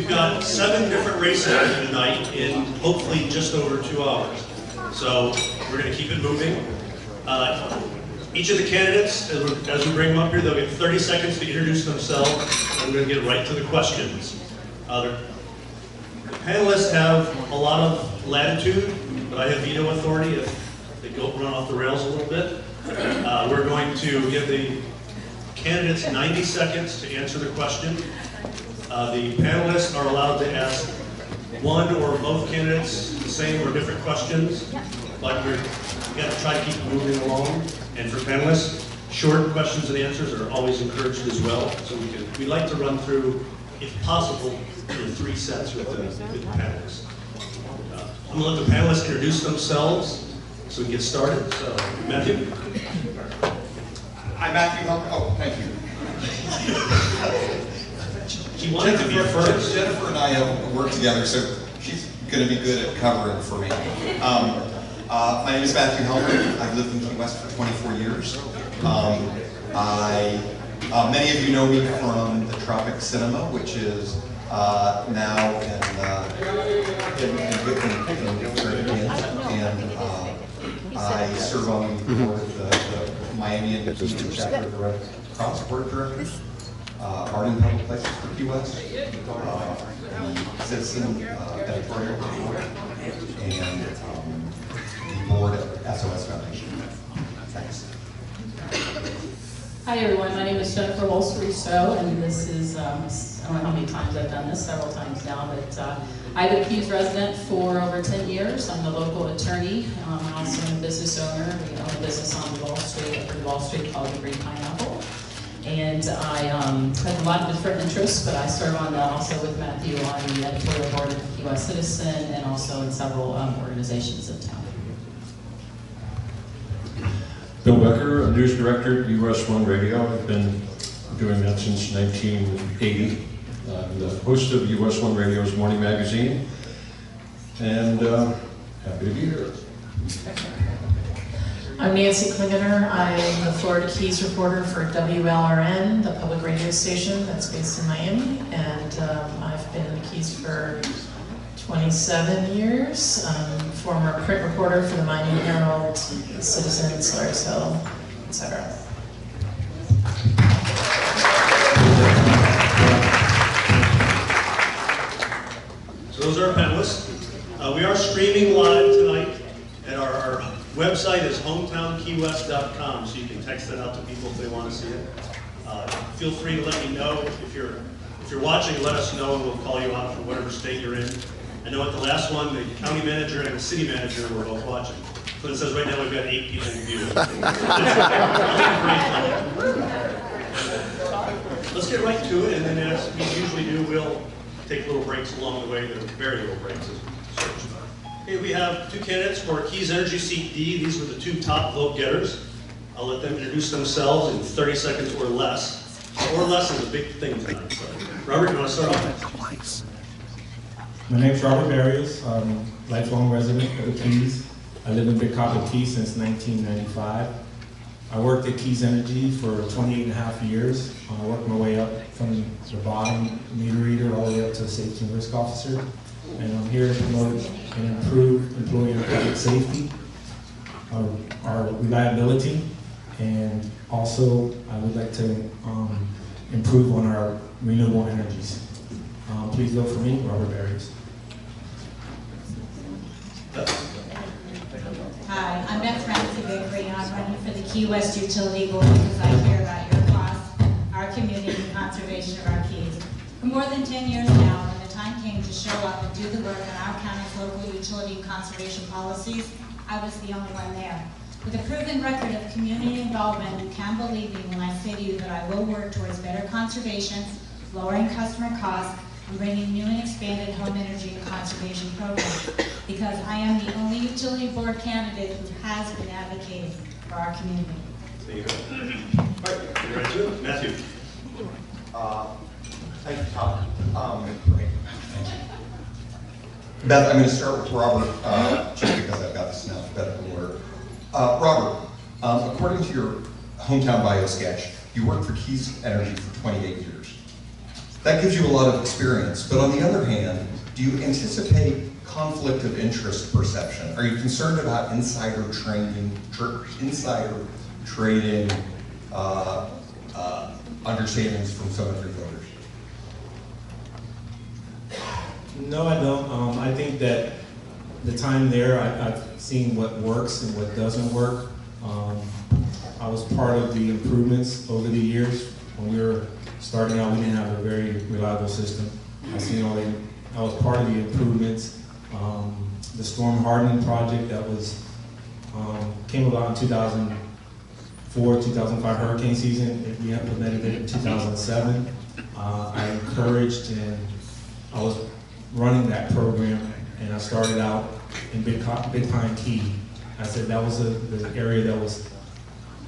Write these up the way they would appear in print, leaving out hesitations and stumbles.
We've got 7 different races tonight in hopefully just over 2 hours. So we're going to keep it moving. Each of the candidates, as we bring them up here, they'll get 30 seconds to introduce themselves, and we're going to get right to the questions. The panelists have a lot of latitude, but I have veto authority if they go run off the rails a little bit. We're going to give the candidates 90 seconds to answer the question. The panelists are allowed to ask one or both candidates the same or different questions, but we've got to try to keep moving along. And for panelists, short questions and answers are always encouraged as well. So we'd like to run through, if possible, 3 sets with the panelists. I'm going to let the panelists introduce themselves so we can get started. So, Matthew? I'm Matthew. Oh, thank you. She wanted to be first. Jennifer and I have worked together, so she's going to be good at covering for me. My name is Matthew Helmer. I've lived in Key West for 24 years. Many of you know me from the Tropic Cinema, which is now in and I serve on the board of the Miami and chapter of the Red Cross Board of Directors, Art and Public Places for Key West, Citizen Editorial Board, and the board of SOS Foundation. Thanks. Hi everyone, my name is Jennifer Wolfsrusso, and this is, I don't know how many times I've done this, several times now, but I've been a Keys resident for over 10 years. I'm the local attorney. I'm also a business owner. We own a business on Wall Street, Upper Wall Street, called the Green Pineapple. And I have a lot of different interests, but I serve on also with Matthew on the editorial board of Key West Citizen and also in several organizations in town. Bill Becker, news director at US 1 Radio. I've been doing that since 1980. I'm the host of US 1 Radio's morning magazine, and happy to be here. I'm Nancy Klingener. I am the Florida Keys reporter for WLRN, the public radio station that's based in Miami, and I've been in the Keys for 27 years. Former print reporter for the Miami Herald, Citizen, Solaris Hill, etc. So those are our panelists. We are streaming live tonight, and our website is hometownkey.com, so you can text that out to people if they want to see it. Feel free to let me know if you're watching. Let us know, and we'll call you out from whatever state you're in. I know at the last one, the county manager and the city manager were both watching. So it says right now we've got 8 people in view. Let's get right to it, and then as we usually do, we'll take little breaks along the way. They're very little breaks. Okay, we have 2 candidates for Keys Energy Seat D. These were the 2 top vote getters. I'll let them introduce themselves in 30 seconds or less. Or less is a big thing tonight. So, Robert, you want to start off? My name's Robert Barrios. I'm a lifelong resident of the Keys. I live in Big Copper Key since 1995. I worked at Keys Energy for 28.5 years. I worked my way up from the bottom meter reader all the way up to safety and risk officer. And I'm here to promote and improve employee and public safety, our reliability, and also I would like to improve on our renewable energies. Please vote for me, Robert Barrios. Hi, I'm Beth Ramsey-Vickery, and I'm running for the Key West Utility Board because I care about your costs, our community, and conservation of our keys. For more than 10 years now, when the time came to show up and do the work on our county's local utility and conservation policies, I was the only one there. With a proven record of community involvement, you can believe me when I say to you that I will work towards better conservation, lowering customer costs, and bringing new and expanded home energy and conservation programs, because I am the only utility board candidate who has been advocating for our community. There you go. All right, you're ready to it. Matthew. Thank you, Tom. Beth, I'm going to start with Robert, just because I've got this in alphabetical order. Robert, according to your hometown bio sketch, you worked for Keys Energy for 28 years. That gives you a lot of experience, but on the other hand, do you anticipate conflict of interest perception? Are you concerned about insider trading understandings from some of your voters? No, I don't. I think that the time there, I've seen what works and what doesn't work. I was part of the improvements over the years. When we were starting out, we didn't have a very reliable system. I was part of the improvements. The storm hardening project that was came about in 2004, 2005 hurricane season. We implemented it in 2007. I encouraged and I was running that program, and I started out in Big Pine Key. I said that was the area that was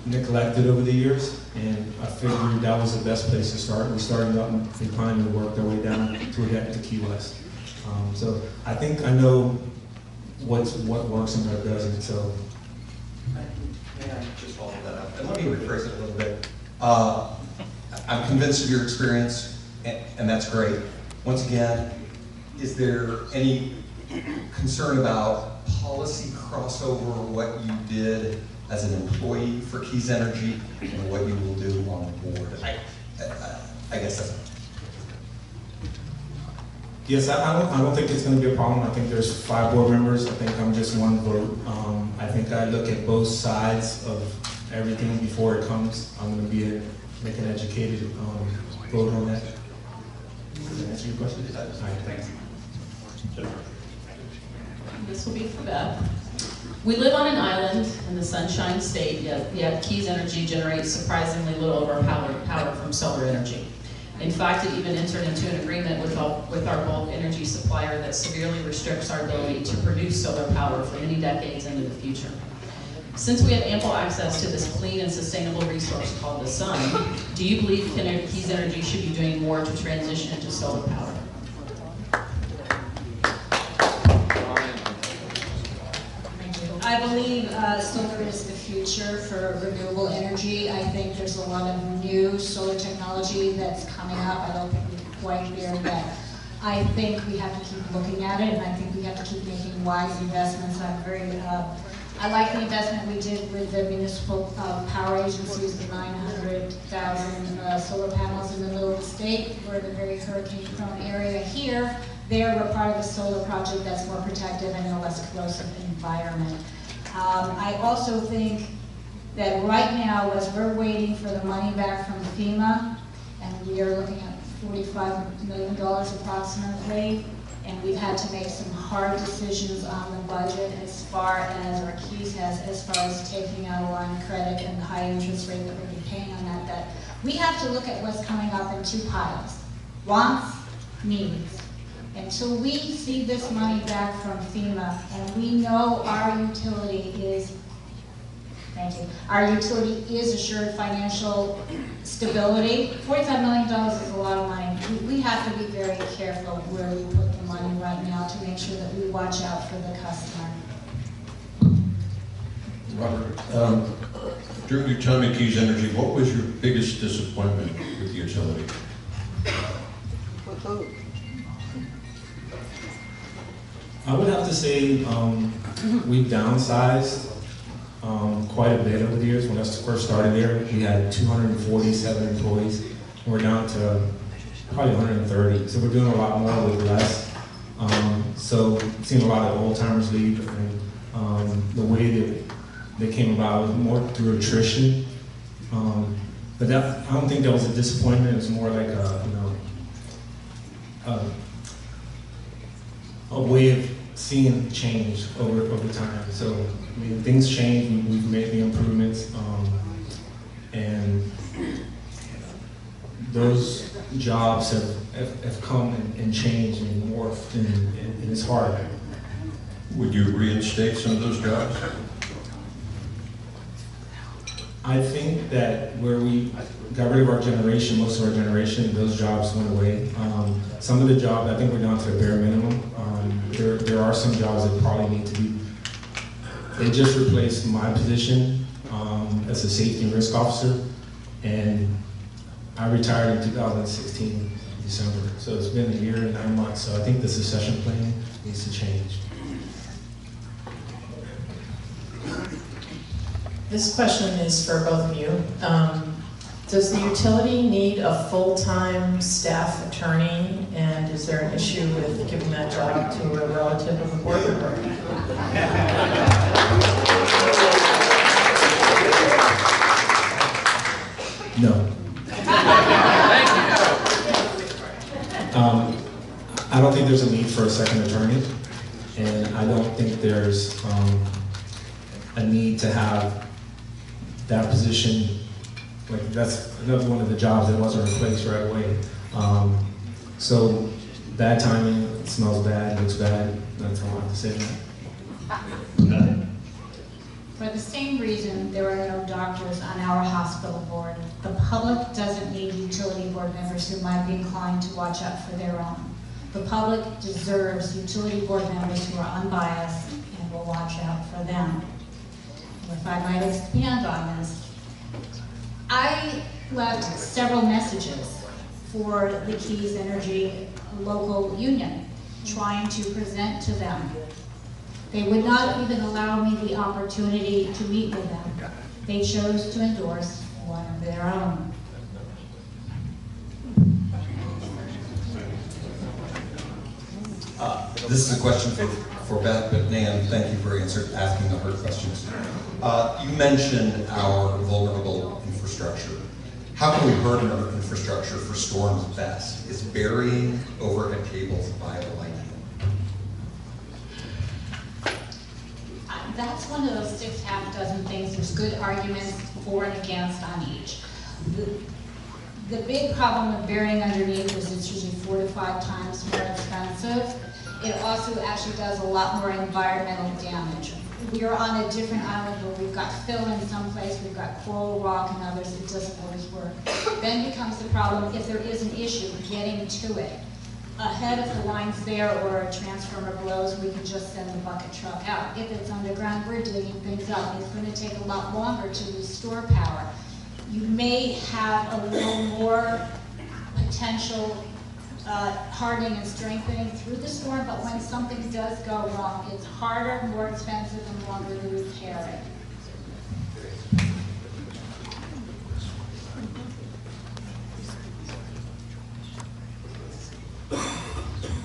neglected over the years, and I figured that was the best place to start. We started out in Big Pine and worked our way down to Key West. So I think I know what works and what doesn't. So May I just follow that up? And let me rephrase it a little bit. I'm convinced of your experience, and that's great. Once again, is there any concern about policy crossover, what you did as an employee for Keys Energy and what you will do on the board? I guess that's... Yes, I don't think it's going to be a problem. I think there's 5 board members. I think I'm just one vote. I think I look at both sides of everything before it comes. I'm going to make an educated vote on that. Does that answer your question? All right, thanks. This will be for Beth. We live on an island in the Sunshine State, yet Keys Energy generates surprisingly little of our power from solar energy. In fact, it even entered into an agreement with our bulk energy supplier that severely restricts our ability to produce solar power for many decades into the future. Since we have ample access to this clean and sustainable resource called the sun, do you believe Keys Energy should be doing more to transition into solar power? I believe solar is the future for renewable energy. I think there's a lot of new solar technology that's coming up. I don't think we're quite there yet. I think we have to keep looking at it, and I think we have to keep making wise investments. I like the investment we did with the municipal power agencies, the 900,000 solar panels in the middle of the state. We're in a very hurricane-prone area here. There, we're part of a solar project that's more protective and a less corrosive environment. I also think that right now, as we're waiting for the money back from FEMA, and we are looking at $45 million approximately, and we've had to make some hard decisions on the budget as far as our Keys has, as far as taking out a line of credit and the high interest rate that we're paying on that we have to look at what's coming up in 2 piles: wants, needs. Until we see this money back from FEMA, and we know our utility is, assured financial stability, $45 million is a lot of money. We have to be very careful where we put the money right now to make sure that we watch out for the customer. Robert, during your time at Keys Energy, what was your biggest disappointment with the utility? I would have to say we've downsized quite a bit over the years. When I first started there, we had 247 employees, and we're down to probably 130. So we're doing a lot more with less. So I've seen a lot of old timers leave, and the way that they came about was more through attrition. But I don't think that was a disappointment. It was more like a way of seeing change over time. So I mean, things change. We've made the improvements, and those jobs have come and changed and morphed, and it's hard. Would you reinstate some of those jobs? I think that where we got rid of our generation, most of our generation, those jobs went away. Some of the jobs, I think we're down to the bare minimum. There are some jobs that probably need to be. They just replaced my position as a safety and risk officer, and I retired in 2016. December. So it's been a year and 9 months. So I think the succession plan needs to change. This question is for both of you. Does the utility need a full-time staff attorney, and is there an issue with giving that job to a relative of a board member? No. I don't think there's a need for a second attorney, and I don't think there's a need to have that position. Like, that's another one of the jobs that wasn't replaced right away. So bad timing, it smells bad, looks bad. That's all I have to say to that. For the same reason, there are no doctors on our hospital board. The public doesn't need utility board members who might be inclined to watch out for their own. The public deserves utility board members who are unbiased and will watch out for them. If I might expand on this, I left several messages for the Keys Energy local union, trying to present to them. They would not even allow me the opportunity to meet with them. They chose to endorse one of their own. This is a question for Beth, but Nan, thank you for asking the hard questions. You mentioned our vulnerable infrastructure. How can we harden our infrastructure for storms best? Is burying overhead cables a viable idea? That's one of those 6 half-dozen things. There's good arguments for and against on each. The big problem with burying underneath is it's usually 4 to 5 times more expensive. It also actually does a lot more environmental damage. We are on a different island where we've got fill in some place, we've got coral rock and others. It doesn't always work. Then becomes the problem, if there is an issue, getting to it. Ahead of the line's there or a transformer blows, we can just send the bucket truck out. If it's underground, we're digging things up. It's going to take a lot longer to restore power. You may have a little more potential hardening and strengthening through the storm, but when something does go wrong, it's harder, more expensive, and longer to repair it.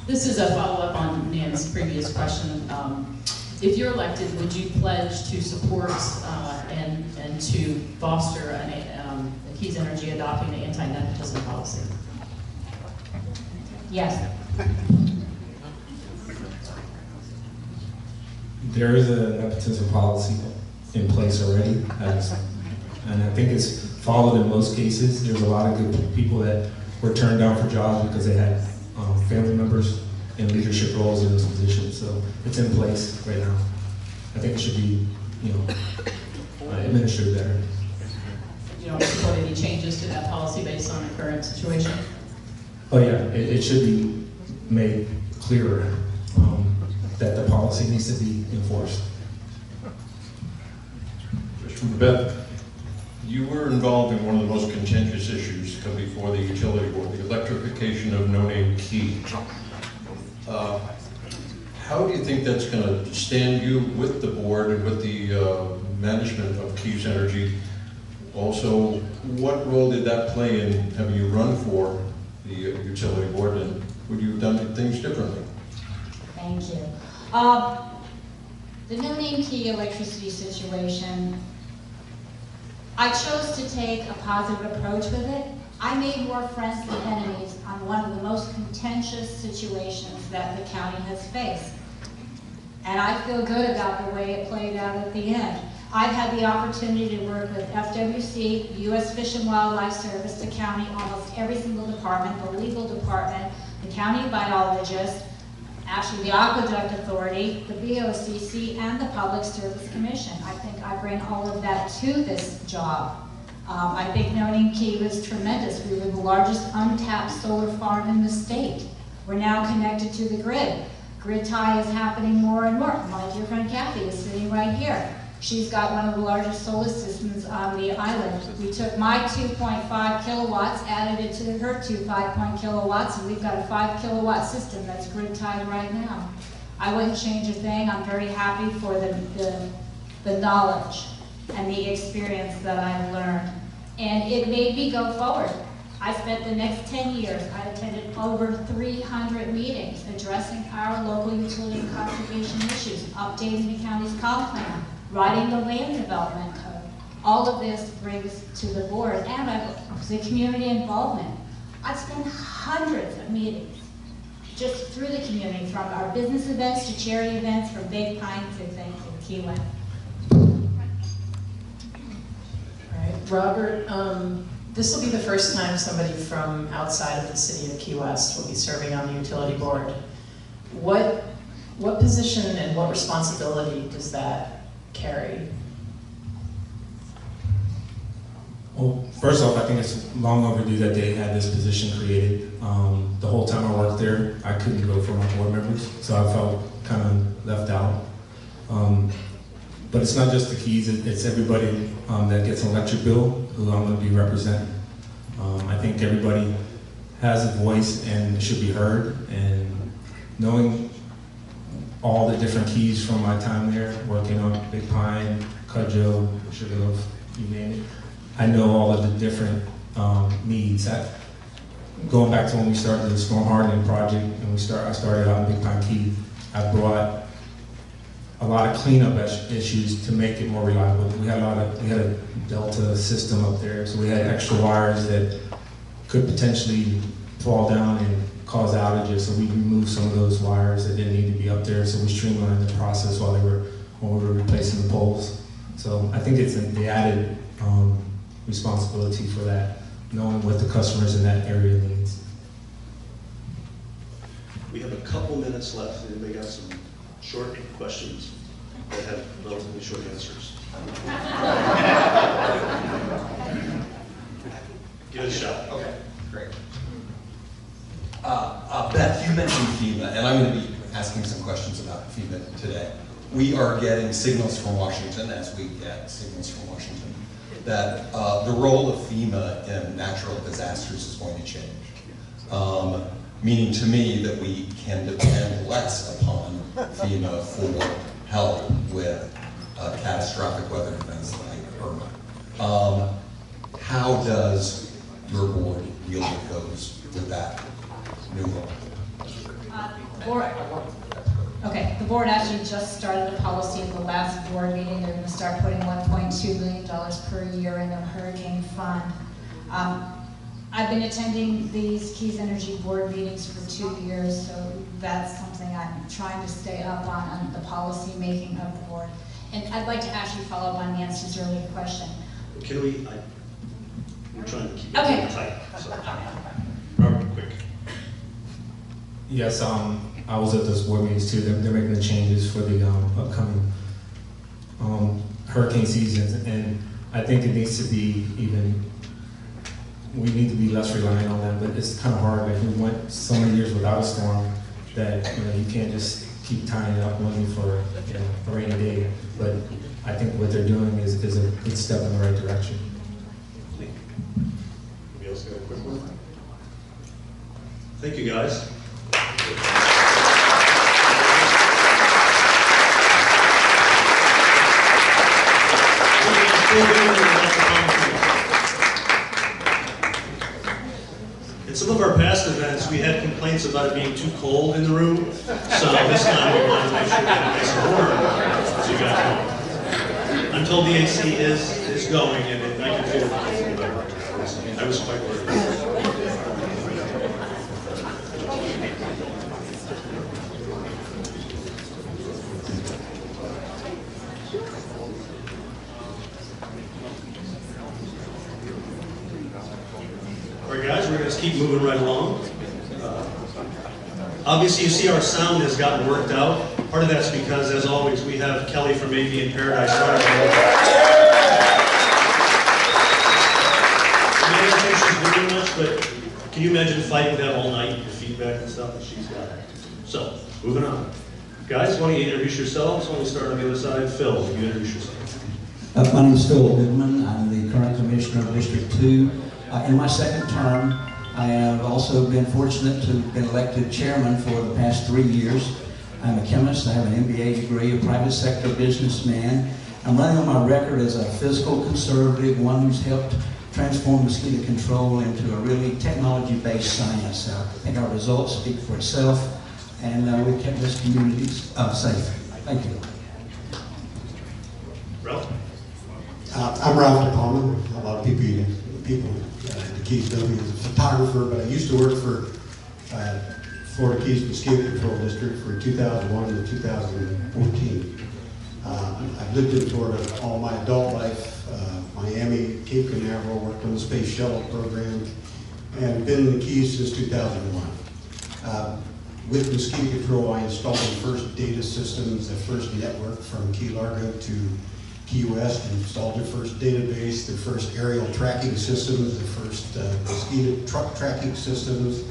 This is a follow-up on Nan's previous question. If you're elected, would you pledge to support and to foster Keys Energy adopting the anti-nepotism policy? Yes. There is a nepotism policy in place already, and I think it's followed in most cases. There's a lot of good people that were turned down for jobs because they had family members in leadership roles in this position. So it's in place right now. I think it should be, administered better. You don't support any changes to that policy based on the current situation? Oh yeah, it should be made clearer that the policy needs to be enforced. Beth, you were involved in one of the most contentious issues to come before the utility board, the electrification of no-name Key. How do you think that's going to stand you with the board and with the management of Keys Energy? Also, what role did that play in having you run for the utility board, and would you have done things differently? Thank you. The no-name Key electricity situation, I chose to take a positive approach with it. I made more friends than enemies on one of the most contentious situations that the county has faced. And I feel good about the way it played out at the end. I've had the opportunity to work with FWC, U.S. Fish and Wildlife Service, the county, almost every single department, the legal department, the county biologist, actually the Aqueduct Authority, the BOCC, and the Public Service Commission. I think I bring all of that to this job. I think no-name Key was tremendous. We were the largest untapped solar farm in the state. We're now connected to the grid. Grid tie is happening more and more. My dear friend Kathy is sitting right here. She's got one of the largest solar systems on the island. We took my 2.5 kilowatts, added it to her 2.5 kilowatts, and we've got a 5 kilowatt system that's grid tied right now. I wouldn't change a thing. I'm very happy for the knowledge and the experience that I've learned. And it made me go forward. I spent the next 10 years, I attended over 300 meetings addressing our local utility and conservation issues, updating the county's comp plan, writing the land development code. All of this brings to the board, and the community involvement. I've spent hundreds of meetings just through the community, from our business events to charity events, from Big Pine to things in Key West. All right, Robert, this will be the first time somebody from outside of the city of Key West will be serving on the utility board. What position and what responsibility does that carry? Well, first off, I think it's long overdue that they had this position created. The whole time I worked there, I couldn't vote for my board members, so I felt kind of left out. But it's not just the Keys, it's everybody that gets an electric bill who I'm going to be representing. I think everybody has a voice and should be heard, and knowing all the different Keys from my time there, working on Big Pine, Cudjoe, Sugarloaf, you name it, I know all of the different needs. Going back to when we started the storm hardening project, and I started out in Big Pine Key, I brought a lot of cleanup issues to make it more reliable. We had a Delta system up there, so we had extra wires that could potentially fall down and cause outages. So we removed some of those wires that didn't need to be up there. So we streamlined the process when we were replacing the poles. So I think it's the added responsibility for that, knowing what the customers in that area needs. We have a couple minutes left. Anybody got some short questions that have relatively short answers? Give it a shot. Okay, great. Beth, you mentioned FEMA, and I'm going to be asking some questions about FEMA today. We are getting signals from Washington, as we get signals from Washington, that the role of FEMA in natural disasters is going to change. Meaning to me that we can depend less upon FEMA for help with catastrophic weather events like Irma. How does your board deal with that new role? The board actually just started a policy in the last board meeting. They're going to start putting $1.2 million per year in a hurricane fund. I've been attending these Keys Energy board meetings for 2 years, so that's something I'm trying to stay up on the policy making of the board. And I'd like to actually follow up on Nancy's earlier question. Can we, we're trying to keep it Okay. tight. So. Robert, quick. Yes, I was at those board meetings too. They're making the changes for the upcoming hurricane seasons, and I think it needs to be we need to be less reliant on them, but it's kind of hard if we went so many years without a storm that you can't just keep tying up money for a rainy day. But I think what they're doing is a good step in the right direction. Anybody else got a quick one? Thank you, guys. In some of our past events, we had complaints about it being too cold in the room, so this time we wanted to make sure we had it nice and warm, so you guys know. I'm told the AC is going, and I can feel it. I was quite worried. All right, guys, we're going to keep moving right along. Obviously, you see our sound has gotten worked out. Part of that's because, as always, we have Kelly from AV in Paradise. I don't think she's doing much, but can you imagine fighting that all night, your feedback and stuff that she's got? So, moving on. Guys, why don't you introduce yourselves? Why don't we start on the other side? Phil, you introduce yourself. My name is Phil Goodman. I'm the current commissioner of District 2. In my second term, I have also been fortunate to have been elected chairman for the past 3 years. I'm a chemist. I have an MBA degree, a private sector businessman. I'm running on my record as a fiscal conservative, one who's helped transform mosquito control into a really technology-based science. I think our results speak for itself, and we've kept this community safe. Thank you. Ralph? I'm Ralph DePalma. A lot of people in the Keys know me as a photographer, but I used to work for Florida Keys Mosquito Control District for 2001 to 2014. I've lived in Florida all my adult life. Miami, Cape Canaveral, worked on the Space Shuttle program, and been in the Keys since 2001. With mosquito control, I installed the first data systems, the first network from Key Largo to Key West, installed the first database, the first aerial tracking systems, the first mosquito truck tracking systems.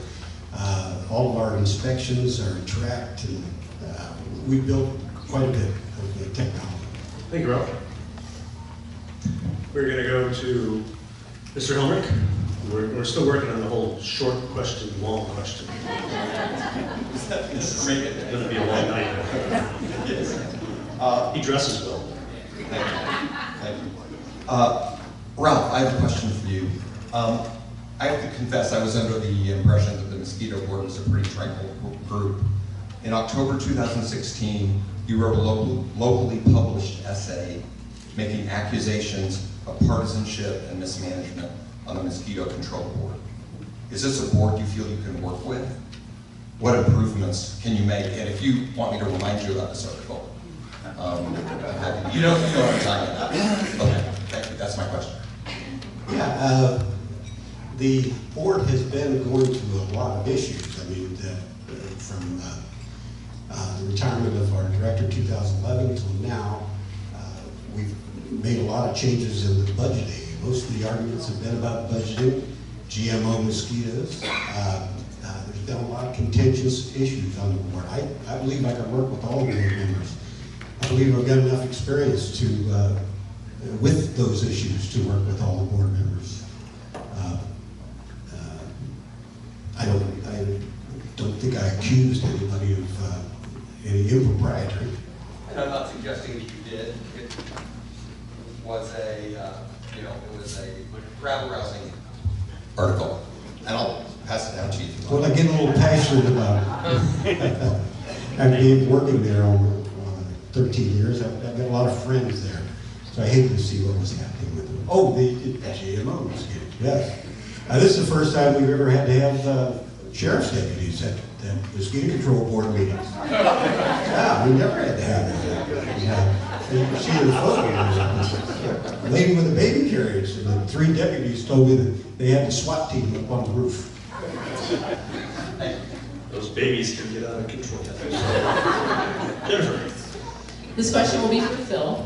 All of our inspections are tracked, and we built quite a bit of technology. Thank you, Ralph. We're going to go to Mr. Helmrich. We're still working on the whole short question, long question. This is going to be a long night. He dresses well. Thank you. Thank you. Ralph, I have a question for you. I have to confess, I was under the impression that the mosquito board was a pretty tranquil group. In October 2016, you wrote a locally published essay making accusations of partisanship and mismanagement on the Mosquito Control Board. Is this a board you feel you can work with? What improvements can you make? And if you want me to remind you about this article, I'm happy. You know what I'm talking about. Okay, thank you. That's my question. Yeah, the board has been going through a lot of issues. I mean, from the retirement of our director in 2011 until now, we've made a lot of changes in the budgeting. Most of the arguments have been about budgeting, GMO mosquitoes. There's been a lot of contentious issues on the board. I believe I can work with all the board members. I believe I've got enough experience to, with those issues, to work with all the board members. I don't think I accused anybody of any impropriety. And I'm not suggesting that you did. It was a, it was a rabble-rousing article. And I'll pass it down to you. Well, I get a little passionate about it. I've been working there over 13 years. I've got a lot of friends there. So I hated to see what was happening with them. Oh, the GMO mosquitoes, yes. This is the first time we've ever had to have sheriff's deputies at mosquito control board meetings. Yeah, we never had to have that. You can see the photo. A lady with a baby carriage, and the 3 deputies told me that they had the SWAT team up on the roof. Those babies can get out of control. Jennifer. This question will be for Phil.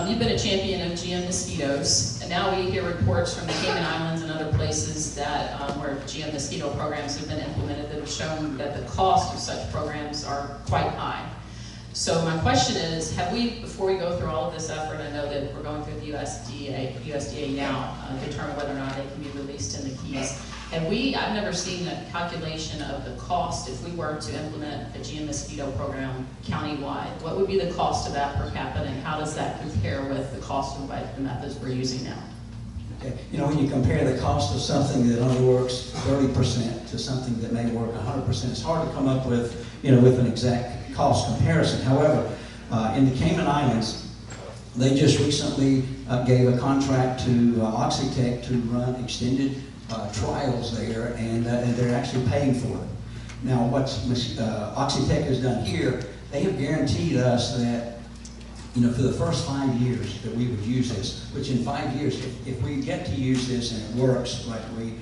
You've been a champion of GM mosquitoes, and now we hear reports from the Cayman Islands and other places that where GM mosquito programs have been implemented that have shown that the cost of such programs are quite high. So my question is, have we, before we go through all of this effort, I know that we're going through the USDA now, determine whether or not they can be released in the Keys. Have we, I've never seen a calculation of the cost if we were to implement a GM mosquito program countywide. What would be the cost of that per capita, and how does that compare with the cost of the methods we're using now? Okay. You know, when you compare the cost of something that only works 30% to something that may work 100%, it's hard to come up with, with an exact cost comparison. However, in the Cayman Islands, they just recently gave a contract to Oxitec to run extended trials there, and they're actually paying for it. Now, what Oxitec has done here, they have guaranteed us that, for the first 5 years that we would use this, which in 5 years, if we get to use this and it works like we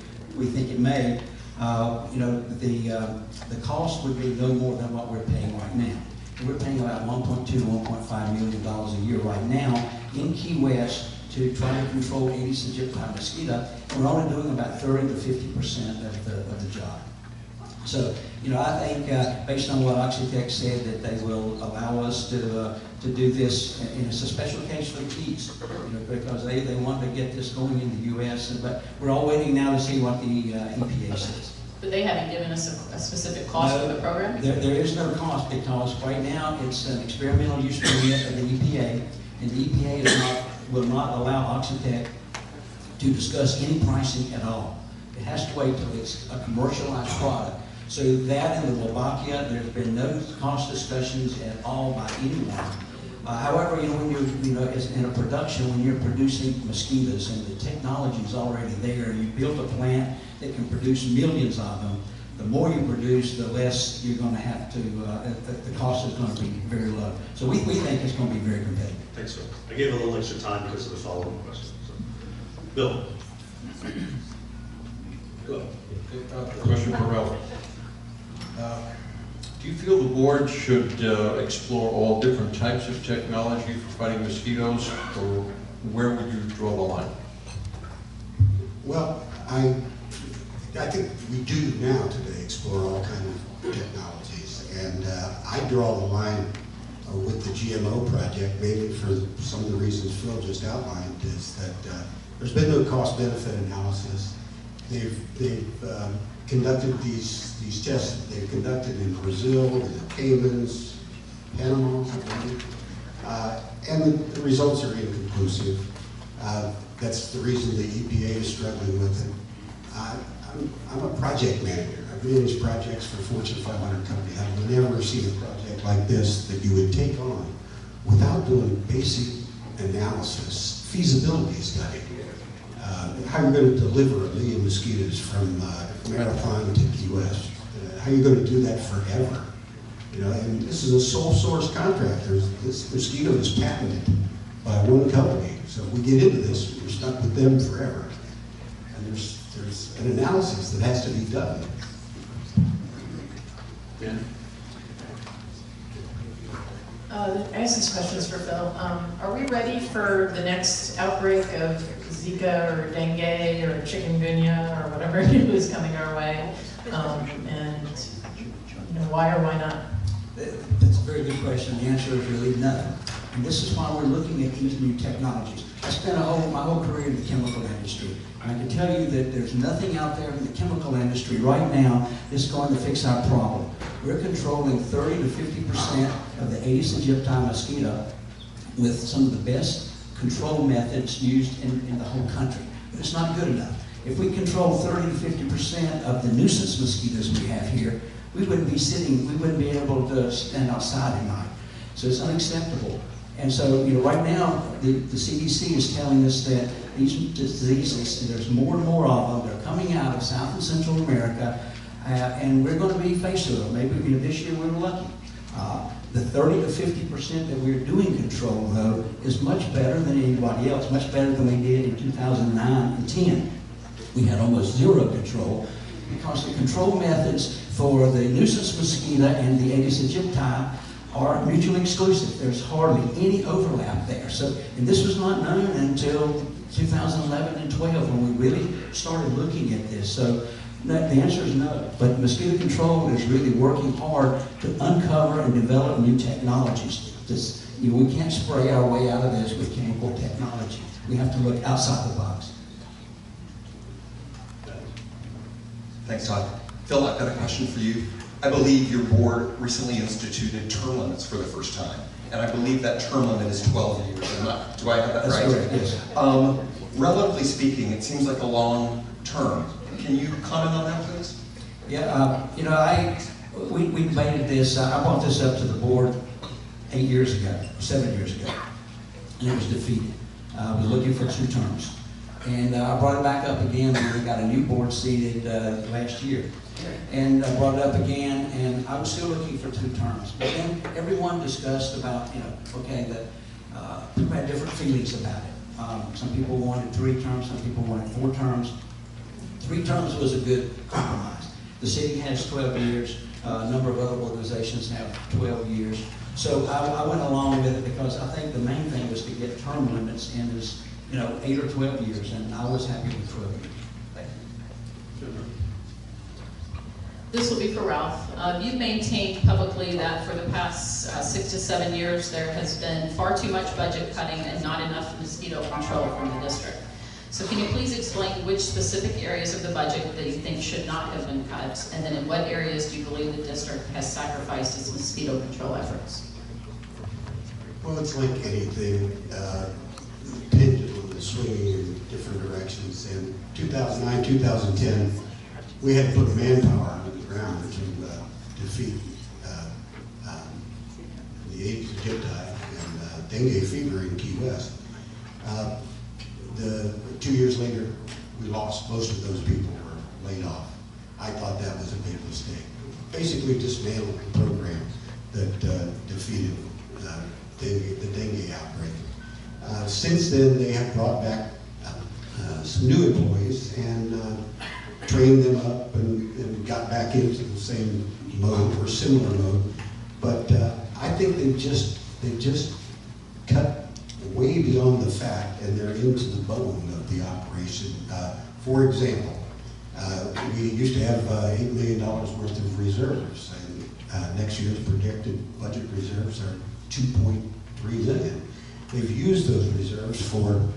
think it may, the cost would be no more than what we're paying right now. We're paying about $1.2 to $1.5 million a year right now in Key West to try to control Aedes aegypti mosquito. We're only doing about 30 to 50% of the job. So, you know, I think based on what Oxitec said, that they will allow us to do this, and it's a special case for the Keys, you know, because they want to get this going in the U.S. But we're all waiting now to see what the EPA says. But they haven't given us a specific cost for the program? There is no cost, because right now it's an experimental use permit of the EPA, and the EPA will not allow Oxitec to discuss any pricing at all. It has to wait till it's a commercialized product. So that in the Slovakia, there's been no cost discussions at all by anyone. However, you know, when you're, it's in a production, when you're producing mosquitoes and the technology is already there, you build a plant that can produce millions of them. The more you produce, the less you're going to have to, the cost is going to be very low. So we think it's going to be very competitive. Thanks, sir. I gave a little extra time because of the follow-up question. So. Bill. Go ahead. Question for Ralph. Do you feel the board should explore all different types of technology for fighting mosquitoes, or where would you draw the line? Well, I think we do now today explore all kinds of technologies, and I draw the line with the GMO project, mainly for some of the reasons Phil just outlined, is that there's been no cost-benefit analysis. They've conducted these tests. They've conducted in Brazil, in the Caymans, Panama, I believe, and the results are inconclusive. That's the reason the EPA is struggling with it. I'm a project manager. I've managed projects for Fortune 500 companies. I've never seen a project like this that you would take on without doing basic analysis, feasibility study. How you're going to deliver 1 million mosquitoes from Marathon to Key West. How you're going to do that forever. You know, and this is a sole source contract. This mosquito is patented by one company. So if we get into this, we're stuck with them forever. And there's an analysis that has to be done. Yeah. I have some questions for Phil. Are we ready for the next outbreak of Zika or dengue or chikungunya or whatever is coming our way? And you know, why or why not? That's a very good question. The answer is really no. And this is why we're looking at these new technologies. I spent my whole career in the chemical industry. And I can tell you that there's nothing out there in the chemical industry right now that's going to fix our problem. We're controlling 30 to 50% of the Aedes aegypti mosquito with some of the best control methods used in the whole country. But it's not good enough. If we control 30 to 50% of the nuisance mosquitoes we have here, we wouldn't be able to stand outside at night. So it's unacceptable. And so, you know, right now, the CDC is telling us that these diseases, and there's more and more of them, they're coming out of South and Central America, and we're going to be faced with them. Maybe, you know, this year we were lucky. The 30 to 50% that we're doing control, though, is much better than anybody else, much better than we did in 2009 and 10. We had almost zero control, because the control methods for the nuisance mosquito and the Aedes aegypti are mutually exclusive. There's hardly any overlap there. So, and this was not known until 2011 and 12 when we really started looking at this. So the answer is no. But mosquito control is really working hard to uncover and develop new technologies. You know, we can't spray our way out of this with chemical technology. We have to look outside the box. Thanks, Todd. Phil, I've got a question for you. I believe your board recently instituted term limits for the first time, and I believe that term limit is 12 years. Do I have that right? That's correct, yes. Relatively speaking, it seems like a long term. Can you comment on that, please? Yeah, you know, we debated this. I brought this up to the board 7 years ago, and it was defeated. I was looking for 2 terms. And I brought it back up again when we got a new board seated last year. And I brought it up again, and I was still looking for 2 terms. But then everyone discussed about, you know, okay, that people had different feelings about it. Some people wanted 3 terms, some people wanted 4 terms. 3 terms was a good compromise. The city has 12 years. A number of other organizations have 12 years. So I went along with it because I think the main thing was to get term limits in as, you know, 8 or 12 years, and I was happy with 12 years. Thank you. This will be for Ralph. You've maintained publicly that for the past 6 to 7 years, there has been far too much budget cutting and not enough mosquito control from the district. So can you please explain which specific areas of the budget that you think should not have been cut, and then in what areas do you believe the district has sacrificed its mosquito control efforts? Well, it's like anything. The pendulum is swinging in different directions. In 2009, 2010, we had to put manpower on the ground to defeat the Aedes aegypti and dengue fever in Key West. 2 years later, we lost most of those people were laid off. I thought that was a big mistake. Basically dismantled the program that defeated the dengue outbreak. Since then, they have brought back some new employees and trained them up and got back into the same mode or similar mode. But I think they've just cut way beyond the fact, and they're into the bone of the operation. For example, we used to have $8 million worth of reserves, and next year's projected budget reserves are $2.3 million. They've used those reserves for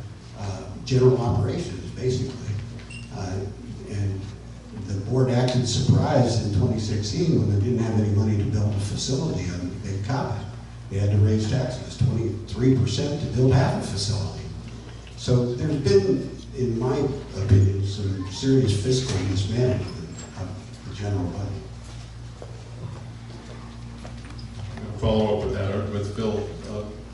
general operations, basically. And the board acted surprised in 2016 when they didn't have any money to build a facility on Big Comet. They had to raise taxes 23% to build half a facility. So there's been, in my opinion, some serious fiscal mismanagement of the general budget. Follow up with that, with Bill.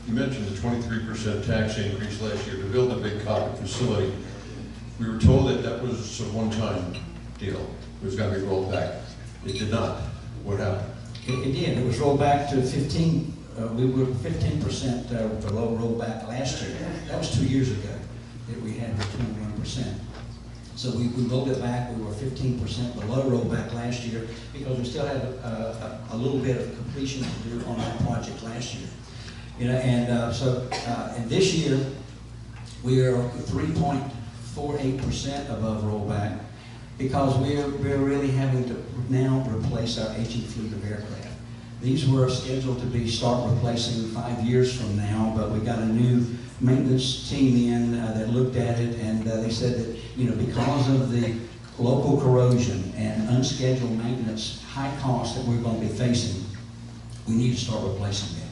You mentioned the 23% tax increase last year to build a Big Comet facility. We were told that that was a one-time deal. It was going to be rolled back. It did not. What happened? It did. It was rolled back to 15. We were 15% below rollback last year. That was 2 years ago that we had 21%. So we rolled it back. We were 15% below rollback last year because we still had a little bit of completion to do on that project last year. You know, and and this year we are 3.48% above rollback because we're really having to now replace our aging fleet of aircraft. These were scheduled to start replacing 5 years from now, but we got a new maintenance team in that looked at it, and they said that, you know, because of the local corrosion and unscheduled maintenance, high costs that we're going to be facing, we need to start replacing them.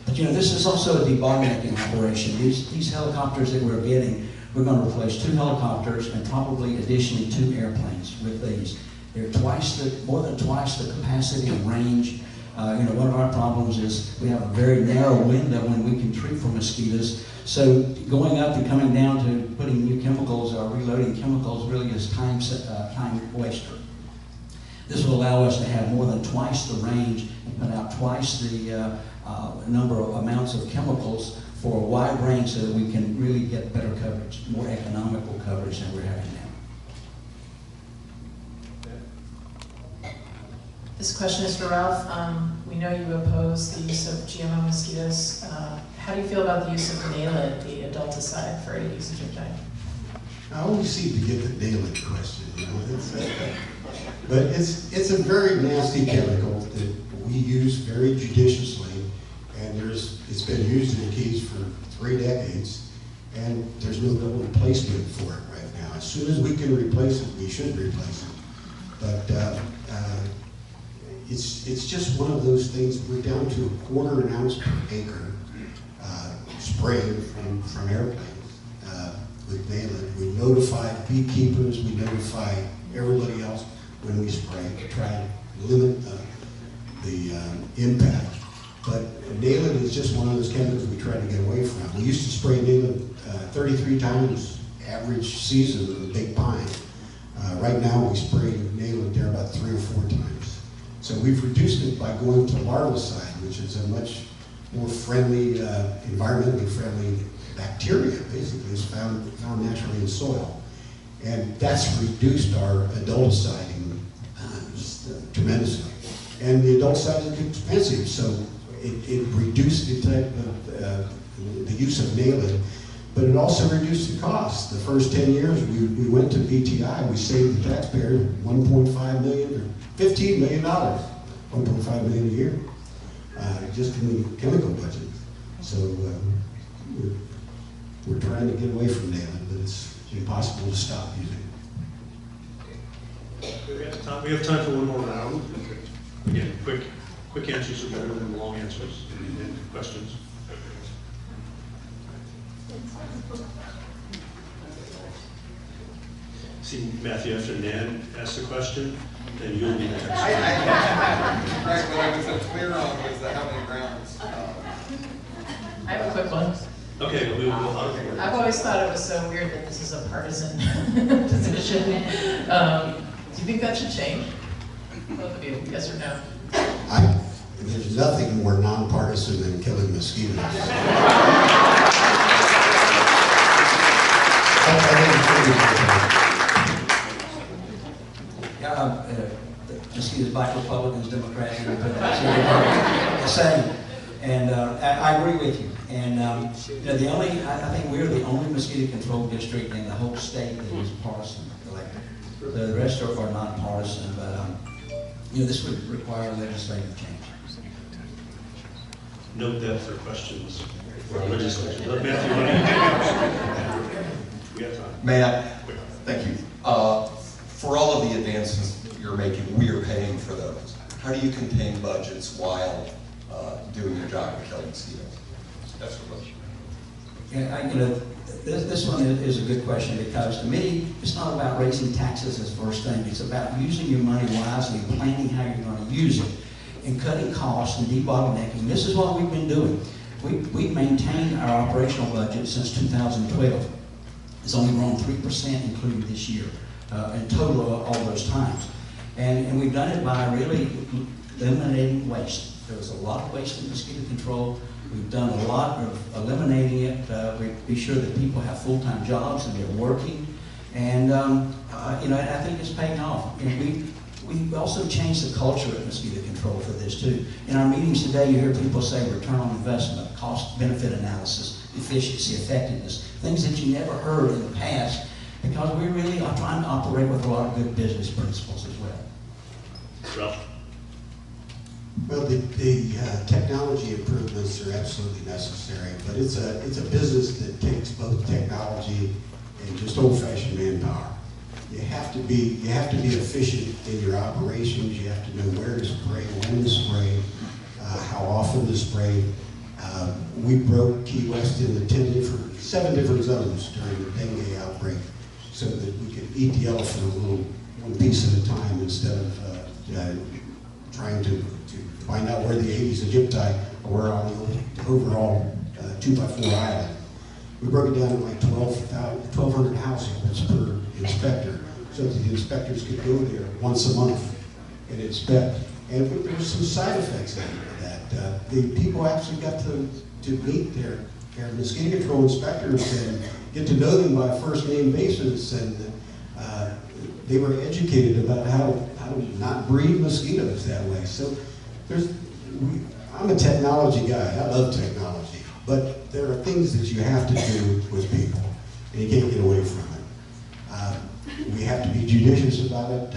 But you know, this is also a debottlenecking operation. These helicopters that we're getting, we're going to replace 2 helicopters and probably additionally 2 airplanes with these. They're more than twice the capacity and range. You know, one of our problems is we have a very narrow window when we can treat for mosquitoes. So going up and coming down to putting new chemicals or reloading chemicals really is time waster. This will allow us to have more than twice the range and put out twice the amounts of chemicals for a wide range so that we can really get better coverage, more economical coverage than we're having now. This question is for Ralph. We know you oppose the use of GMO mosquitoes. How do you feel about the use of NAILID, the adulticide for Aedes aegypti? I always seem to get the nailing question, you know. But it's a very nasty chemical that we use very judiciously, and it's been used in the Keys for 3 decades, and there's no real replacement for it right now. As soon as we can replace it, we should replace it. But it's just one of those things. We're down to a quarter an ounce per acre sprayed from airplanes with NAILID. We notify beekeepers, we notify everybody else when we spray to try to limit the impact. But NAILID is just one of those chemicals we try to get away from. We used to spray NAILID 33 times average season with a big pine. Right now we spray NAILID there about 3 or 4 times. So we've reduced it by going to larvicide, which is a much more friendly, environmentally friendly bacteria, basically. It's found naturally in soil. And that's reduced our adulticiding tremendously. And the adulticide is expensive, so it reduced the type of the use of NAILID, but it also reduced the cost. The first 10 years we went to BTI, we saved the taxpayer $1.5 million or $15 million, $1.5 million a year, just in the chemical budget. So we're trying to get away from nailing, but it's impossible to stop using it. We have time for one more round. Again, quick answers are better than long answers and questions. See, Matthew, after Nan asks a question, then you'll be next. Right, what I was unclear on was how many rounds. I have a quick one. Okay, I've always thought it was so weird that this is a partisan position. Do you think that should change? Both of you, yes or no? There's nothing more nonpartisan than killing mosquitoes. Mosquitoes, Black Republicans, Democrats, the same. And I agree with you. And you know, I think we're the only mosquito control district in the whole state that is partisan elected. The rest are nonpartisan, but you know, this would require legislative change. Note that for questions for legislation. Matthew, we have time. May I? Thank you. For all of the advances you're making, we are paying for those. How do you contain budgets while doing your job of killing mosquitoes? That's the question. Yeah, you know, this one is a good question, because to me, it's not about raising taxes as the first thing. It's about using your money wisely, planning how you're going to use it, and cutting costs and debottlenecking. This is what we've been doing. We've maintained our operational budget since 2012. It's only grown 3%, including this year, in total all those times. And we've done it by really eliminating waste. There was a lot of waste in mosquito control. We've done a lot of eliminating it. We be sure that people have full-time jobs and they're working. And you know, I think it's paying off. And we also changed the culture of mosquito control for this too. In our meetings today, you hear people say return on investment, cost-benefit analysis, efficiency, effectiveness, things that you never heard in the past, because we really are trying to operate with a lot of good business principles as well. Ralph? Well, the technology improvements are absolutely necessary, but it's a business that takes both technology and just old-fashioned manpower. You have to be efficient in your operations. You have to know where to spray, when to spray, how often to spray. We broke Key West into 7 different zones during the dengue outbreak, so that we could eat the elephant one piece at a time, instead of trying to find out where the Aedes aegypti were on the overall 2x4 island. We broke it down to like 1,200 households per inspector, so that the inspectors could go there once a month and inspect. And there were some side effects of that. The people actually got to meet their mosquito control inspectors and get to know them by first name basis, and they were educated about how to not breed mosquitoes that way. So I'm a technology guy. I love technology, but there are things that you have to do with people, and you can't get away from it. We have to be judicious about it.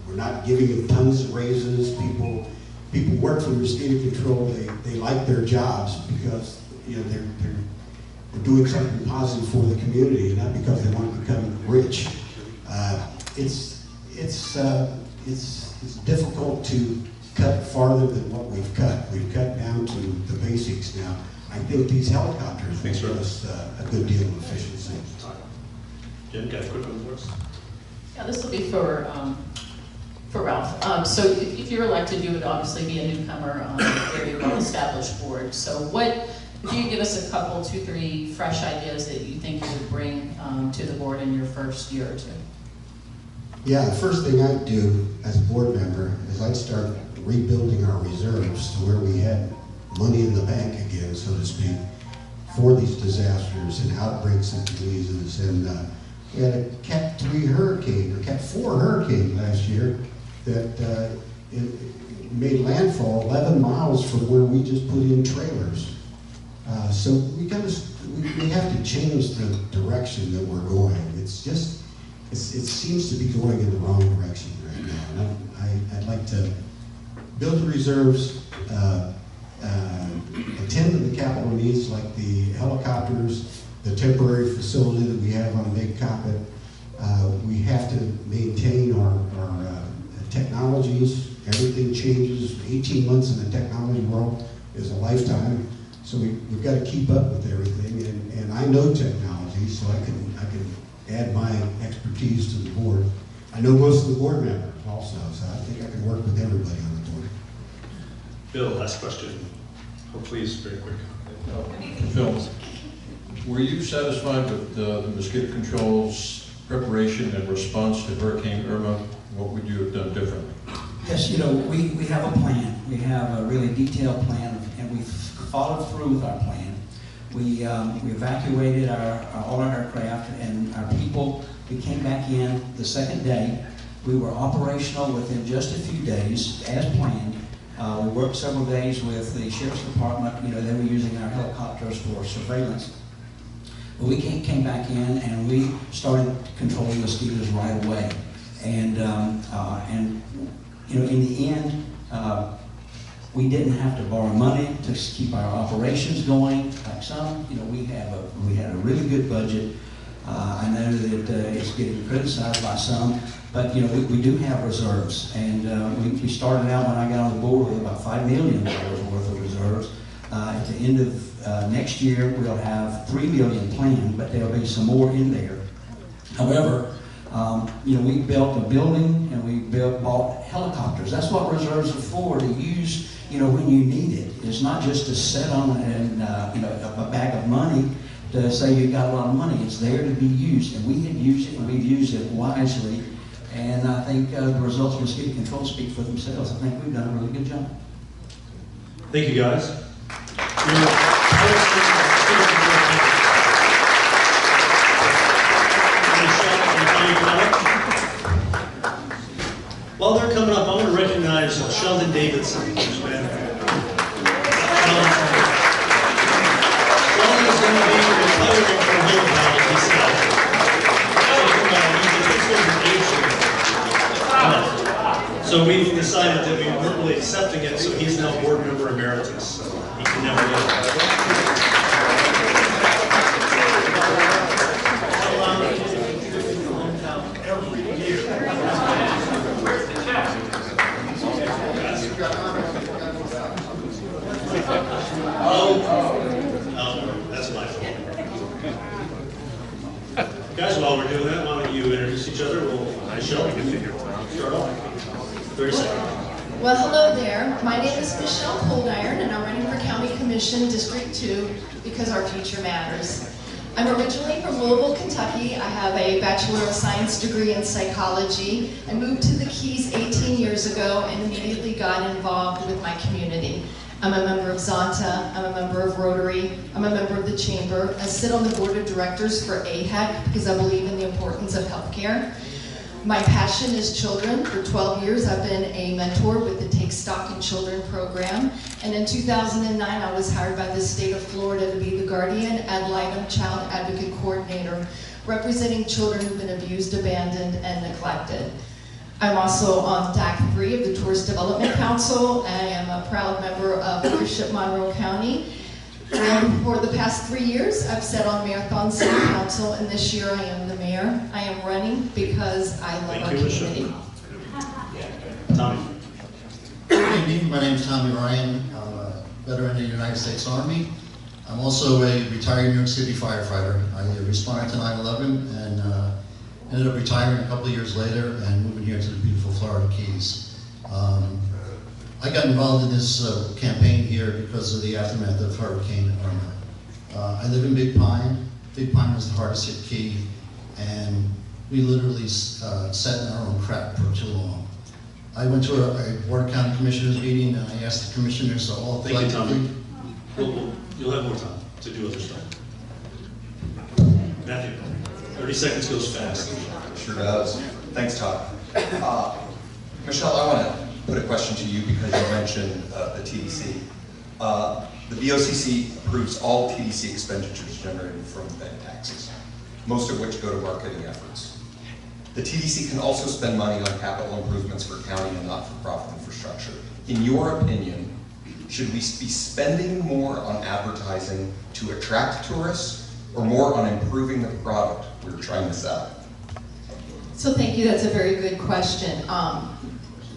We're not giving them tons of raises. People work for mosquito control. They like their jobs because, you know, they're doing something positive for the community, not because they want to become rich. It's difficult to cut farther than what we've cut. We've cut down to the basics now. I think these helicopters will give us a good deal of efficiency. Jim, got a quick one for us? Yeah, this will be for Ralph. So if you're elected, you would obviously be a newcomer on a very well-established board. So if you could give us a couple, 2, 3 fresh ideas that you think you would bring to the board in your first year or two? Yeah, the first thing I'd do as a board member is I'd start rebuilding our reserves to where we had money in the bank again, so to speak, for these disasters and outbreaks of diseases. And we had a Cat 3 hurricane, or Cat 4 hurricane last year that it made landfall 11 miles from where we just put in trailers. So we have to change the direction that we're going. It's just, it seems to be going in the wrong direction right now. And I'd like to build the reserves, attend to the capital needs like the helicopters, the temporary facility that we have on Big Coppet. We have to maintain our technologies. Everything changes. 18 months in the technology world is a lifetime. So we've got to keep up with everything. And I know technology, so I can add my expertise to the board. I know most of the board members also, so I think I can work with everybody on the board. Bill, last question. Hopefully it's very quick. Phil, were you satisfied with the Mosquito Control's preparation and response to Hurricane Irma? What would you have done differently? Yes, we have a plan. We have a really detailed plan, and we've followed through with our plan. We evacuated all our aircraft and our people. We came back in the second day. We were operational within just a few days, as planned. We worked several days with the Sheriff's Department. They were using our helicopters for surveillance. But we came back in and we started controlling mosquitoes right away. And in the end, we didn't have to borrow money to keep our operations going. Like some, we had a really good budget. I know that it's getting criticized by some, but we do have reserves. And we started out when I got on the board with about $5 million worth of reserves. At the end of next year, we'll have $3 million planned, but there'll be some more in there. However, we built a building and we bought helicopters. That's what reserves are for, to use, when you need it. It's not just to sit on a bag of money to say you got a lot of money. It's there to be used, and we have used it, and we've used it wisely. And I think the results of mosquito control speak for themselves. I think we've done a really good job. Thank you, guys. While they're coming up, I want to recognize Sheldon Davidson, who's been Sheldon is going to be retiring from home now, he said. So we've decided that we weren't really accepting it, so he's now board member emeritus. So he can never get it. That's my fault. Guys, while we're doing that, why don't you introduce each other? Michelle, start off. 30 seconds. Well, hello there. My name is Michelle Coldiron, and I'm running for County Commission District 2 because our future matters. I'm originally from Louisville, Kentucky. I have a Bachelor of Science degree in psychology. I moved to the Keys 18 years ago and immediately got involved with my community. I'm a member of Zonta, I'm a member of Rotary, I'm a member of the Chamber. I sit on the board of directors for AHEC because I believe in the importance of healthcare. My passion is children. For 12 years, I've been a mentor with the Take Stock in Children program. And in 2009, I was hired by the state of Florida to be the guardian ad litem child advocate coordinator, representing children who've been abused, abandoned, and neglected. I'm also on DAC 3 of the Tourist Development Council. I am a proud member of leadership Monroe County. For the past 3 years, I've sat on Marathon City Council, and this year I am the mayor. I am running because I love our community. Tommy. Good evening, my name is Tommy Ryan. I'm a veteran of the United States Army. I'm also a retired New York City firefighter. I responded to 9/11 and ended up retiring a couple of years later and moving here to the beautiful Florida Keys. I got involved in this campaign here because of the aftermath of Hurricane Irma. I live in Big Pine. Big Pine was the hardest hit key, and we literally sat in our own crap for too long. I went to a Board of County Commissioners meeting, and I asked the commissioners to all collectively. You'll have more time to do other stuff. Matthew, 30 seconds goes fast. Sure does. Thanks, Todd. Michelle, I want to put a question to you because you mentioned the TDC. The BOCC approves all TDC expenditures generated from event taxes, most of which go to marketing efforts. The TDC can also spend money on capital improvements for county and not-for-profit infrastructure. In your opinion, should we be spending more on advertising to attract tourists or more on improving the product we're trying to sell? So thank you, that's a very good question.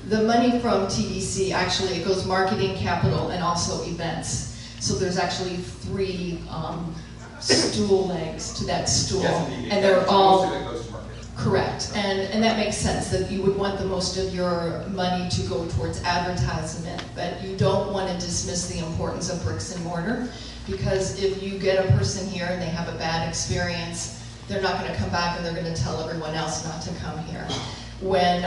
The money from TDC, actually, it goes marketing, capital, and also events. So there's actually 3 stool legs to that stool, and they're all correct. And that makes sense, that you would want the most of your money to go towards advertisement, but you don't want to dismiss the importance of bricks and mortar, because if you get a person here and they have a bad experience, they're not going to come back and they're going to tell everyone else not to come here. When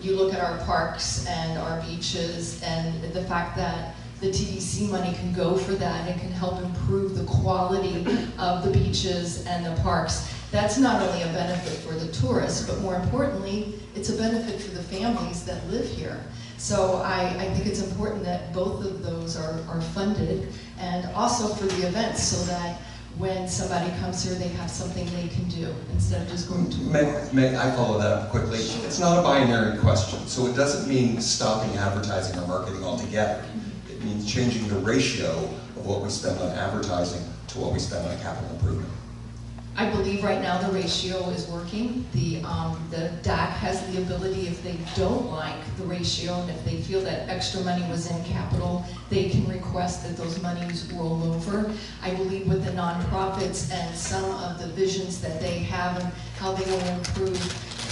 you look at our parks and our beaches, and the fact that the TDC money can go for that and can help improve the quality of the beaches and the parks, that's not only a benefit for the tourists, but more importantly, it's a benefit for the families that live here. So I think it's important that both of those are funded, and also for the events, so that when somebody comes here, they have something they can do instead of just going to May I follow that up quickly? It's not a binary question, so it doesn't mean stopping advertising or marketing altogether. It means changing the ratio of what we spend on advertising to what we spend on capital improvement. I believe right now the ratio is working. The DAC has the ability, if they don't like the ratio and if they feel that extra money was in capital, they can request that those monies roll over. I believe with the nonprofits and some of the visions that they have and how they will improve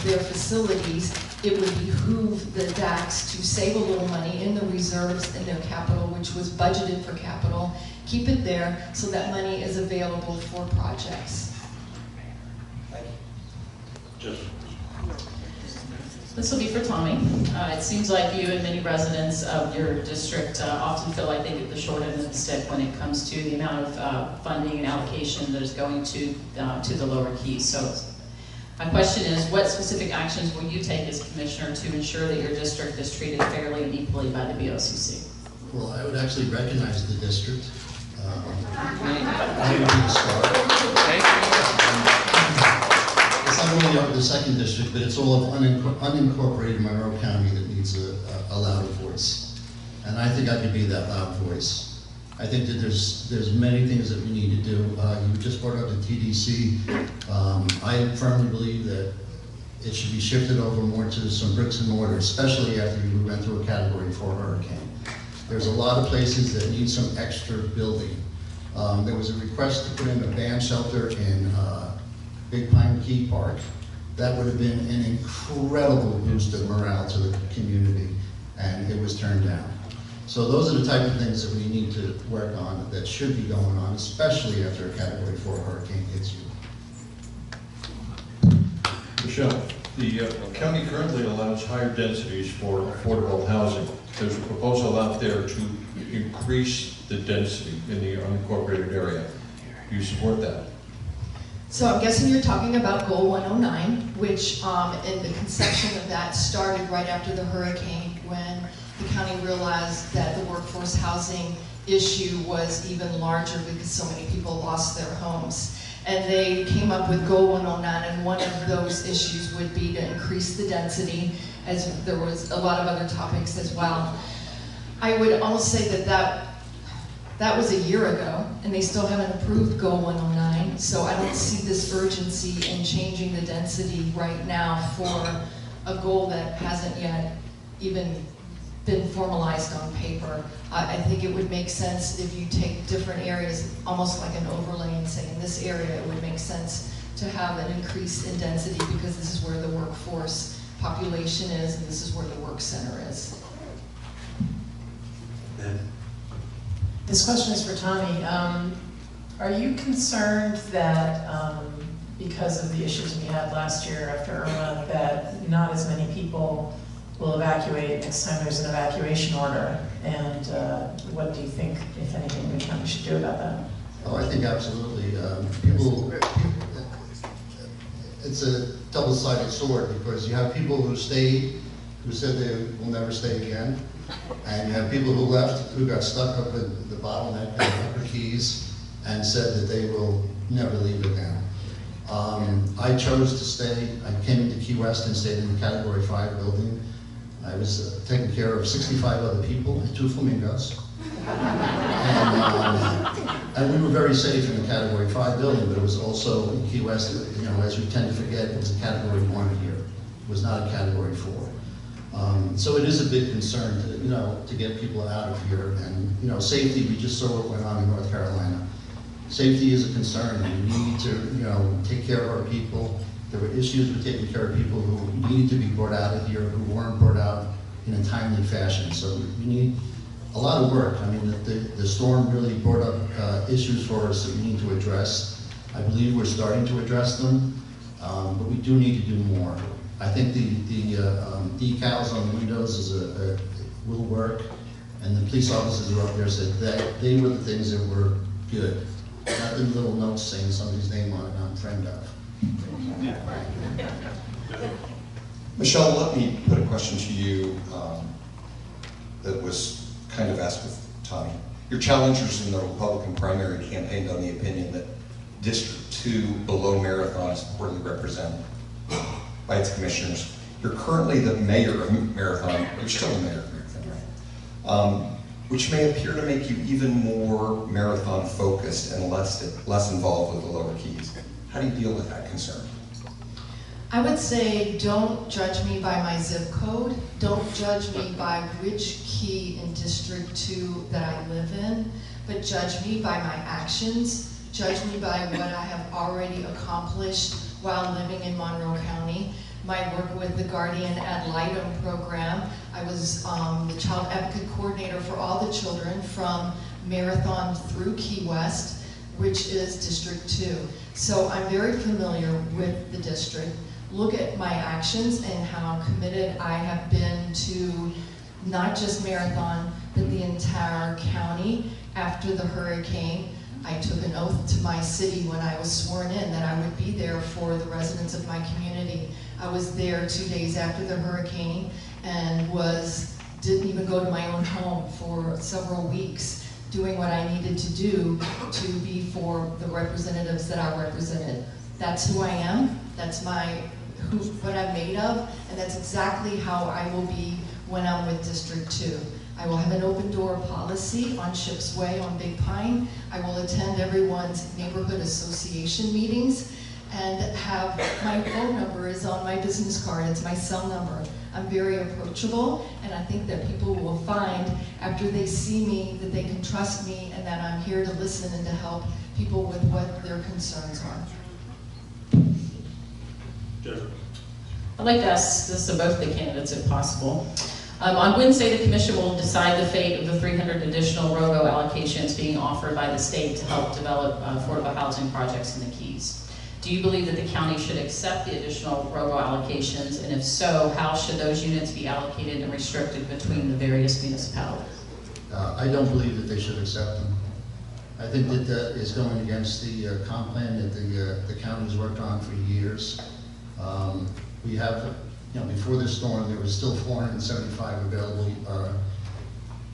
their facilities, it would behoove the DACs to save a little money in the reserves in their capital, which was budgeted for capital, keep it there so that money is available for projects. This will be for Tommy. It seems like you and many residents of your district often feel like they get the short end of the stick when it comes to the amount of funding and allocation that is going to the lower keys. So my question is, what specific actions will you take as commissioner to ensure that your district is treated fairly and equally by the BOCC? Well, I would actually recognize the district. It's not only the second district, but it's all of unincorporated Monroe County that needs a louder voice. And I think I could be that loud voice. I think that there's many things that we need to do. You just brought up the TDC. I firmly believe that it should be shifted over more to some bricks and mortar, especially after we went through a Category 4 hurricane. There's a lot of places that need some extra building. There was a request to put in a band shelter in Big Pine Key Park. That would have been an incredible boost of morale to the community, and it was turned down. So those are the type of things that we need to work on, that should be going on, especially after a Category 4 hurricane hits you. Michelle, the county currently allows higher densities for affordable housing. There's a proposal out there to increase the density in the unincorporated area. Do you support that? So I'm guessing you're talking about Goal 109, which in the conception of that started right after the hurricane, when the county realized that the workforce housing issue was even larger because so many people lost their homes. And they came up with Goal 109, and one of those issues would be to increase the density, as there was a lot of other topics as well. I would almost say that was a year ago, and they still haven't approved Goal 109, so I don't see this urgency in changing the density right now for a goal that hasn't yet even been formalized on paper. I think it would make sense if you take different areas, almost like an overlay, and say in this area it would make sense to have an increase in density because this is where the workforce population is and this is where the work center is. This question is for Tommy. Are you concerned that because of the issues we had last year after Irma, that not as many people will evacuate next time there's an evacuation order? And what do you think, if anything, the county should do about that? Oh, I think absolutely. It's a double-sided sword, because you have people who stayed, who said they will never stay again, and you have people who left, who got stuck up in the bottleneck of Upper Keys and said that they will never leave again. I chose to stay. I came into Key West and stayed in the Category 5 building. I was taking care of 65 other people and 2 flamingos. And we were very safe in the Category 5 building, but it was also in Key West, you know, as we tend to forget, it was a Category 1 here. It was not a Category 4. So it is a big concern to, you know, to get people out of here. And, you know, safety, we just saw what went on in North Carolina. Safety is a concern, and we need to, you know, take care of our people. There were issues with taking care of people who needed to be brought out of here, who weren't brought out in a timely fashion. So we need a lot of work. I mean, the storm really brought up issues for us that we need to address. I believe we're starting to address them, but we do need to do more. I think the decals on the windows will work, and the police officers who are up there said that they were the things that were good. Not the little notes saying somebody's name on it, I'm friend of. Michelle, let me put a question to you that was kind of asked with Tommy. Your challengers in the Republican primary campaigned on the opinion that District 2 below Marathon is poorly represented by its commissioners. You're currently the mayor of Marathon, you're still the mayor of Marathon, right? Which may appear to make you even more Marathon focused and less involved with the lower keys. How do you deal with that concern? I would say don't judge me by my zip code. Don't judge me by which key in District 2 that I live in, but judge me by my actions. Judge me by what I have already accomplished while living in Monroe County. My work with the Guardian Ad Litem program. I was the child advocate coordinator for all the children from Marathon through Key West, which is District 2. So I'm very familiar with the district. Look at my actions and how committed I have been to not just Marathon, but the entire county. After the hurricane, I took an oath to my city when I was sworn in that I would be there for the residents of my community. I was there 2 days after the hurricane and didn't even go to my own home for several weeks, doing what I needed to do to be for the representatives that I represented. That's who I am, that's what I'm made of, and that's exactly how I will be when I'm with District 2. I will have an open door policy on Ships Way on Big Pine. I will attend everyone's neighborhood association meetings and have my phone number is on my business card. It's my cell number. I'm very approachable, and I think that people will find after they see me that they can trust me and that I'm here to listen and to help people with what their concerns are. Jennifer. I'd like to ask this of both the candidates if possible. On Wednesday, the Commission will decide the fate of the 300 additional ROGO allocations being offered by the state to help develop affordable housing projects in the Keys. Do you believe that the county should accept the additional ROGO allocations, and if so, how should those units be allocated and restricted between the various municipalities? I don't believe that they should accept them. I think that that is going against the comp plan that the county's worked on for years. We have, before this storm, there was still 475 available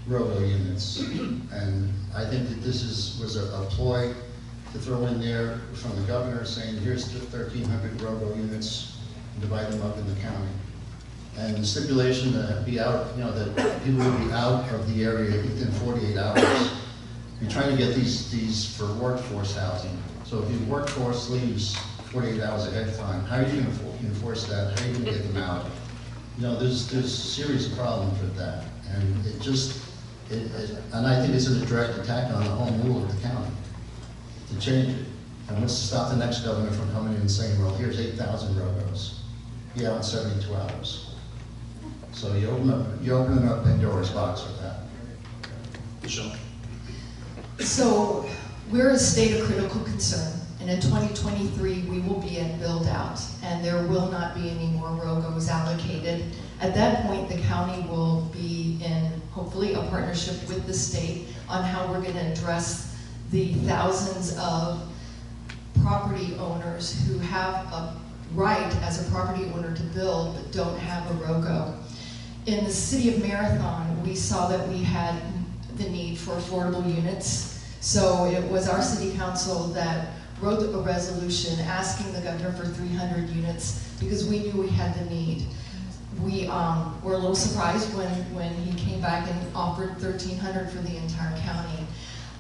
ROGO units. And I think that this was a ploy to throw in there from the governor saying, here's 1,300 ROGO units, and divide them up in the county. And the stipulation to be out, that people would be out of the area within 48 hours. You're trying to get these for workforce housing. So if your workforce leaves 48 hours ahead of time, how are you going to enforce that? How are you going to get them out? There's a series of problems with that. And and I think it's a direct attack on the home rule of the county to change it. And what's to stop the next governor from coming in and saying, well, here's 8,000 ROGOs. Be out in 72 hours. So you're opening up Pandora's box with that. Michelle. So we're a state of critical concern, and in 2023 we will be at build out, and there will not be any more ROGOs allocated. At that point, the county will be in, hopefully, a partnership with the state on how we're going to address the thousands of property owners who have a right as a property owner to build but don't have a ROGO. In the city of Marathon, we saw that we had the need for affordable units. So it was our city council that wrote a resolution asking the governor for 300 units because we knew we had the need. We were a little surprised when he came back and offered 1,300 for the entire county.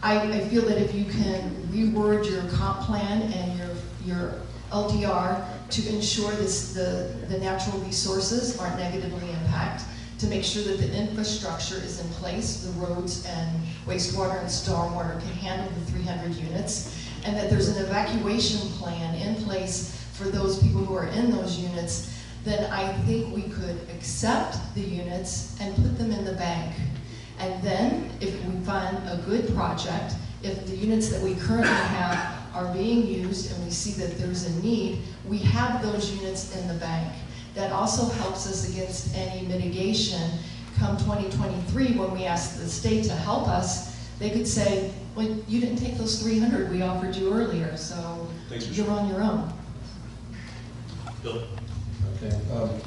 I feel that if you can reword your comp plan and your LDR to ensure the natural resources aren't negatively impacted, to make sure that the infrastructure is in place, the roads and wastewater and stormwater can handle the 300 units, and that there's an evacuation plan in place for those people who are in those units, then I think we could accept the units and put them in the bank. And then, if we find a good project, if the units that we currently have are being used and we see that there's a need, we have those units in the bank. That also helps us against any mitigation come 2023 when we ask the state to help us. They could say, well, you didn't take those 300 we offered you earlier, so you're on your own. Bill? Okay.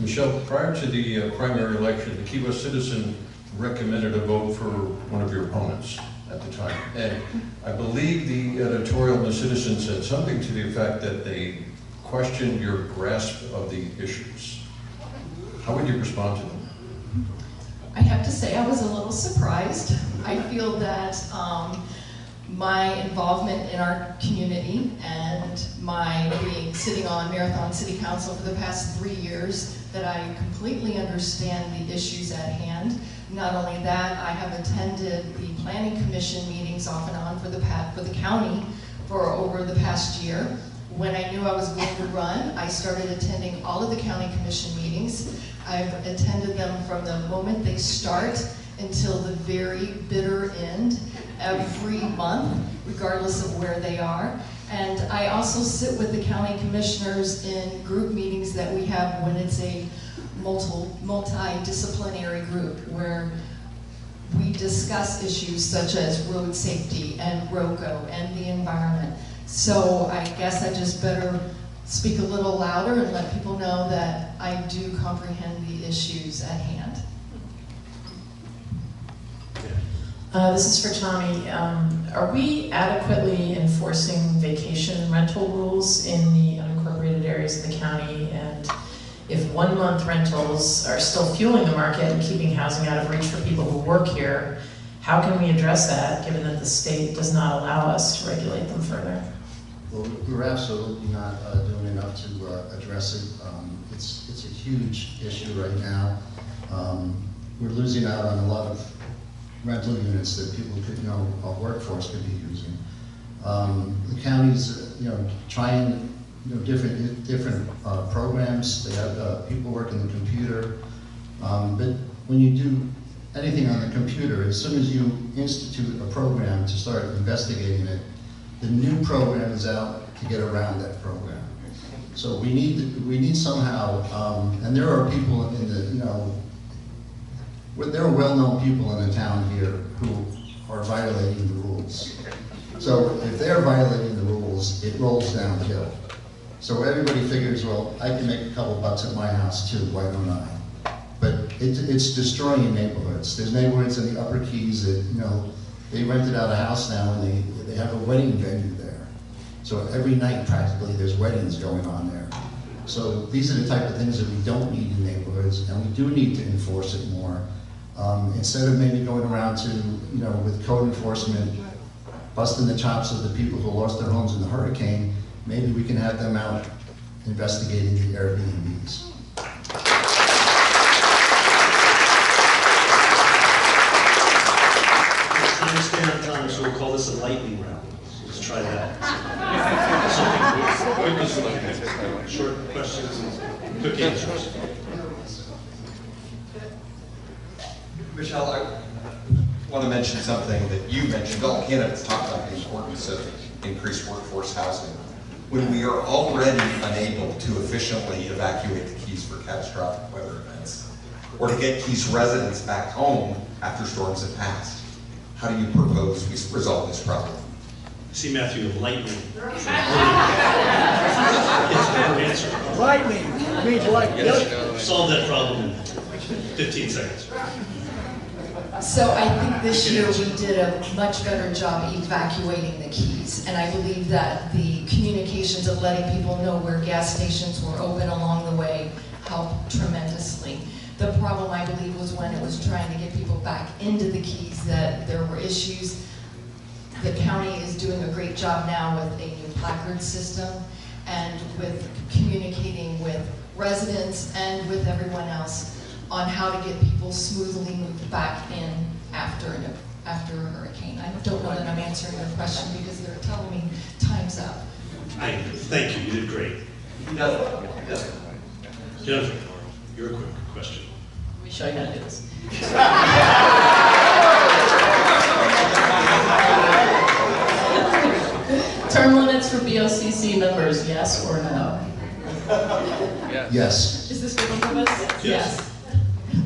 Michelle, prior to the primary election, the Key West Citizen recommended a vote for one of your opponents at the time. And I believe the editorial in the Citizen said something to the effect that they questioned your grasp of the issues. How would you respond to them? I have to say I was a little surprised. I feel that my involvement in our community and my sitting on Marathon City Council for the past 3 years, that I completely understand the issues at hand. Not only that, I have attended the Planning Commission meetings off and on for the county for over the past year. When I knew I was going to run, I started attending all of the county commission meetings. I've attended them from the moment they start until the very bitter end, every month, regardless of where they are. And I also sit with the county commissioners in group meetings that we have when it's a multidisciplinary group, where we discuss issues such as road safety and ROCO and the environment. So I guess I just better speak a little louder and let people know that I do comprehend the issues at hand. This is for Tommy. Are we adequately enforcing vacation rental rules in the unincorporated areas of the county? And if 1 month rentals are still fueling the market and keeping housing out of reach for people who work here, how can we address that, given that the state does not allow us to regulate them further? Well, we're absolutely not doing enough to address it. It's a huge issue right now. We're losing out on a lot of rental units that people could, our workforce could be using. The county's, trying, different programs. They have people working the computer, but when you do anything on the computer, as soon as you institute a program to start investigating it, the new program is out to get around that program. So we need somehow, and there are people in the, there are well-known people in the town here who are violating the rules. So if they're violating the rules, it rolls downhill. So everybody figures, well, I can make a couple bucks at my house too, why don't I? But it's destroying neighborhoods. There's neighborhoods in the Upper Keys that, they rented out a house now and they have a wedding venue there. So every night practically there's weddings going on there. So these are the type of things that we don't need in neighborhoods, and we do need to enforce it more. Instead of maybe going around to, with code enforcement, busting the chops of the people who lost their homes in the hurricane, maybe we can have them out investigating the Airbnbs. Trying to stay on time, so we'll call this a lightning round. Let's try that. Something short questions and quick answers. Michelle, I want to mention something that you mentioned. All candidates talk about the importance of increased workforce housing. When we are already unable to efficiently evacuate the Keys for catastrophic weather events, or to get Keys residents back home after storms have passed, how do you propose we resolve this problem? See, Matthew, lightning. It's never answered. Lightning means lightning. Solve that problem in 15 seconds. So I think this year we did a much better job evacuating the keys. And I believe that the communications of letting people know where gas stations were open along the way helped tremendously. The problem, I believe, was when it was trying to get people back into the keys, that there were issues. The county is doing a great job now with a new placard system and with communicating with residents and with everyone else on how to get people smoothly moved back in after a hurricane. I don't know that I'm answering your question because they're telling me time's up. Thank you, you did great. Jennifer, your quick question. Let me show you how to do this. Term limits for BOCC members, yes or no? Yes. Is this for both of us? Yes.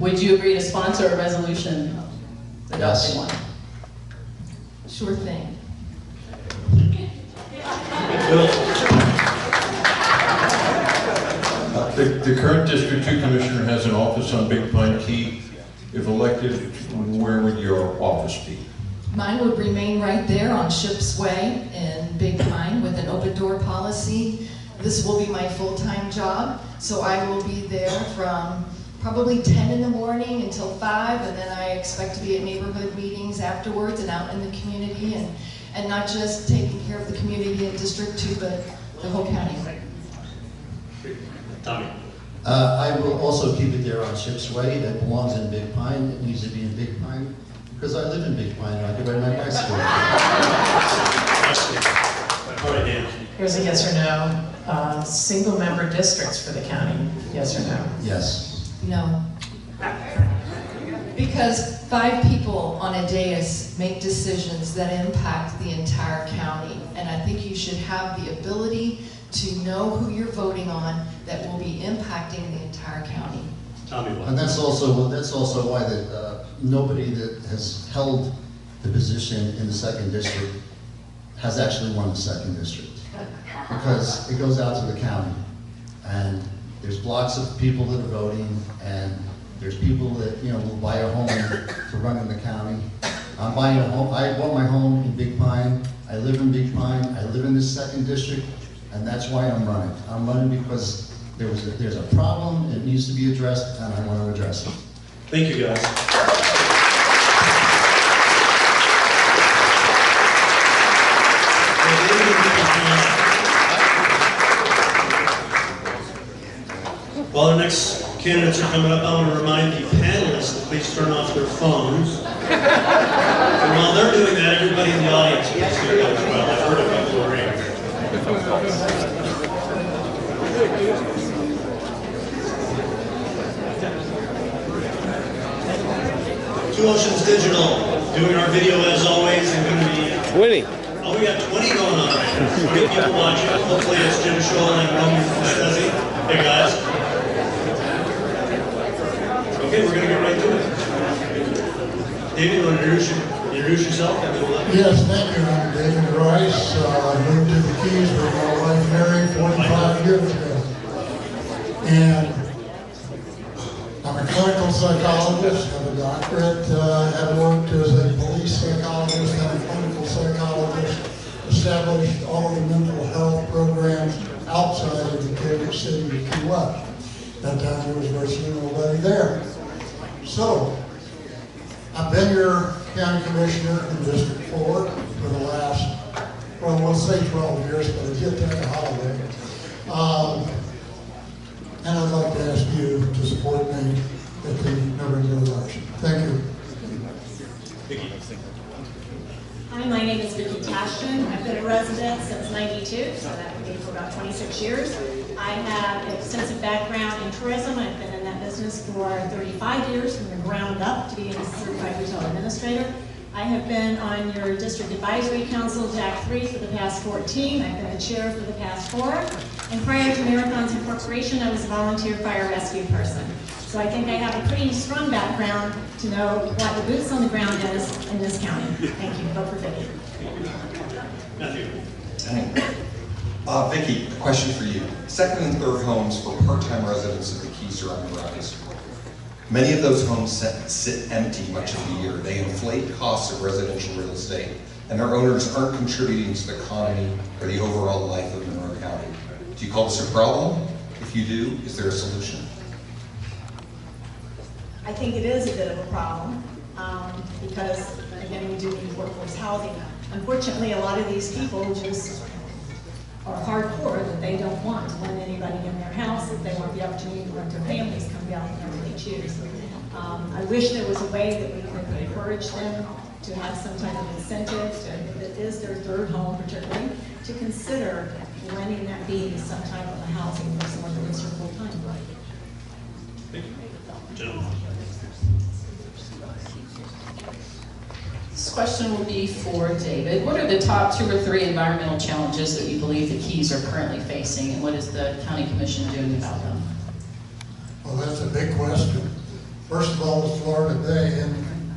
Would you agree to sponsor a resolution adopting one? Sure thing. The current District 2 Commissioner has an office on Big Pine Key. If elected, where would your office be? Mine would remain right there on Ship's Way in Big Pine with an open door policy. This will be my full-time job, so I will be there from probably 10 in the morning until 5, and then I expect to be at neighborhood meetings afterwards and out in the community, and not just taking care of the community in District 2, but the whole county. Tommy. I will also keep it there on Ship's Way. It belongs in Big Pine. It needs to be in Big Pine because I live in Big Pine and I can ride my bicycle. All right, Dan. Here's a yes or no. Single member districts for the county, yes or no? Yes. No. Because 5 people on a dais make decisions that impact the entire county. And I think you should have the ability to know who you're voting on that will be impacting the entire county. Tommy, what? And that's also why that nobody that has held the position in the 2nd district has actually won the 2nd district. Because it goes out to the county. And there's blocks of people that are voting, and there's people that, will buy a home to run in the county. I'm buying a home. I bought my home in Big Pine. I live in Big Pine. I live in the 2nd district, and that's why I'm running. I'm running because there's a problem. It needs to be addressed, and I want to address it. Thank you, guys. While our next candidates are coming up, I want to remind the panelists to please turn off their phones. And while they're doing that, everybody in the audience will just do that as well. I've heard a couple of rings. 2 Oceans Digital, doing our video as always, and going to be... Winnie. Oh, we got 20 going on right now. 20 people watching. Hopefully it's Jim Scholl and Roman Stezzi. Hey guys. Okay, we're going to get right to it. David, you want to introduce yourself? Yes, thank you. I'm David Rice. I moved to the Keys with my wife Mary 45 years ago. And I'm a clinical psychologist, have a doctorate, have worked as a police psychologist and a clinical psychologist, established all of the mental health programs outside of the Kansas City of Key West. That time there was virtually nobody there. So, I've been your county commissioner in District 4 for the last, well, we'll say 12 years, but I did take a holiday. And I'd like to ask you to support me at the November election. Thank you. Vicki. Hi, my name is Vicki Tashton. I've been a resident since '92, so that would be for about 26 years. I have an extensive background in tourism. I've been in that business for 35 years from the ground up to be a certified retail administrator. I have been on your district advisory council, JAC 3, for the past 14. I've been the chair for the past 4. And prior to Marathons Incorporation, I was a volunteer fire rescue person. So I think I have a pretty strong background to know what the boots on the ground is in this county. Thank you. Vote for Vicki. Matthew. Vicki, a question for you. 2nd and 3rd homes for part-time residents of the Keys surrounding Rockies. Many of those homes sit empty much of the year. They inflate costs of residential real estate, and their owners aren't contributing to the economy or the overall life of Monroe County. Do you call this a problem? If you do, is there a solution? I think it is a bit of a problem because, again, we do need workforce housing. Unfortunately, a lot of these people just are hardcore that they don't want anybody in their house, that they want the opportunity to let their families come down whenever they choose. I wish there was a way that we could encourage them to have some type of incentive, if it is their third home particularly, to consider renting that be some type of a housing for someone that lives here full time. Gentlemen. This question will be for David. What are the top 2 or 3 environmental challenges that you believe the Keys are currently facing, and what is the County Commission doing about them? Well, that's a big question. First of all, it's Florida Bay, and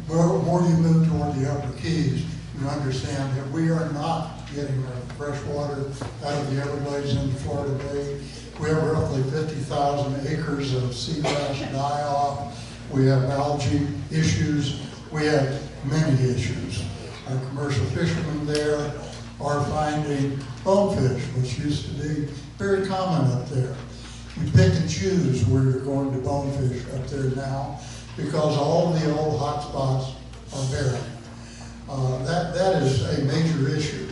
the more you move toward the Upper Keys, you understand that we are not getting our fresh water out of the Everglades into Florida Bay. We have roughly 50,000 acres of sea bass die-off. We have algae issues. We have many issues. Our commercial fishermen there are finding bonefish, which used to be very common up there. We pick and choose where you're going to bonefish up there now because all of the old hot spots are barren. That is a major issue.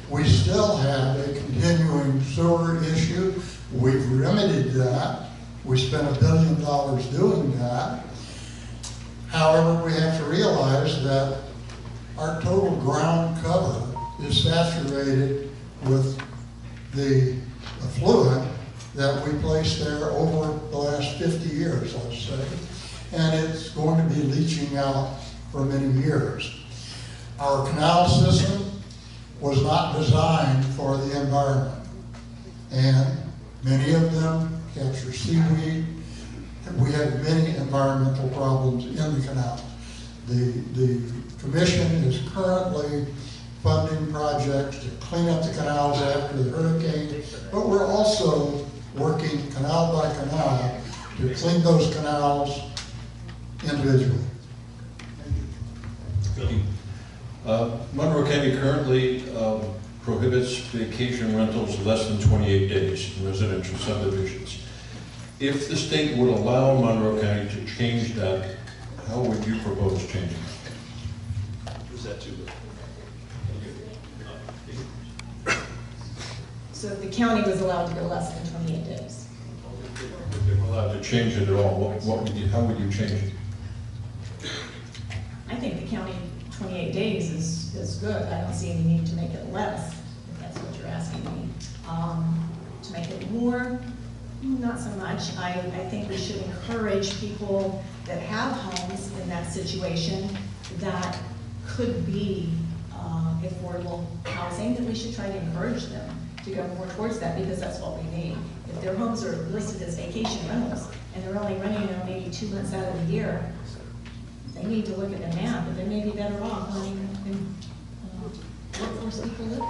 We still have a continuing sewer issue. We've remedied that. We spent $1 billion doing that. However, we have to realize that our total ground cover is saturated with the effluent that we placed there over the last 50 years, let's say, and it's going to be leaching out for many years. Our canal system was not designed for the environment, and many of them capture seaweed. We have many environmental problems in the canal. The Commission is currently funding projects to clean up the canals after the hurricane, but we're also working canal by canal to clean those canals individually. Monroe County currently prohibits vacation rentals less than 28 days in residential subdivisions. If the state would allow Monroe County to change that, how would you propose changing it? Who's that to? So if the county was allowed to go less than 28 days. If they were allowed to change it at all, how would you change it? I think the county 28 days is good. I don't see any need to make it less, if that's what you're asking me. To make it more, not so much. I think we should encourage people that have homes in that situation that could be affordable housing, that we should try to encourage them to go more towards that, because that's what we need. If their homes are listed as vacation rentals and they're only renting them maybe 2 months out of the year, they need to look at the map, but they may be better off letting workforce people live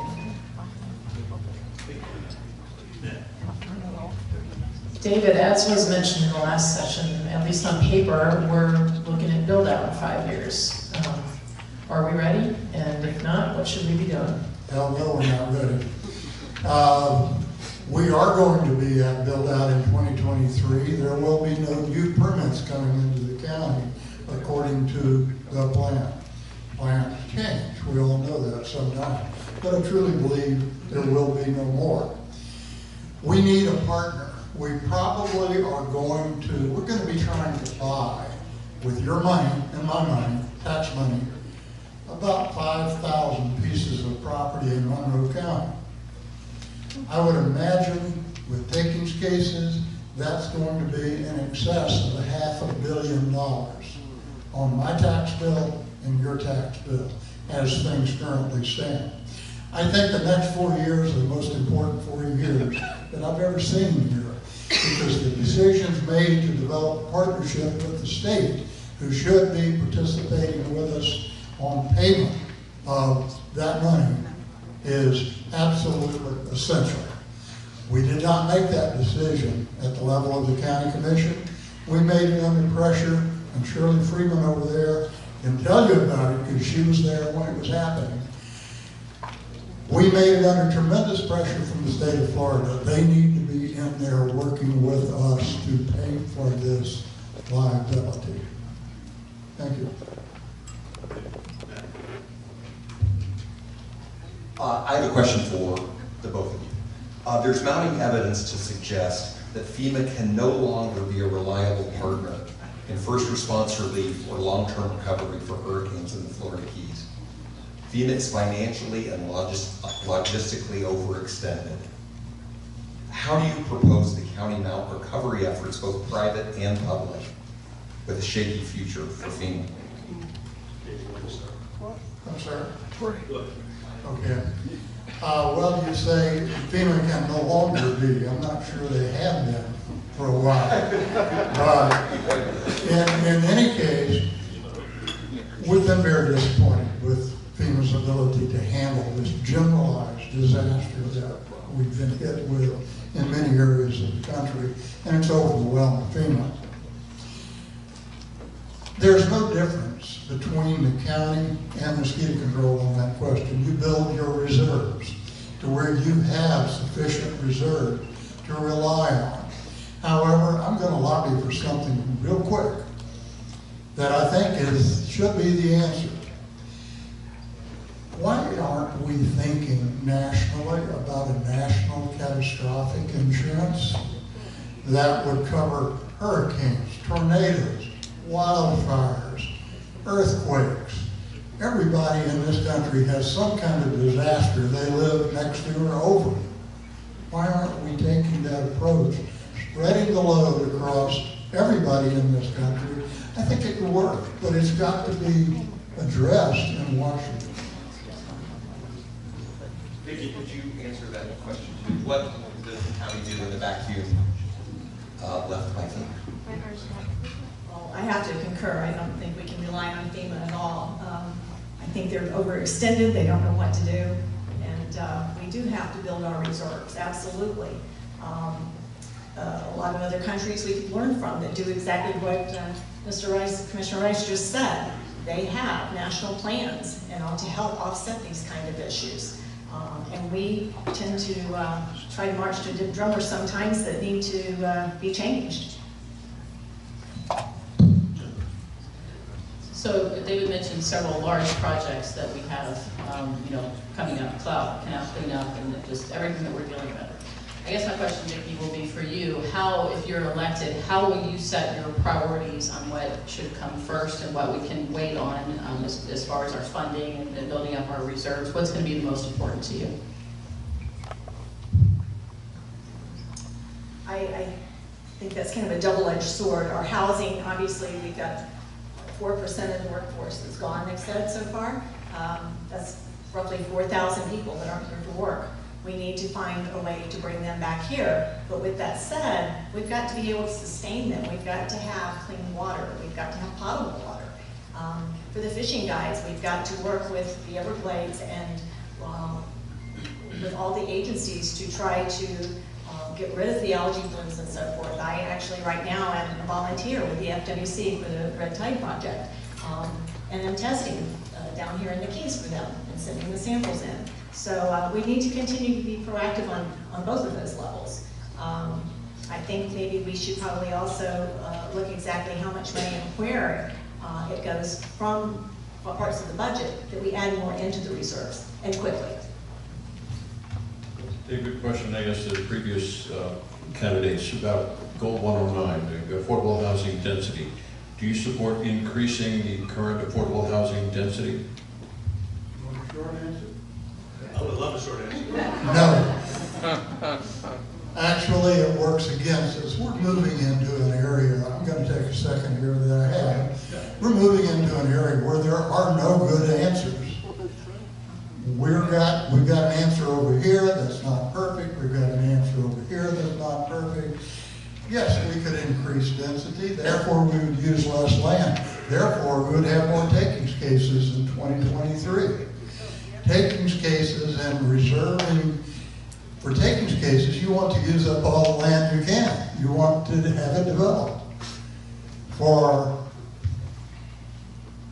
there. David, as was mentioned in the last session, at least on paper, we're looking at build out in 5 years. Are we ready? And if not, what should we be doing? Hell no, we're not ready. We are going to be at build out in 2023. There will be no new permits coming into the county according to the plan. Plans change. We all know that sometimes. But I truly believe there will be no more. We need a partner. We probably are going to, we're going to be trying to buy, with your money and my money, tax money, about 5,000 pieces of property in Monroe County. I would imagine with takings cases, that's going to be in excess of $500 million on my tax bill and your tax bill, as things currently stand. I think the next 4 years are the most important 4 years that I've ever seen here, because the decisions made to develop a partnership with the state, who should be participating with us on payment of that money, is absolutely essential. We did not make that decision at the level of the county commission. We made it under pressure and Shirley Freeman over there can tell you about it because she was there when it was happening. We made it under tremendous pressure from the state of Florida. They need to be in there working with us to pay for this liability. Thank you. I have a question for the both of you. There's mounting evidence to suggest that FEMA can no longer be a reliable partner in first response relief or long-term recovery for hurricanes in the Florida Keys. FEMA is financially and logistically overextended. How do you propose the county mount recovery efforts, both private and public, with a shaky future for FEMA? I'm sorry? Okay. Well, you say FEMA can no longer be. I'm not sure they have been for a while. But in any case, we've been very disappointed with FEMA's ability to handle this generalized disaster that we've been hit with in many areas of the country, and it's overwhelmed FEMA. There's no difference between the county and mosquito control on that question. You build your reserves to where you have sufficient reserves to rely on. However, I'm going to lobby for something real quick that I think should be the answer. Why aren't we thinking nationally about a national catastrophic insurance that would cover hurricanes, tornadoes, wildfires, earthquakes? Everybody in this country has some kind of disaster they live next to or over. Why aren't we taking that approach, spreading the load across everybody in this country? I think it could work, but it's got to be addressed in Washington. Vicki, could you answer that question too? What does the county do in the vacuum left by FEMA? Well, I have to concur. I don't think we can rely on FEMA at all. I think they're overextended. They don't know what to do. And we do have to build our reserves, absolutely. A lot of other countries we could learn from that do exactly what Commissioner Rice just said. They have national plans, to help offset these kind of issues. And we tend to try to march to drummers sometimes that need to be changed. So David mentioned several large projects that we have, coming up, canal cleanup, and just everything that we're dealing with. I guess my question, Vicki, will be for you. How, if you're elected, how will you set your priorities on what should come first and what we can wait on as far as our funding and building up our reserves? What's going to be the most important to you? I think that's kind of a double-edged sword. Our housing, obviously, we've got 4% of the workforce that's gone, they've said so far. That's roughly 4,000 people that aren't here to work. We need to find a way to bring them back here. But with that said, we've got to be able to sustain them. We've got to have clean water. We've got to have potable water. For the fishing guides, we've got to work with the Everglades and with all the agencies to try to get rid of the algae blooms and so forth. I actually right now am a volunteer with the FWC for the Red Tide Project. And I'm testing down here in the Keys for them and sending the samples in. So we need to continue to be proactive on both of those levels. I think maybe we should probably also look exactly how much money and where it goes from what parts of the budget that we add more into the reserves, and quickly. A good question, I guess, to the previous candidates about Goal 109, the affordable housing density. Do you support increasing the current affordable housing density? You want a short answer? I would love a short answer. No. Actually, it works against us. We're moving into an area, I'm going to take a second here that I have. We're moving into an area where there are no good answers. We've got an answer over here that's not perfect. We've got an answer over here that's not perfect. Yes, we could increase density. Therefore, we would use less land. Therefore, we would have more takings cases in 2023. Takings cases and reserving, for takings cases, you want to use up all the land you can. You want to have it developed. For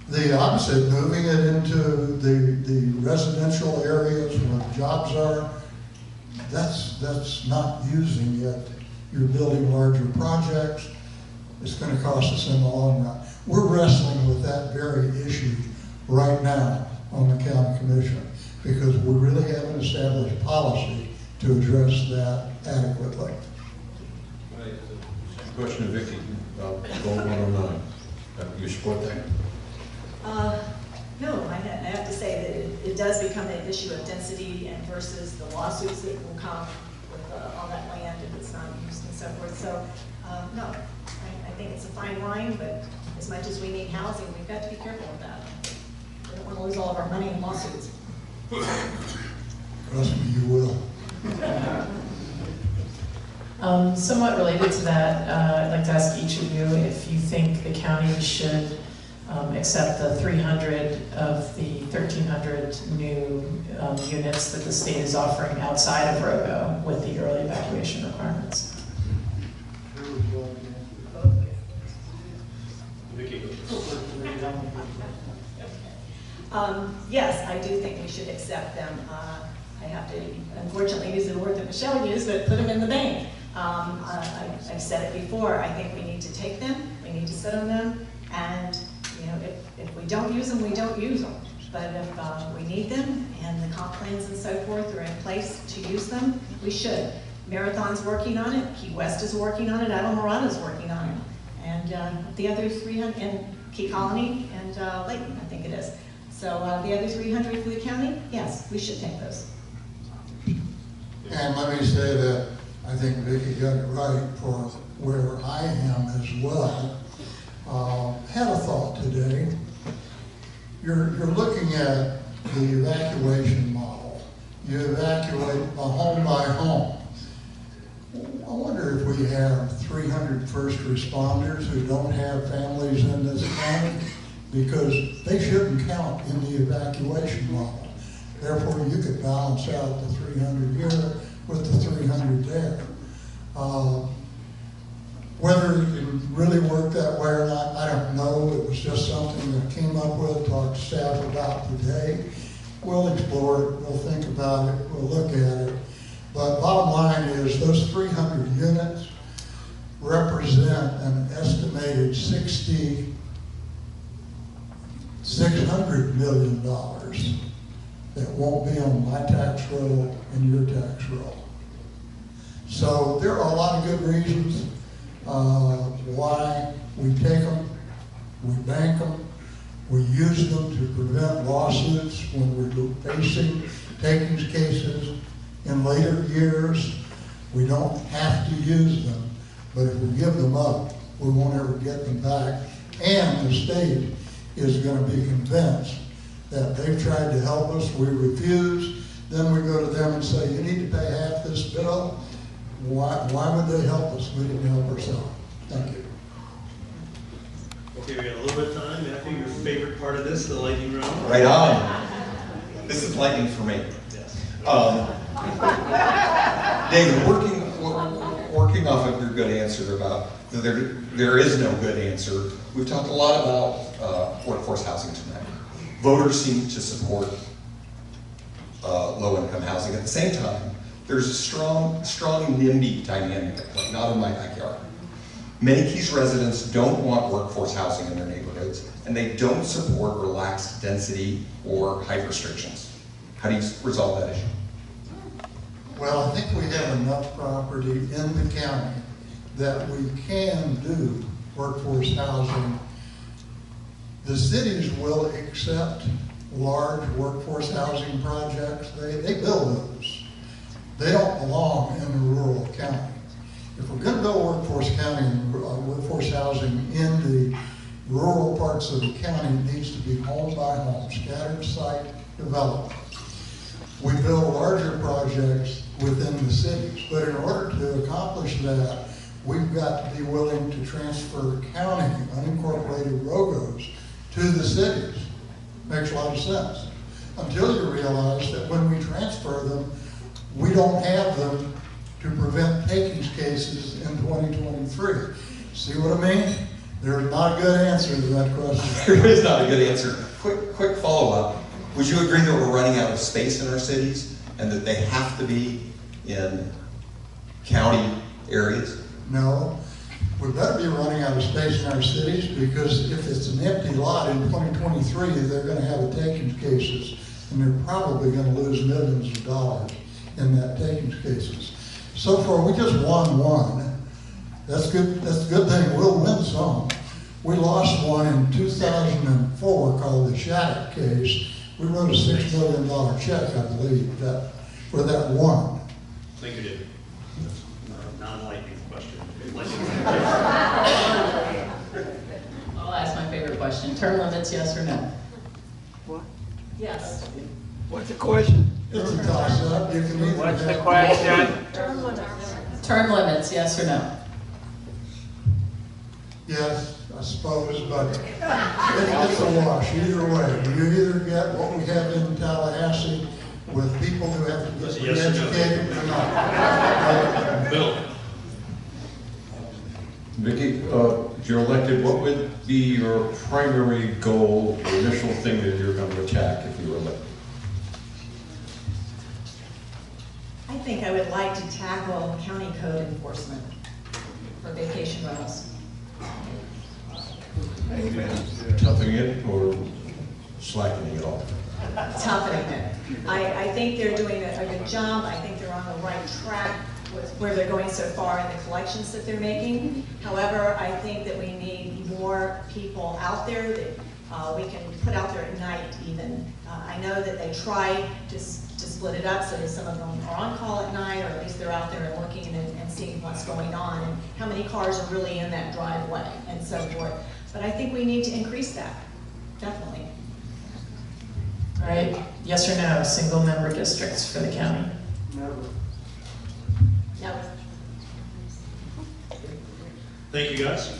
the opposite, moving it into the residential areas where jobs are, that's not using it. You're building larger projects. It's going to cost us in the long run. We're wrestling with that very issue right now on the county commission because we really haven't established policy to address that adequately. Question to Vicki about Goal 109. You support that? No, I have to say that it does become an issue of density and versus the lawsuits that will come with all that land if it's not used and so forth. So, no, I think it's a fine line, but as much as we need housing, we've got to be careful with that. We don't want to lose all of our money in lawsuits. Trust me, you will. Somewhat related to that, I'd like to ask each of you if you think the county should accept the 300 of the 1,300 new units that the state is offering outside of Rogo with the early evacuation requirements. Yes, I do think we should accept them. I have to, unfortunately, use the word that Michelle used, but put them in the bank. I've said it before. I think we need to take them. We need to sit on them. And if we don't use them, we don't use them. But if we need them and the comp plans and so forth are in place to use them, we should. Marathon's working on it. Key West is working on it. Islamorada's working on it. And the other 300, and Key Colony and Layton, I think it is. So the other 300 for the county, yes, we should take those. And let me say that I think Vicki got it right for where I am as well. Had a thought today. You're looking at the evacuation model. You evacuate home by home. I wonder if we have 300 first responders who don't have families in this county, because they shouldn't count in the evacuation model. Therefore, you could balance out the 300 here with the 300 there. Whether it can really work that way or not, I don't know. It was just something that I came up with, talked to staff about today. We'll explore it, we'll think about it, we'll look at it. But bottom line is those 300 units represent an estimated $600 million that won't be on my tax roll and your tax roll. So there are a lot of good reasons why we take them, we bank them, we use them to prevent lawsuits when we're facing takings cases in later years. We don't have to use them, but if we give them up, we won't ever get them back. And the state is going to be convinced that they've tried to help us, we refuse, then we go to them and say, you need to pay half this bill. Why would they help us? We didn't help ourselves. Thank you. Okay, we got a little bit of time. Matthew, your favorite part of this, the lightning round? Right on. This is lightning for me. Yes. David, working off of your good answer about there is no good answer. We've talked a lot about workforce housing tonight. Voters seem to support low-income housing. At the same time, there's a strong NIMBY dynamic at play, not in my backyard. Many Keys residents don't want workforce housing in their neighborhoods, and they don't support relaxed density or height restrictions. How do you resolve that issue? Well, I think we have enough property in the county that we can do workforce housing. The cities will accept large workforce housing projects. They build those. They don't belong in the rural county. If we're going to build workforce housing in the rural parts of the county, it needs to be home by home, scattered site development. We build larger projects within the cities, but in order to accomplish that, we've got to be willing to transfer county unincorporated ROGOs to the cities. Makes a lot of sense. Until you realize that when we transfer them, we don't have them to prevent takings cases in 2023. See what I mean? There's not a good answer to that question. There is not a good answer. Quick follow-up. Would you agree that we're running out of space in our cities and that they have to be in county areas? No. We better be running out of space in our cities, because if it's an empty lot in 2023, they're going to have takings cases, and they're probably going to lose millions of dollars in that takings cases. So far, we just won one. That's good. That's a good thing. We'll win some. We lost one in 2004 called the Shattuck case. We wrote a $6 million check, I believe, for that one. Thank you, David. Non-lightning question. I'll ask my favorite question. Term limits, yes or no? What? Yes. What's the question? It's a toss-up. You can either What's the have- question? Term limits, yes or no? Yes, I suppose, but it's a wash either way. You either get what we have in Tallahassee with people who have to get Yes or no? re-educated or not. Bill? Vicki, if you're elected, what would be your primary goal, the initial thing that you're going to attack if you were elected? I think I would like to tackle county code enforcement for vacation rentals. Toughing it or slackening it off? Toughening it. I think they're doing a good job. I think they're on the right track with where they're going so far in the collections that they're making. However, I think that we need more people out there that we can put out there at night even. I know that they try to split it up so that some of them are on call at night, or at least they're out there and looking and seeing what's going on and how many cars are really in that driveway and so forth. But I think we need to increase that, definitely. All right, yes or no, single member districts for the county? No. Thank you, guys.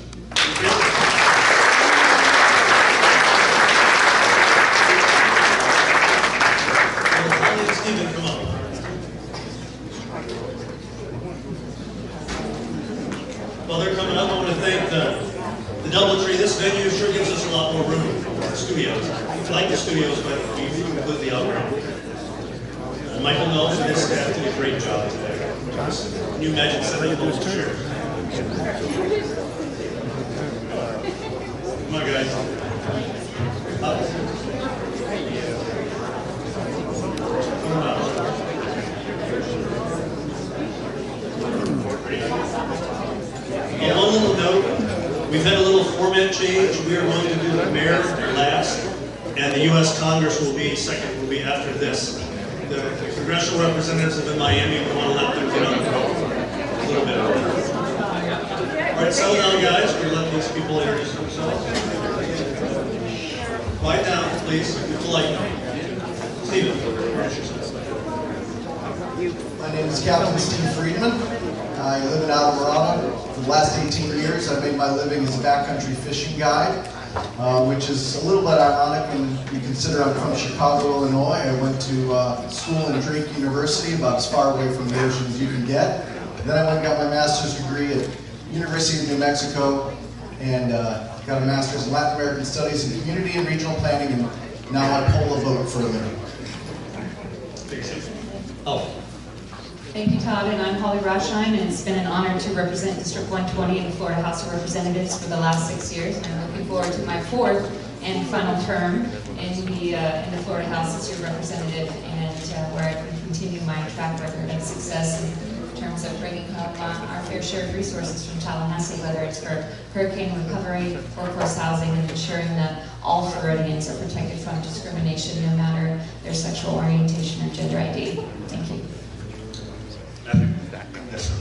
Stephen, come on. While they're coming up, I want to thank the DoubleTree. This venue sure gives us a lot more room for studios. I like the studios, but we completely outgrown. Michael Nelson and his staff did a great job today. Can you imagine setting up those chairs? Come on, guys. One little note, we've had a little format change. We are going to do the mayor last, and the U.S. Congress will be second, will be after this. The congressional representatives live in Miami. We want to let them get on the road a little bit. All right, settle down, guys. We're going to let these people introduce themselves. Quiet down, please. Be polite. Stephen, introduce yourself. My name is Captain Steve Friedman. I live in Alvarado. For the last 18 years, I've made my living as a backcountry fishing guide, which is a little bit ironic when you consider I'm from Chicago, Illinois. I went to school in Drake University, about as far away from the ocean as you can get. Then I went and got my master's degree at University of New Mexico, and got a master's in Latin American Studies in Community and Regional Planning, and now I poll a vote for a living. Oh. Thank you, Todd, and I'm Holly Rothschein, and it's been an honor to represent District 120 in the Florida House of Representatives for the last 6 years, and I'm looking forward to my fourth and final term in the Florida House as your representative, and where I can continue my track record of success in terms of bringing home our fair share of resources from Tallahassee, whether it's for hurricane recovery, workforce housing, and ensuring that all Floridians are protected from discrimination, no matter their sexual orientation or gender ID. Thank you. Yes, sir.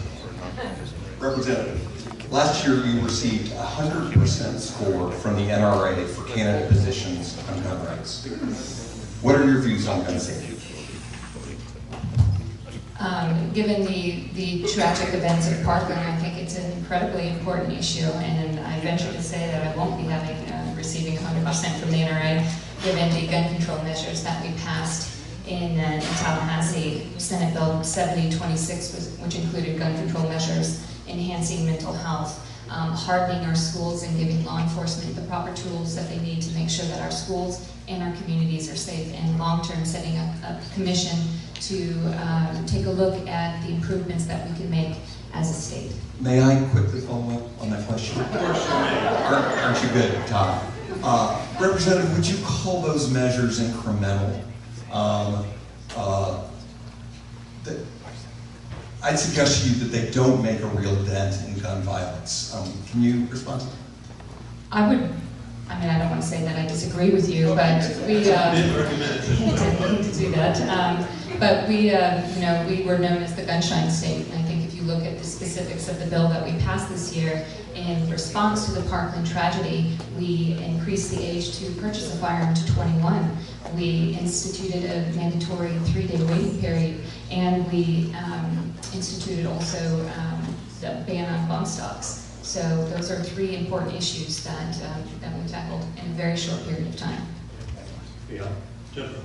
Representative, last year you received a 100% score from the NRA for candidate positions on gun rights. What are your views on gun safety? Given the tragic events at Parkland, I think it's an incredibly important issue, and I venture to say that I won't be receiving 100% from the NRA, given the gun control measures that we passed in Tallahassee. Senate Bill 7026, which included gun control measures enhancing mental health. hardening our schools and giving law enforcement the proper tools that they need to make sure that our schools and our communities are safe, and long-term setting up a commission to take a look at the improvements that we can make as a state. May I quickly follow up on that question? Of course you may. Aren't you good, Todd? Representative, would you call those measures incremental? I'd suggest to you that they don't make a real dent in gun violence. Can you respond to that? I don't want to say that I disagree with you, but we didn't do that. But we were known as the gunshine state, and I think if you look at the specifics of the bill that we passed this year, in response to the Parkland tragedy, we increased the age to purchase a firearm to 21. We instituted a mandatory 3-day waiting period, and we instituted also the ban on bump stocks. So those are 3 important issues that we tackled in a very short period of time. Yeah. Jennifer.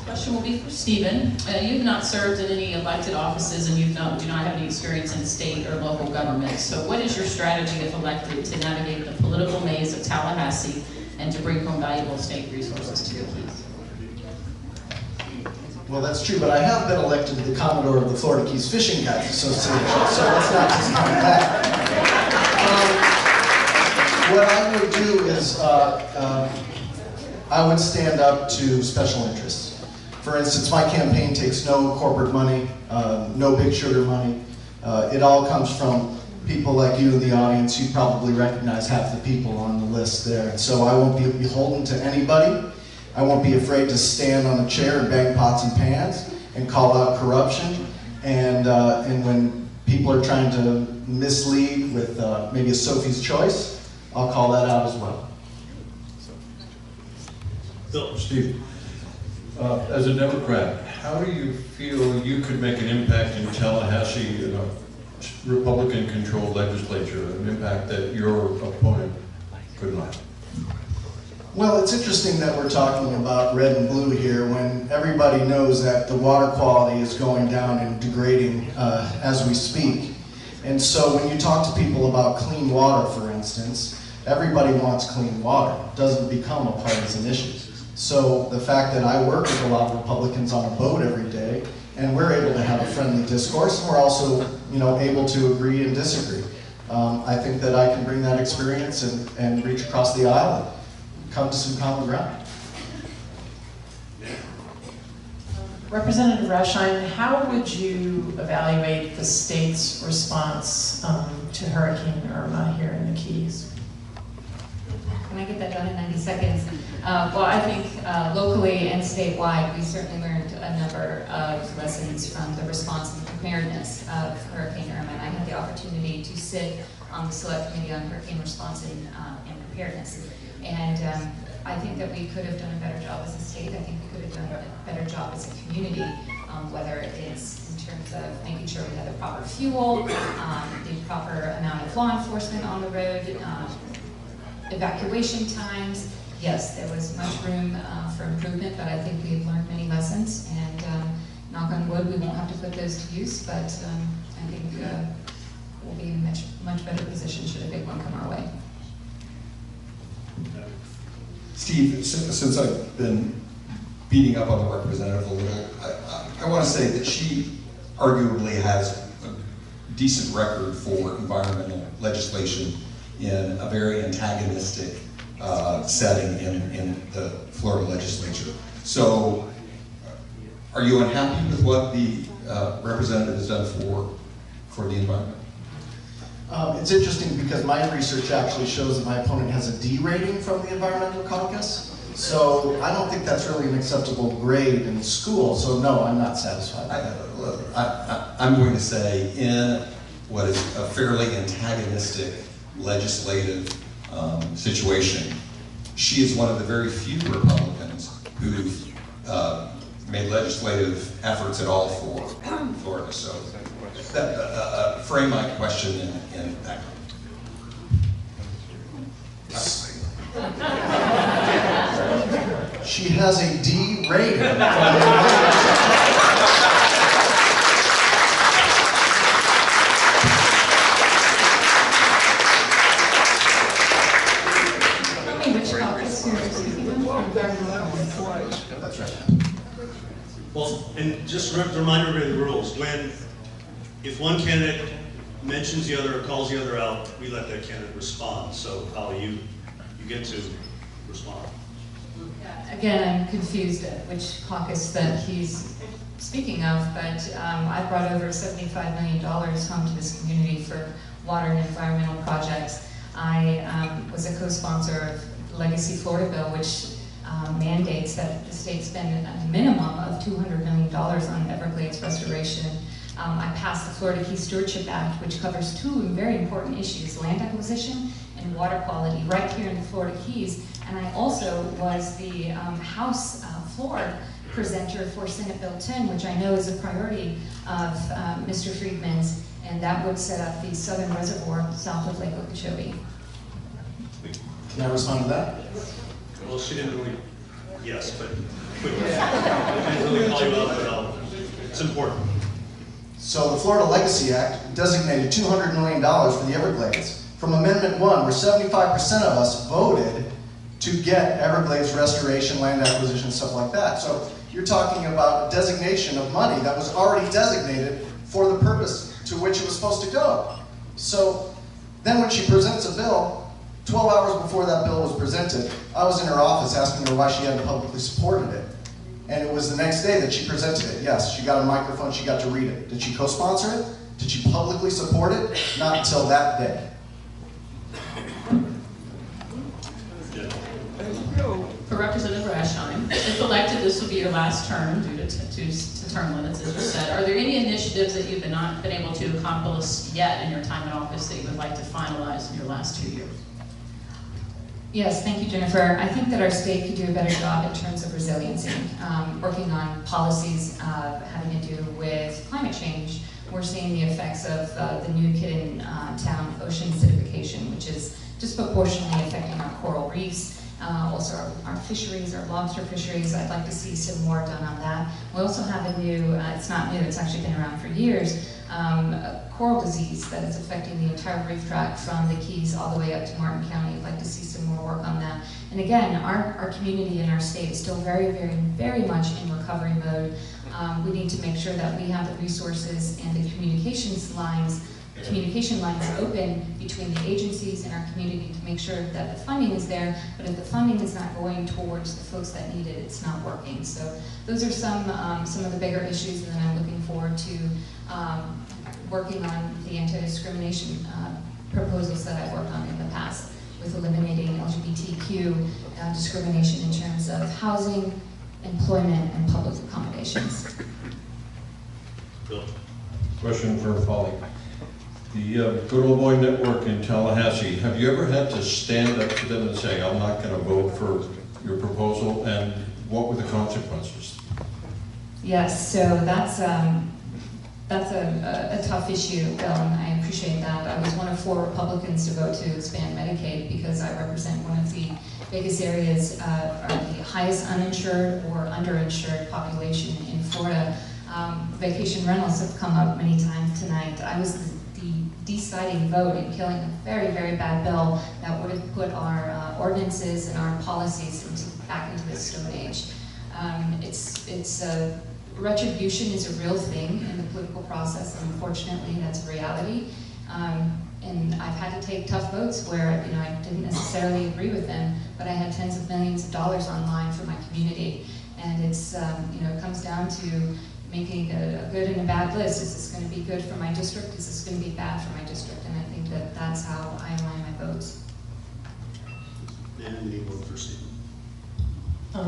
Question will be for Stephen. You've not served in any elected offices, and you do not have any experience in state or local government. So what is your strategy, if elected, to navigate the political maze of Tallahassee and to bring home valuable state resources to your Keys? Well, that's true, but I have been elected the Commodore of the Florida Keys Fishing Guides Association, so let's not discount that. What I would do is I would stand up to special interests. For instance, my campaign takes no corporate money, no big sugar money. It all comes from people like you in the audience. You probably recognize half the people on the list there. And so I won't be beholden to anybody. I won't be afraid to stand on a chair and bang pots and pans and call out corruption. And when people are trying to mislead with maybe a Sophie's Choice, I'll call that out as well. Bill. Steve, as a Democrat, how do you feel you could make an impact in Tallahassee in a Republican-controlled legislature, an impact that your opponent could not? Well, it's interesting that we're talking about red and blue here when everybody knows that the water quality is going down and degrading as we speak. And so when you talk to people about clean water, for instance, everybody wants clean water. It doesn't become a partisan issue. So the fact that I work with a lot of Republicans on a boat every day, and we're able to have a friendly discourse, and we're also, able to agree and disagree. I think that I can bring that experience and reach across the aisle and come to some common ground. Representative Rashine, how would you evaluate the state's response to Hurricane Irma here in the Keys? Can I get that done in 90 seconds? Well, I think locally and statewide, we certainly learned a number of lessons from the response and preparedness of Hurricane Irma. And I had the opportunity to sit on the Select Committee on Hurricane Response and Preparedness. And I think that we could have done a better job as a state. I think we could have done a better job as a community, whether it's in terms of making sure we had the proper fuel, the proper amount of law enforcement on the road, evacuation times. Yes, there was much room for improvement, but I think we've learned many lessons, and knock on wood, we won't have to put those to use, but I think we'll be in a much better position should a big one come our way. Steve, since I've been beating up on the representative a little, I want to say that she arguably has a decent record for environmental legislation in a very antagonistic setting in the Florida legislature. So, are you unhappy with what the representative has done for the environment? It's interesting because my research actually shows that my opponent has a D rating from the Environmental Caucus. So I don't think that's really an acceptable grade in school. So no, I'm not satisfied. I'm going to say in what is a fairly antagonistic legislative situation, she is one of the very few Republicans who've made legislative efforts at all for Florida. So frame my question in that. She has a D rating. just remind everybody of the rules. If one candidate mentions the other or calls the other out, we let that candidate respond. So Holly, you get to respond. Again, I'm confused at which caucus that he's speaking of, but I brought over $75 million home to this community for water and environmental projects. I was a co-sponsor of the Legacy Florida bill, which mandates that the state spend a minimum of $200 million on Everglades restoration. I passed the Florida Key Stewardship Act, which covers two very important issues, land acquisition and water quality, right here in the Florida Keys. And I also was the House floor presenter for Senate Bill 10, which I know is a priority of Mr. Friedman's, and that would set up the southern reservoir south of Lake Okeechobee. Can I respond to that? Well, she didn't really, yes, but quickly. I didn't really call you out, but it's important. So the Florida Legacy Act designated $200 million for the Everglades. From Amendment 1, where 75% of us voted to get Everglades restoration, land acquisition, stuff like that. So you're talking about a designation of money that was already designated for the purpose to which it was supposed to go. So then when she presents a bill, 12 hours before that bill was presented, I was in her office asking her why she hadn't publicly supported it. And it was the next day that she presented it. Yes, she got a microphone, she got to read it. Did she co-sponsor it? Did she publicly support it? Not until that day. For Representative Rasheim, if elected, this will be your last term due to term limits, as you said. Are there any initiatives that you've not been able to accomplish yet in your time in office that you would like to finalize in your last 2 years? Yes, thank you, Jennifer. I think that our state could do a better job in terms of resiliency, working on policies having to do with climate change. We're seeing the effects of the new kid in town ocean acidification, which is disproportionately affecting our coral reefs. Also our fisheries, our lobster fisheries. I'd like to see some more done on that. We also have a new, it's not new, it's actually been around for years, a coral disease that is affecting the entire reef tract from the Keys all the way up to Martin County. I'd like to see some more work on that. And again, our community and our state is still very, very, very much in recovery mode. We need to make sure that we have the resources and the communication lines open between the agencies and our community to make sure that the funding is there, but if the funding is not going towards the folks that need it, it's not working. So those are some of the bigger issues, and then I'm looking forward to working on the anti-discrimination proposals that I've worked on in the past with eliminating LGBTQ discrimination in terms of housing, employment, and public accommodations. Bill. Question for Polly. The Good Old Boy Network in Tallahassee, have you ever had to stand up to them and say, I'm not going to vote for your proposal, and what were the consequences? Yes, so that's a tough issue, Bill, and I appreciate that. I was one of 4 Republicans to vote to expand Medicaid because I represent one of the biggest areas, are the highest uninsured or underinsured population in Florida. Vacation rentals have come up many times tonight. I was the deciding vote in killing a very, very bad bill that would have put our ordinances and our policies back into the Stone Age. Retribution is a real thing in the political process, and unfortunately that's a reality. And I've had to take tough votes where I didn't necessarily agree with them, but I had tens of millions of dollars on line for my community. And it's it comes down to making a good and a bad list. Is this going to be good for my district? Is this going to be bad for my district? And I think that that's how I align my votes. And we vote for Stephen.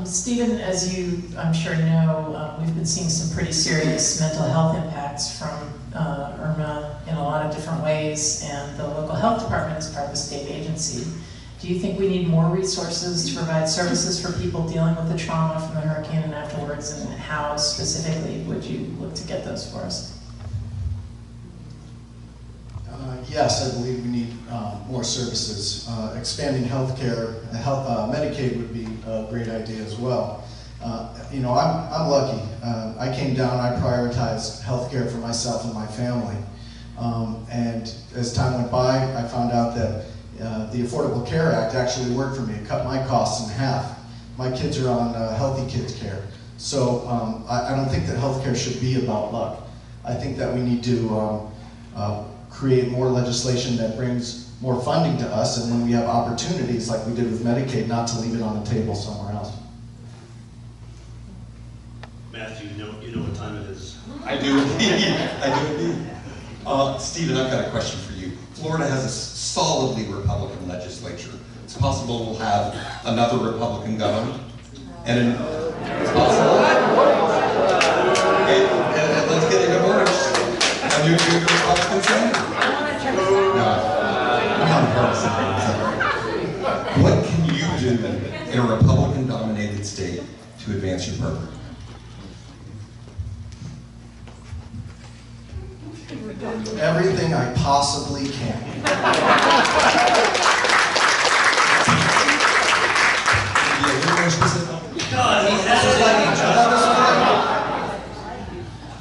Stephen, as you, I'm sure know, we've been seeing some pretty serious mental health impacts from Irma in a lot of different ways, and the local health department is part of a state agency. Do you think we need more resources to provide services for people dealing with the trauma from the hurricane and afterwards, and how specifically would you look to get those for us? Yes, I believe we need more services. Expanding healthcare, Medicaid would be a great idea as well. I'm lucky. I came down, I prioritized healthcare for myself and my family. And as time went by, I found out that the Affordable Care Act actually worked for me. It cut my costs in half. My kids are on Healthy Kids Care. So I don't think that healthcare should be about luck. I think that we need to create more legislation that brings more funding to us, and when we have opportunities like we did with Medicaid, not to leave it on the table somewhere else. Matthew, you know what time it is. I do indeed. I do indeed. Stephen, I've got a question for you. Florida has a solidly Republican legislature. It's possible we'll have another Republican governor. And it's possible. And let's get even worse. A new Republican senator. No, nonpartisan. What can you do in a Republican-dominated state to advance your program? Everything I possibly can.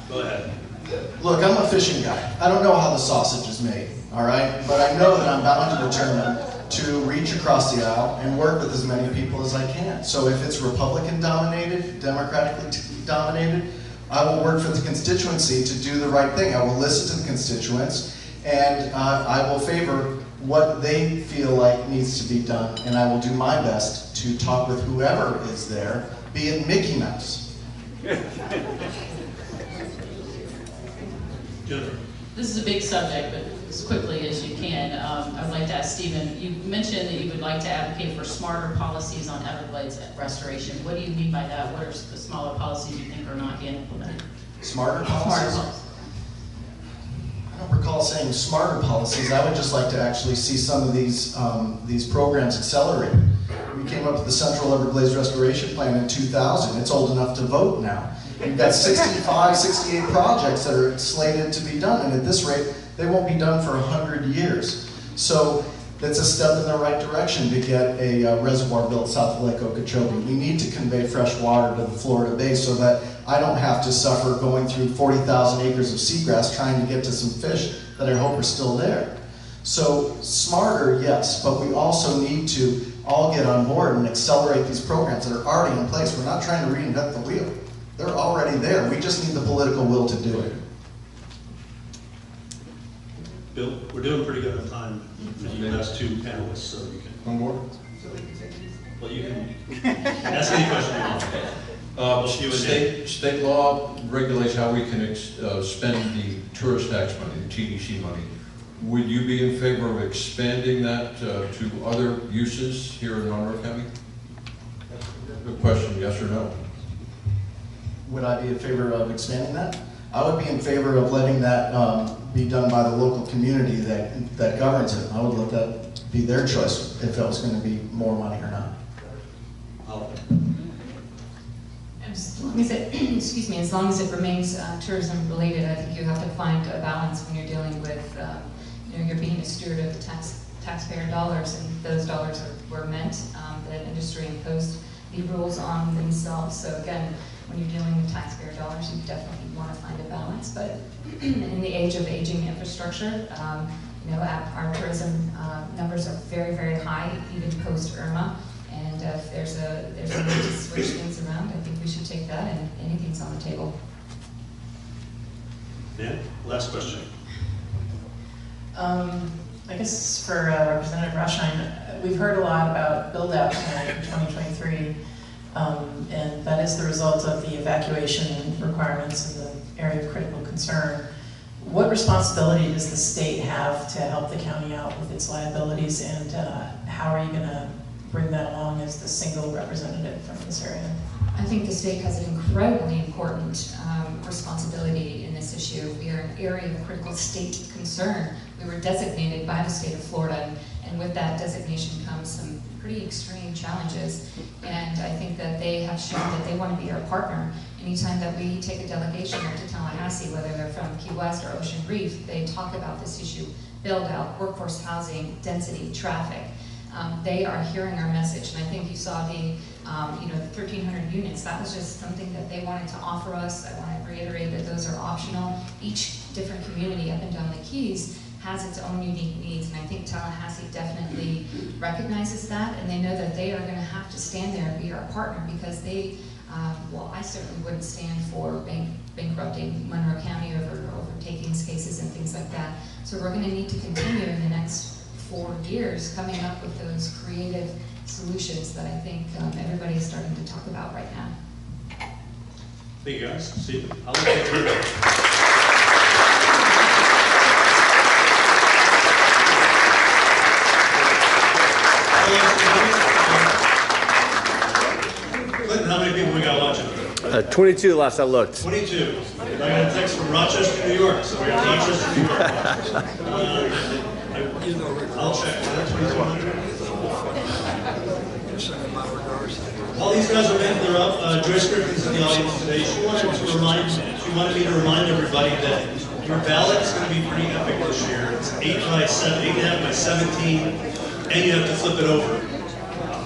Go ahead. Look, I'm a fishing guy. I don't know how the sausage is made, all right? But I know that I'm bound and determined to reach across the aisle and work with as many people as I can. So if it's Republican-dominated, Democratically dominated, I will work for the constituency to do the right thing. I will listen to the constituents, and I will favor what they feel like needs to be done, and I will do my best to talk with whoever is there, be it Mickey Mouse. Jennifer. This is a big subject, but as quickly as you can, I would like to ask Stephen, you mentioned that you would like to advocate for smarter policies on Everglades restoration. What do you mean by that? What are the smaller policies you think are not getting implemented? Smarter policies? I don't recall saying smarter policies. I would just like to actually see some of these programs accelerated. We came up with the Central Everglades Restoration Plan in 2000. It's old enough to vote now. We've got 65, 68 projects that are slated to be done, and at this rate, they won't be done for 100 years. So that's a step in the right direction to get a reservoir built south of Lake Okeechobee. We need to convey fresh water to the Florida Bay so that I don't have to suffer going through 40,000 acres of seagrass trying to get to some fish that I hope are still there. So smarter, yes, but we also need to all get on board and accelerate these programs that are already in place. We're not trying to reinvent the wheel. They're already there. We just need the political will to do it. Bill, we're doing pretty good on time for you last two panelists, so you can. One more? Well, you can ask any question you want. State law regulates how we can spend the tourist tax money, the TDC money. Would you be in favor of expanding that to other uses here in Monroe County? Good question, yes or no? Would I be in favor of expanding that? I would be in favor of letting that be done by the local community that governs it. I would let that be their choice if it was going to be more money or not. As long as it, excuse me, as long as it remains tourism related, I think you have to find a balance when you're dealing with, you're being a steward of the taxpayer dollars, and those dollars were meant that industry imposed the rules on themselves. So again, when you're dealing with taxpayer dollars, you definitely want to find a balance. But in the age of aging infrastructure, our tourism numbers are very, very high, even post Irma. And if there's a need to switch things around, I think we should take that, and anything's on the table. Yeah, last question. I guess for Representative Rushine, we've heard a lot about build-out tonight in 2023, and that is the result of the evacuation requirements in the area of critical concern. What responsibility does the state have to help the county out with its liabilities, and how are you going to bring that along as the single representative from this area? I think the state has an incredibly important responsibility in this issue. We are an area of critical state concern. We were designated by the state of Florida, and with that designation comes some pretty extreme challenges. And I think that they have shown that they want to be our partner. Anytime that we take a delegation up to Tallahassee, whether they're from Key West or Ocean Reef, they talk about this issue: build out, workforce housing, density, traffic. They are hearing our message, and I think you saw the 1,300 units. That was just something that they wanted to offer us. I want to reiterate that those are optional. Each different community up and down the Keys has its own unique needs, and I think Tallahassee definitely recognizes that, and they know that they are going to have to stand there and be our partner, because they Well, I certainly wouldn't stand for bankrupting Monroe County over takings cases and things like that. So we're going to need to continue in the next 4 years coming up with those creative solutions that I think everybody is starting to talk about right now. Thank you, guys. Steve, I'll let you turn it. Clinton, how many people we got watching? 22 last I looked. 22. I got a text from Rochester, New York, so we got Rochester, New York. I'll check. 2,200. While these guys are getting their up, Joyce Griffin's in the audience today. She wanted me to remind everybody that your ballot is going to be pretty epic this year. It's 8.5 by 17, and you have to flip it over.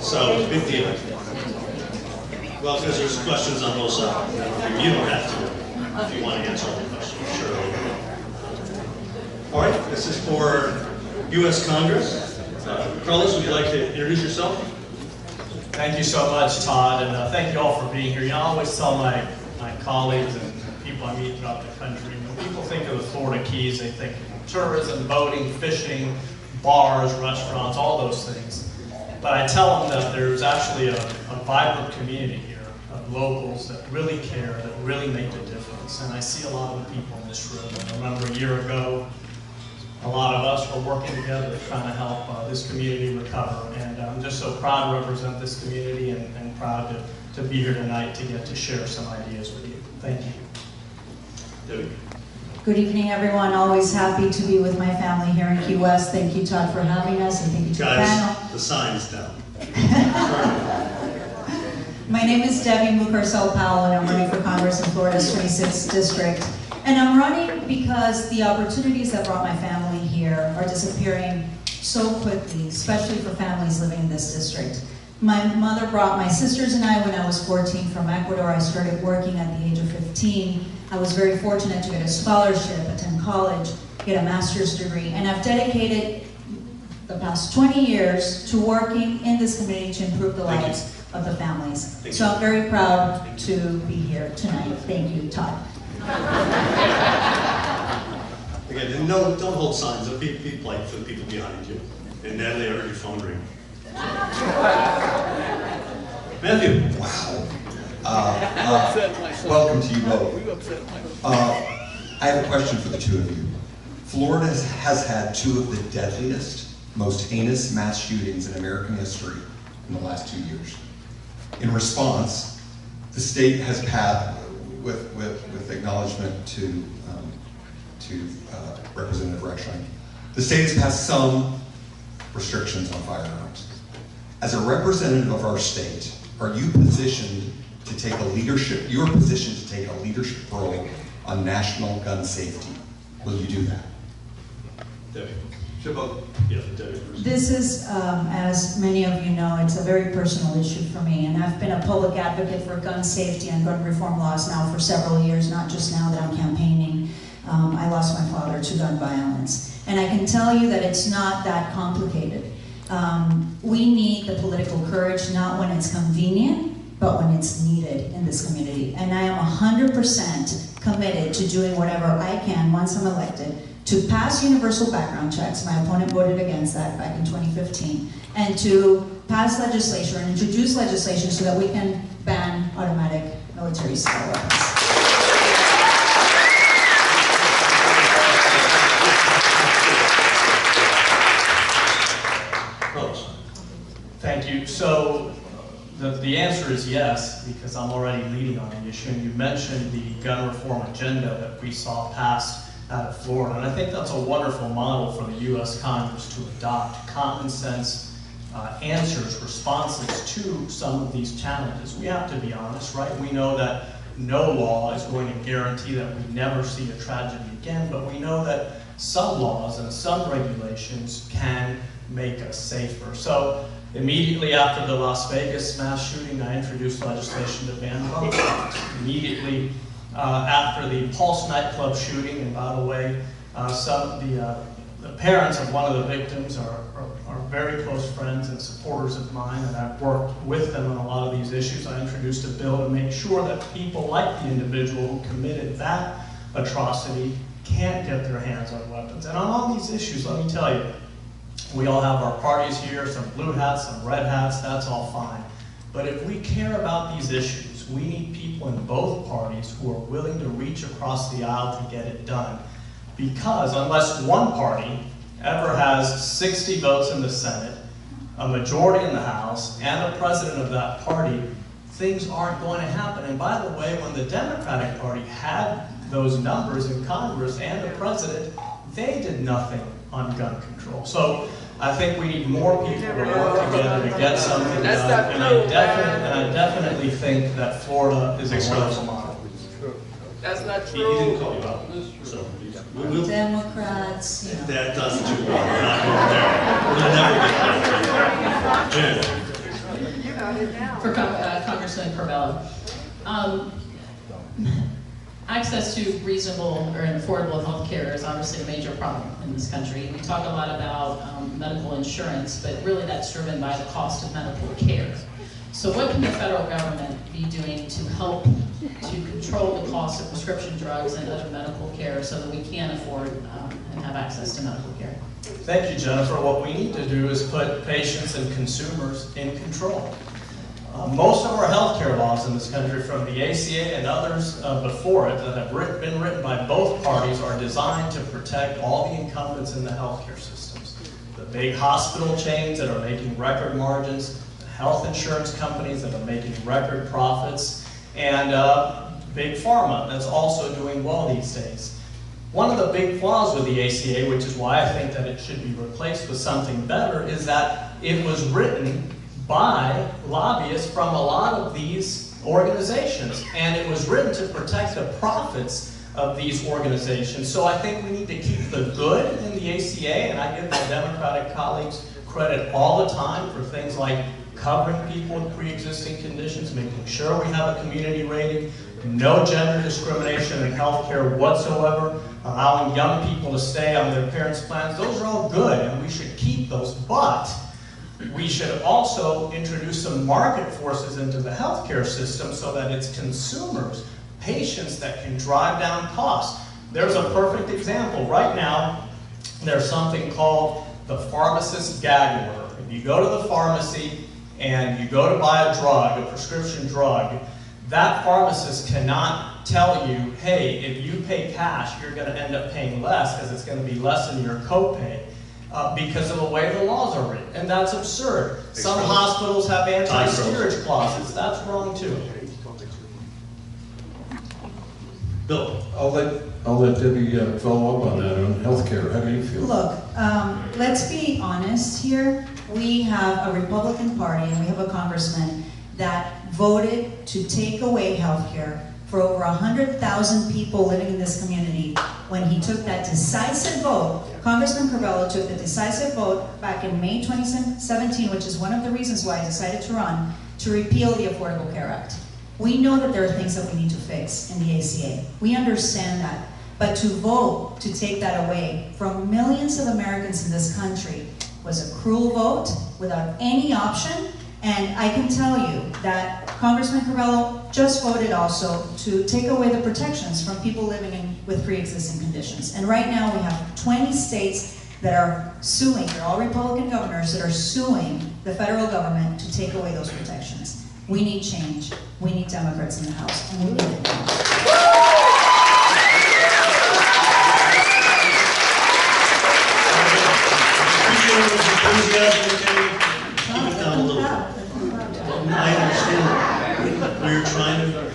So it's a big deal. Well, because there's questions on both sides. You don't have to if you want to answer all the questions, sure. All right, this is for U.S. Congress. Carlos, would you like to introduce yourself? Thank you so much, Todd, and thank you all for being here. You know, I always tell my colleagues and people I meet throughout the country, when people think of the Florida Keys, they think of tourism, boating, fishing, bars, restaurants, all those things. But I tell them that there's actually a vibrant community here of locals that really care, that really make the difference. And I see a lot of the people in this room. I remember a year ago, a lot of us were working together trying to help this community recover. And I'm just so proud to represent this community and proud to be here tonight to get to share some ideas with you. Thank you. Debbie. Good evening, everyone. Always happy to be with my family here in Key West. Thank you, Todd, for having us, and thank you to the panel. Guys, the sign's down. My name is Debbie Mucarsel-Powell, and I'm running for Congress in Florida's 26th district. And I'm running because the opportunities that brought my family here are disappearing so quickly, especially for families living in this district. My mother brought my sisters and I when I was 14 from Ecuador. I started working at the age of 15. I was very fortunate to get a scholarship, attend college, get a master's degree, and I've dedicated the past 20 years to working in this community to improve the lives of the families. So I'm very proud to be here tonight. Thank you, Todd. Again, and no, don't hold signs. Be polite for the people behind you. And Natalie, I heard your phone ring. Matthew. Wow. Welcome to you both. I have a question for the two of you. Florida has had two of the deadliest, most heinous mass shootings in American history in the last 2 years. In response, the state has passed, with acknowledgement to Representative Rexheim, the state has passed some restrictions on firearms. As a representative of our state, are you positioned to take a leadership, your position to take a leadership role on national gun safety? Will you do that? Debbie. This is, as many of you know, it's a very personal issue for me, and I've been a public advocate for gun safety and gun reform laws now for several years, not just now that I'm campaigning. I lost my father to gun violence, and I can tell you that it's not that complicated. We need the political courage, not when it's convenient, but when it's needed in this community. And I am 100% committed to doing whatever I can once I'm elected to pass universal background checks. My opponent voted against that back in 2015. And to pass legislation and introduce legislation so that we can ban automatic military-style weapons. Thank you. So the answer is yes, because I'm already leading on the issue. And you mentioned the gun reform agenda that we saw passed out of Florida. And I think that's a wonderful model for the U.S. Congress to adopt common sense answers, responses to some of these challenges. We have to be honest, right? We know that no law is going to guarantee that we never see a tragedy again, but we know that some laws and some regulations can make us safer. So immediately after the Las Vegas mass shooting, I introduced legislation to ban bump stocks. Immediately after the Pulse nightclub shooting, and by the way, the parents of one of the victims are very close friends and supporters of mine, and I've worked with them on a lot of these issues. I introduced a bill to make sure that people like the individual who committed that atrocity can't get their hands on weapons. And on all these issues, let me tell you, we all have our parties here, some blue hats, some red hats, that's all fine. But if we care about these issues, we need people in both parties who are willing to reach across the aisle to get it done. Because unless one party ever has 60 votes in the Senate, a majority in the House, and a president of that party, things aren't going to happen. And by the way, when the Democratic Party had those numbers in Congress and the president, they did nothing on gun control. So I think we need more people to work together to get something done. And I definitely think that Florida is a wonderful model. That's not He true. didn't call you out, so we'll, Democrats, you know. that doesn't do well. We're not going there. We're never get there. Jen. For Congressman Corbello. Access to reasonable or affordable health care is obviously a major problem in this country. We talk a lot about medical insurance, but really that's driven by the cost of medical care. So what can the federal government be doing to help to control the cost of prescription drugs and other medical care so that we can afford and have access to medical care? Thank you, Jennifer. What we need to do is put patients and consumers in control. Most of our healthcare laws in this country, from the ACA and others before it that have been written by both parties, are designed to protect all the incumbents in the healthcare systems. The big hospital chains that are making record margins, the health insurance companies that are making record profits, and big pharma that's also doing well these days. One of the big flaws with the ACA, which is why I think that it should be replaced with something better, is that it was written by lobbyists from a lot of these organizations, and it was written to protect the profits of these organizations. So I think we need to keep the good in the ACA, and I give my Democratic colleagues credit all the time for things like covering people with pre-existing conditions, making sure we have a community rating, no gender discrimination in healthcare whatsoever, allowing young people to stay on their parents' plans. Those are all good, and we should keep those, but we should also introduce some market forces into the healthcare system so that it's consumers, patients that can drive down costs. There's a perfect example. Right now, there's something called the pharmacist gag order. If you go to the pharmacy and you go to buy a drug, a prescription drug, that pharmacist cannot tell you, hey, if you pay cash, you're going to end up paying less because it's going to be less than your copay. Because of the way the laws are written. And that's absurd. Some hospitals have anti-steerage clauses. That's wrong too. Bill. I'll let Debbie follow up on that on healthcare. How do you feel? Look, let's be honest here. We have a Republican Party and we have a congressman that voted to take away healthcare for over 100,000 people living in this community when he took that decisive vote. Congressman Corbello took the decisive vote back in May 2017, which is one of the reasons why I decided to run, to repeal the Affordable Care Act. We know that there are things that we need to fix in the ACA. We understand that. But to vote to take that away from millions of Americans in this country was a cruel vote without any option. And I can tell you that Congressman Corbello just voted also to take away the protections from people living with pre-existing conditions. And right now we have 20 states that are suing, they're all Republican governors that are suing the federal government to take away those protections. We need change. We need Democrats in the House, and we need it now. I understand. We're trying to,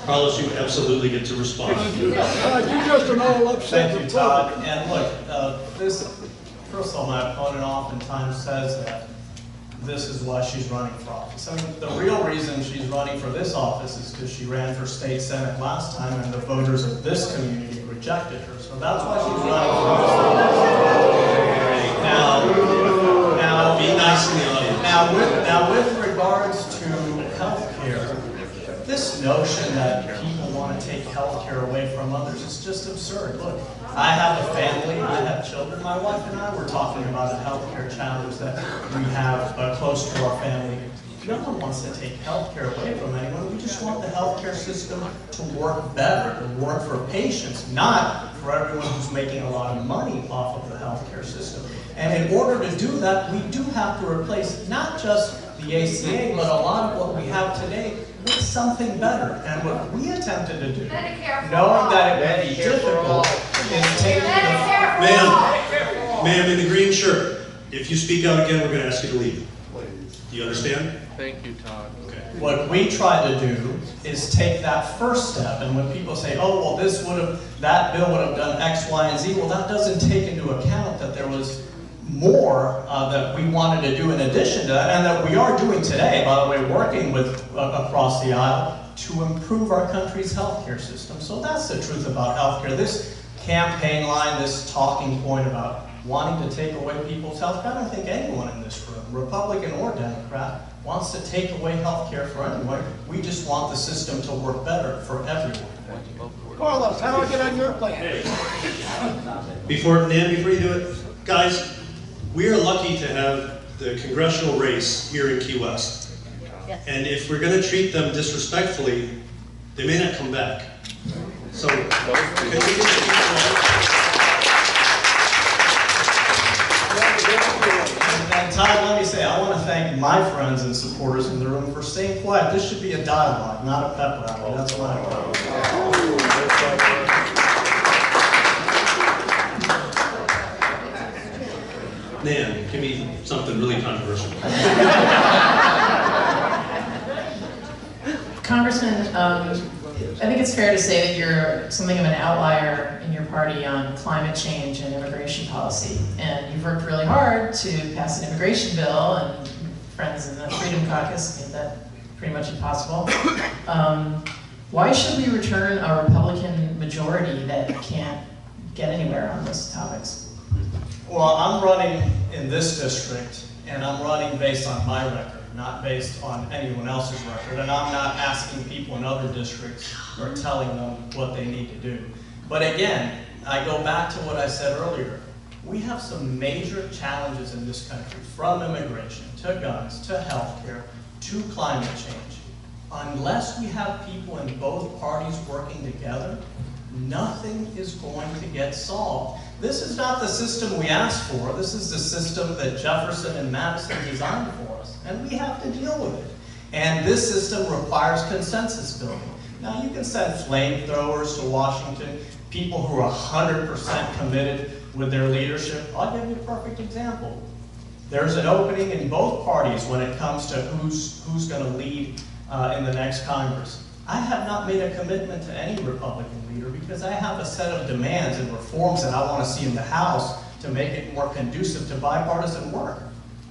Carlos, you absolutely get to respond. You're just an all upset. Thank you, Todd. And look, first of all, my opponent oftentimes says that this is why she's running for office. I mean, the real reason she's running for this office is because she ran for state senate last time and the voters of this community rejected her. So that's why she's running for office. Now, be nice in the audience. Now, with regards to health care, this notion that people want to take health care away from others is just absurd. Look, I have a family, I have children. My wife and I were talking about a health care challenge that we have close to our family. No one wants to take health care away from anyone. We just want the health care system to work better, to work for patients, not for everyone who's making a lot of money off of the health care system. And in order to do that, we do have to replace not just the ACA, but a lot of what we have today with something better. And what we attempted to do, knowing that it would be difficult, is take Ma'am in the green shirt, if you speak out again, we're going to ask you to leave. Do you understand? Thank you, Todd. Okay. What we try to do is take that first step, and when people say, oh, well, that bill would have done X, Y, and Z, well, that doesn't take into account that there was more that we wanted to do in addition to that, and that we are doing today, by the way, working with across the aisle to improve our country's healthcare system. So that's the truth about healthcare. This campaign line, this talking point about wanting to take away people's health care, I don't think anyone in this room, Republican or Democrat, wants to take away health care for anyone. We just want the system to work better for everyone. Carlos, how do I get on your plan? Before you do it, guys, we are lucky to have the congressional race here in Key West. Yes. And if we're going to treat them disrespectfully, they may not come back. So, can we just And Todd, let me say, I want to thank my friends and supporters in the room for staying quiet. This should be a dialogue, not a pep rally. That's what I want. Nan, give me something really controversial. Congressman, I think it's fair to say that you're something of an outlier in your party on climate change and immigration policy. And you've worked really hard to pass an immigration bill, and friends in the Freedom Caucus made that pretty much impossible. Why should we return a Republican majority that can't get anywhere on those topics? Well, I'm running in this district, and I'm running based on my record, not based on anyone else's record, and I'm not asking people in other districts or telling them what they need to do. But again, I go back to what I said earlier. We have some major challenges in this country, from immigration, to guns, to healthcare, to climate change. Unless we have people in both parties working together, nothing is going to get solved. This is not the system we asked for. This is the system that Jefferson and Madison designed for us, and we have to deal with it. And this system requires consensus building. Now, you can send flamethrowers to Washington, people who are 100% committed with their leadership. I'll give you a perfect example. There's an opening in both parties when it comes to who's going to lead in the next Congress. I have not made a commitment to any Republican leader because I have a set of demands and reforms that I want to see in the House to make it more conducive to bipartisan work.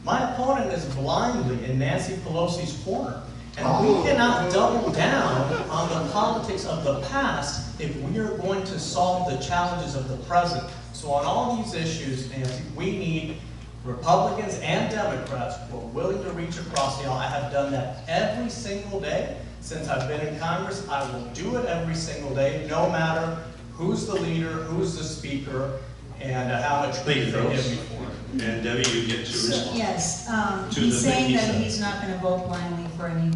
My opponent is blindly in Nancy Pelosi's corner, and we cannot double down on the politics of the past if we are going to solve the challenges of the present. So on all these issues, Nancy, we need Republicans and Democrats who are willing to reach across the aisle. I have done that every single day since I've been in Congress. I will do it every single day, no matter who's the leader, who's the speaker, and how much credit they give me for it. And Debbie, you get to respond. Yes, to he's the saying thing he that said. he's not going to vote blindly for any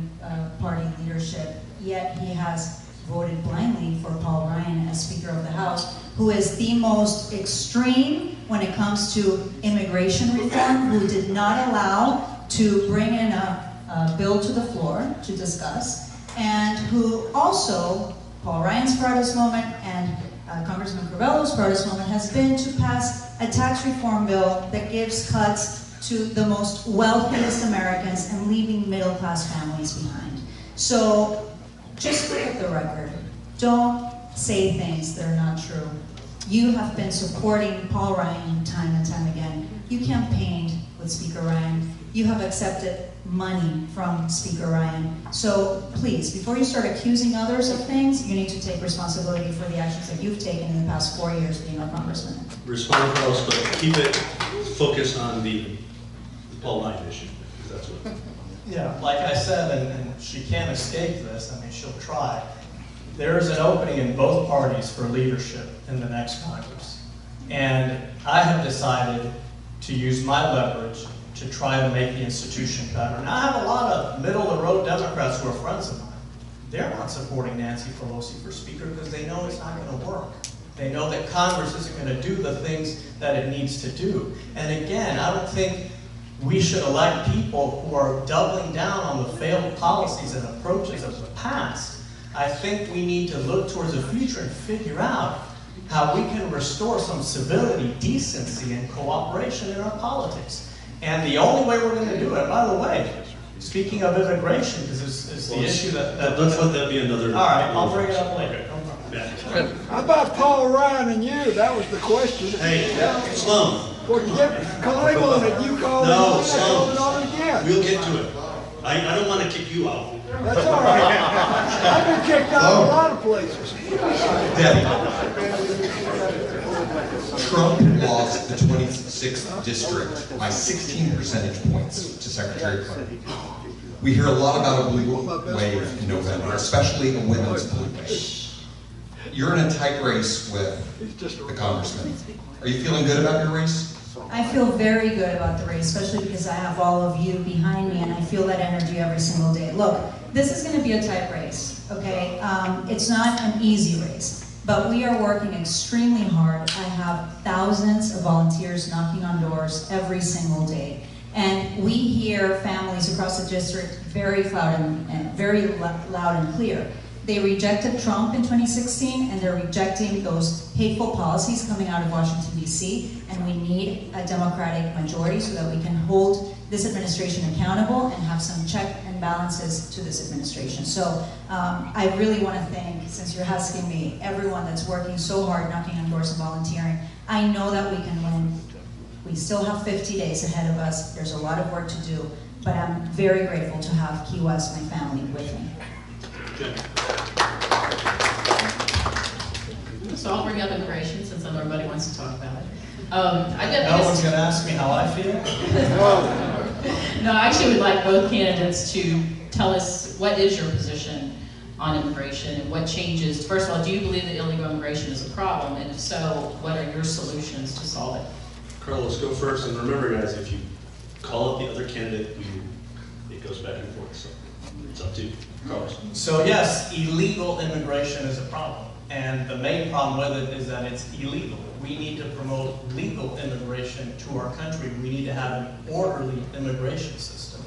party leadership, yet he has voted blindly for Paul Ryan as Speaker of the House, who is the most extreme when it comes to immigration reform, who did not allow to bring in a bill to the floor to discuss, and who also, Paul Ryan's proudest moment and Congressman Crivello's proudest moment has been to pass a tax reform bill that gives cuts to the most wealthiest Americans and leaving middle-class families behind. So just look at the record. Don't say things that are not true. You have been supporting Paul Ryan time and time again. You campaigned with Speaker Ryan. You have accepted money from Speaker Ryan. So please, before you start accusing others of things, you need to take responsibility for the actions that you've taken in the past 4 years being our congressman. Respond close, but keep it focused on the Paul Ryan issue. That's what. Yeah, like I said, and she can't escape this, I mean, she'll try. there is an opening in both parties for leadership in the next Congress. And I have decided to use my leverage to try to make the institution better. Now, I have a lot of middle-of-the-road Democrats who are friends of mine. They're not supporting Nancy Pelosi for Speaker because they know it's not going to work. They know that Congress isn't going to do the things that it needs to do. And again, I don't think we should elect people who are doubling down on the failed policies and approaches of the past. I think we need to look towards the future and figure out how we can restore some civility, decency, and cooperation in our politics. And the only way we're going to do it, by the way, speaking of immigration, because it's the issue that... Let's let that be another... All right, I'll bring it up later. How about Paul Ryan and you? That was the question. Hey, Sloan. Well, call him on it. You call him on it. Call it on again. We'll get to it. I don't want to kick you out. That's all right. I've been kicked out of a lot of places. Trump lost the 26th district by 16 percentage points to Secretary Clinton. We hear a lot about a blue wave in November, especially a women's blue wave. You're in a tight race with the congressman. Are you feeling good about your race? I feel very good about the race, especially because I have all of you behind me and I feel that energy every single day. Look, this is going to be a tight race, okay? It's not an easy race, but we are working extremely hard. I have thousands of volunteers knocking on doors every single day. And we hear families across the district very loud and clear. They rejected Trump in 2016, and they're rejecting those hateful policies coming out of Washington, D.C., and we need a Democratic majority so that we can hold this administration accountable and have some check and balances to this administration. So I really want to thank, since you're asking me, everyone that's working so hard, knocking on doors and volunteering. I know that we can win. We still have 50 days ahead of us. There's a lot of work to do, but I'm very grateful to have Key West, my family, with me. So I'll bring up immigration since everybody wants to talk about it. No one's going to ask me how I feel? No, I actually would like both candidates to tell us what is your position on immigration and what changes. First of all, do you believe that illegal immigration is a problem? And if so, what are your solutions to solve it? Carlos, go first. And remember, guys, if you call up the other candidate, it goes back and forth. So it's up to you. Carlos. So yes, illegal immigration is a problem. And the main problem with it is that it's illegal. We need to promote legal immigration to our country. We need to have an orderly immigration system.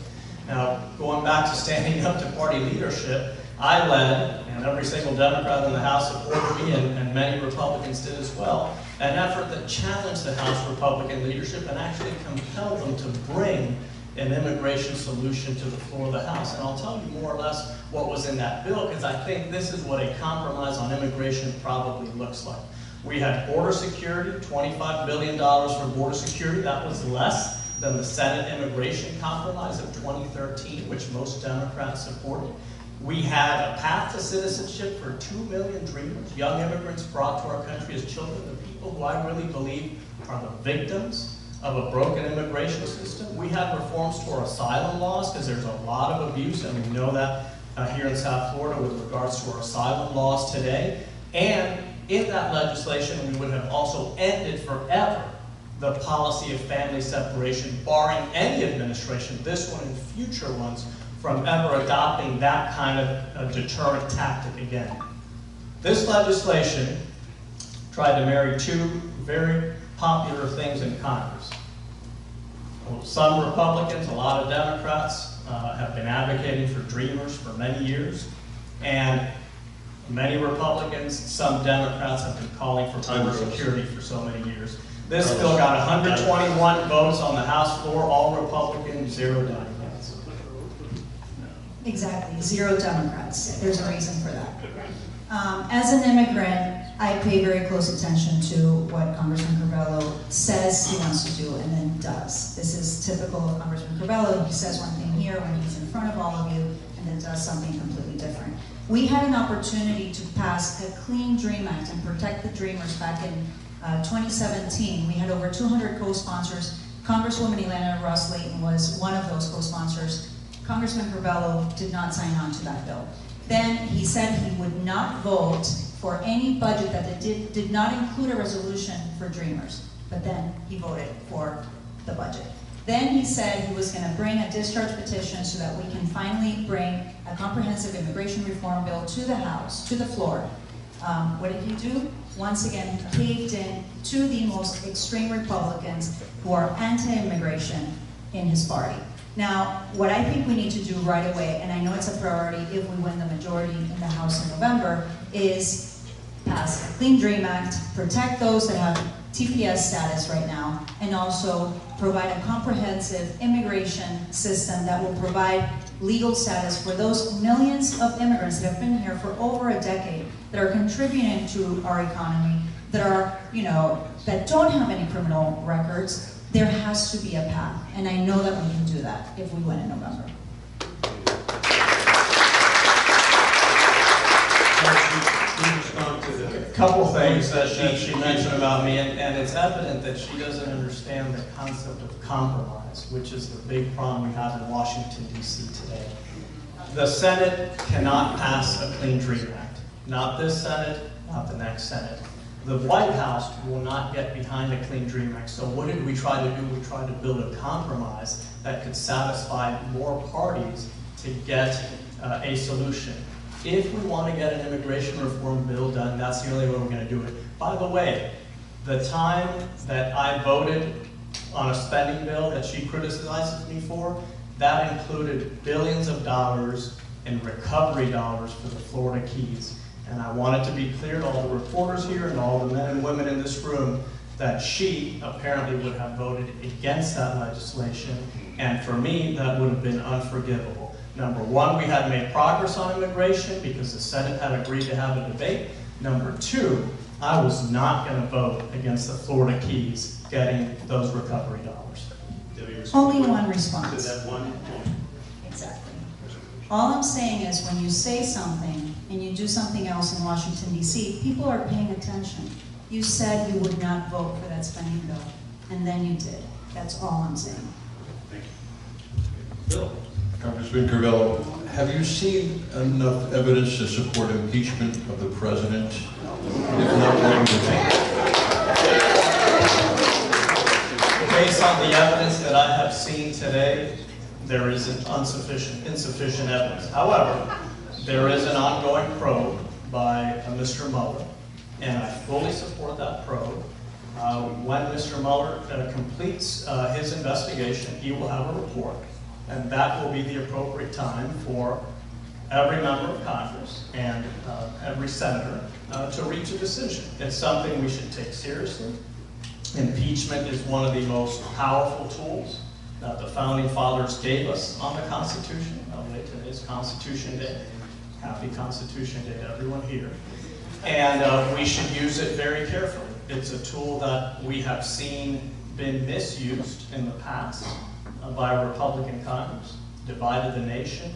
Now, going back to standing up to party leadership, I led, and every single Democrat in the House supported me, and many Republicans did as well, an effort that challenged the House Republican leadership and actually compelled them to bring an immigration solution to the floor of the House. And I'll tell you more or less what was in that bill, because I think this is what a compromise on immigration probably looks like. We had border security, $25 billion for border security. That was less than the Senate immigration compromise of 2013, which most Democrats supported. We had a path to citizenship for 2 million dreamers, young immigrants brought to our country as children, the people who I really believe are the victims of a broken immigration system. We had reforms to our asylum laws, because there's a lot of abuse, and we know that here in South Florida with regards to our asylum laws today. And in that legislation, we would have also ended forever the policy of family separation, barring any administration, this one and future ones, from ever adopting that kind of a deterrent tactic again. This legislation tried to marry two very popular things in Congress. Well, some Republicans, a lot of Democrats have been advocating for Dreamers for many years, and many Republicans, some Democrats have been calling for border security for so many years. This bill got 121 votes on the House floor, all Republicans, 0 Democrats. Exactly, 0 Democrats. There's a reason for that. As an immigrant, I pay very close attention to what Congressman Curbelo says he wants to do and then does. This is typical of Congressman Curbelo. He says one thing here when he's in front of all of you and then does something completely different. We had an opportunity to pass a Clean Dream Act and protect the Dreamers back in 2017. We had over 200 co-sponsors. Congresswoman Elena Ross-Layton was one of those co-sponsors. Congressman Curbelo did not sign on to that bill. Then he said he would not vote for any budget that did not include a resolution for Dreamers, but then he voted for the budget. Then he said he was going to bring a discharge petition so that we can finally bring a comprehensive immigration reform bill to the House, to the floor. What did he do? Once again, he caved in to the most extreme Republicans who are anti-immigration in his party. Now, what I think we need to do right away, and I know it's a priority if we win the majority in the House in November, is pass a Clean Dream Act, protect those that have TPS status right now, and also provide a comprehensive immigration system that will provide legal status for those millions of immigrants that have been here for over a decade, that are contributing to our economy, that are, that don't have any criminal records. There has to be a path, and I know that we can do that if we win in November. A couple things that she mentioned about me, and it's evident that she doesn't understand the concept of compromise, which is the big problem we have in Washington, D.C. today. The Senate cannot pass a Clean Dream Act. Not this Senate, not the next Senate. The White House will not get behind a Clean Dream Act. So what did we try to do? We tried to build a compromise that could satisfy more parties to get a solution. If we want to get an immigration reform bill done, that's the only way we're going to do it. By the way, the time that I voted on a spending bill that she criticizes me for, that included billions of dollars in recovery dollars for the Florida Keys. And I want it to be clear to all the reporters here and all the men and women in this room that she apparently would have voted against that legislation. And for me, that would have been unforgivable. Number one, we had made progress on immigration because the Senate had agreed to have a debate. Number two, I was not going to vote against the Florida Keys getting those recovery dollars. Only one response. To that one point. Exactly. All I'm saying is when you say something and you do something else in Washington, D.C., people are paying attention. You said you would not vote for that spending bill, and then you did. That's all I'm saying. Thank you. Bill. Congressman Carvello, have you seen enough evidence to support impeachment of the president? If not, when do you think? Based on the evidence that I have seen today, there is insufficient evidence. However, there is an ongoing probe by Mr. Mueller, and I fully support that probe. When Mr. Mueller completes his investigation, he will have a report, and that will be the appropriate time for every member of Congress and every senator to reach a decision. It's something we should take seriously. Impeachment is one of the most powerful tools that the Founding Fathers gave us on the Constitution. Today is Constitution Day. Happy Constitution Day to everyone here. And we should use it very carefully. It's a tool that we have seen been misused in the past by a Republican Congress, divided the nation,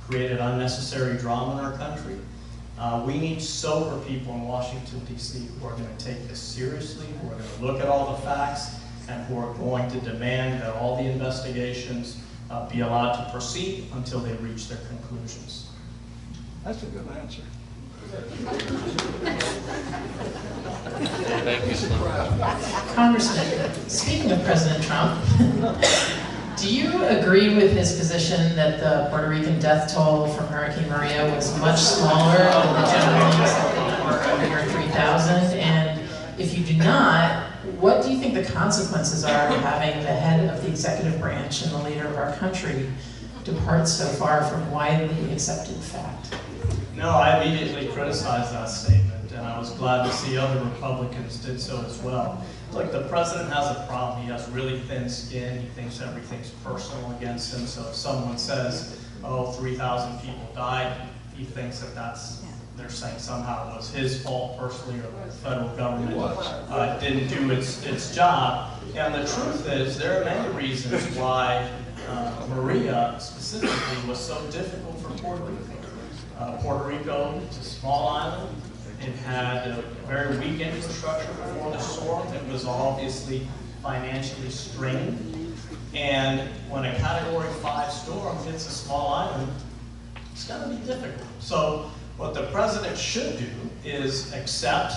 created unnecessary drama in our country. We need sober people in Washington, D.C. who are going to take this seriously, who are going to look at all the facts, and who are going to demand that all the investigations be allowed to proceed until they reach their conclusions. That's a good answer. Thank you. Congressman, speaking of President Trump, do you agree with his position that the Puerto Rican death toll from Hurricane Maria was much smaller than the general number over 3,000? And if you do not, what do you think the consequences are of having the head of the executive branch and the leader of our country depart so far from widely accepted fact? No, I immediately criticized that statement, and I was glad to see other Republicans did so as well. Look, the president has a problem. He has really thin skin. He thinks everything's personal against him. So if someone says, oh, 3,000 people died, he thinks that they're saying somehow it was his fault personally, or the federal government didn't do its job. And the truth is, there are many reasons why Maria specifically was so difficult for Puerto Rico. Puerto Rico is a small island. It had a very weak infrastructure before the storm. It was obviously financially strained. And when a Category 5 storm hits a small island, It's going to be difficult. So what the president should do is accept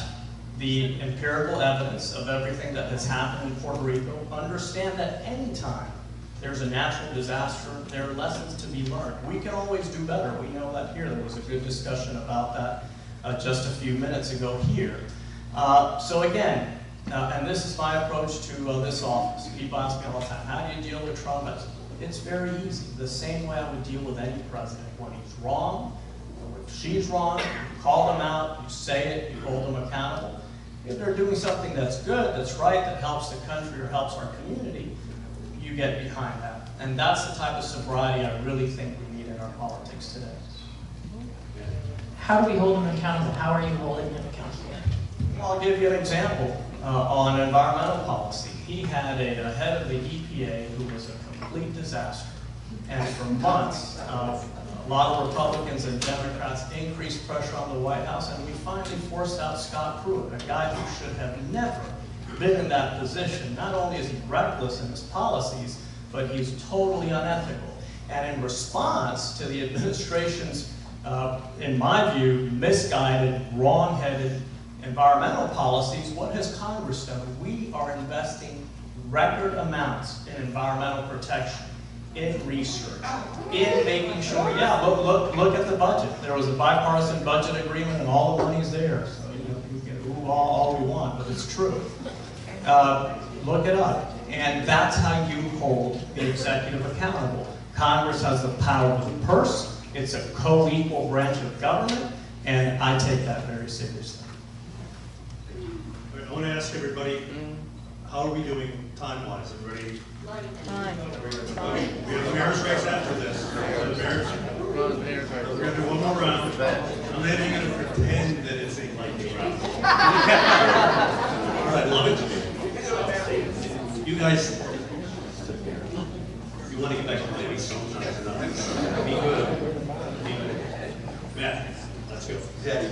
the empirical evidence of everything that has happened in Puerto Rico, understand that anytime there's a natural disaster, there are lessons to be learned. We can always do better. We know that here. There was a good discussion about that just a few minutes ago here. So again, and this is my approach to this office. People ask me all the time, how do you deal with traumas? It's very easy. The same way I would deal with any president. When he's wrong, or if she's wrong, you call them out, you say it, you hold them accountable. If they're doing something that's good, that's right, that helps the country or helps our community, you get behind that. And that's the type of sobriety I really think we need in our politics today. How do we hold them accountable? How are you holding them accountable? I'll give you an example on environmental policy. He had a head of the EPA who was a complete disaster. And for months, a lot of Republicans and Democrats increased pressure on the White House, and we finally forced out Scott Pruitt, a guy who should have never been in that position. Not only is he reckless in his policies, but he's totally unethical. And in response to the administration's, in my view, misguided, wrong-headed environmental policies, what has Congress done? We are investing record amounts in environmental protection, in research, in making sure, yeah, look at the budget. There was a bipartisan budget agreement and all the money's there. So, you know, we can ooh all we want, but it's true. Look it up. And that's how you hold the executive accountable. Congress has the power of the purse. It's a co-equal branch of government, and I take that very seriously. I want to ask everybody, how are we doing time-wise? Everybody? We have the mayor's race after this. We're going to do one more round. I'm not even going to pretend that it's a lightning round. All right, love it. You guys, you want to get back to ladies sometimes. Be good. Be good. Yeah, let's go. Yeah.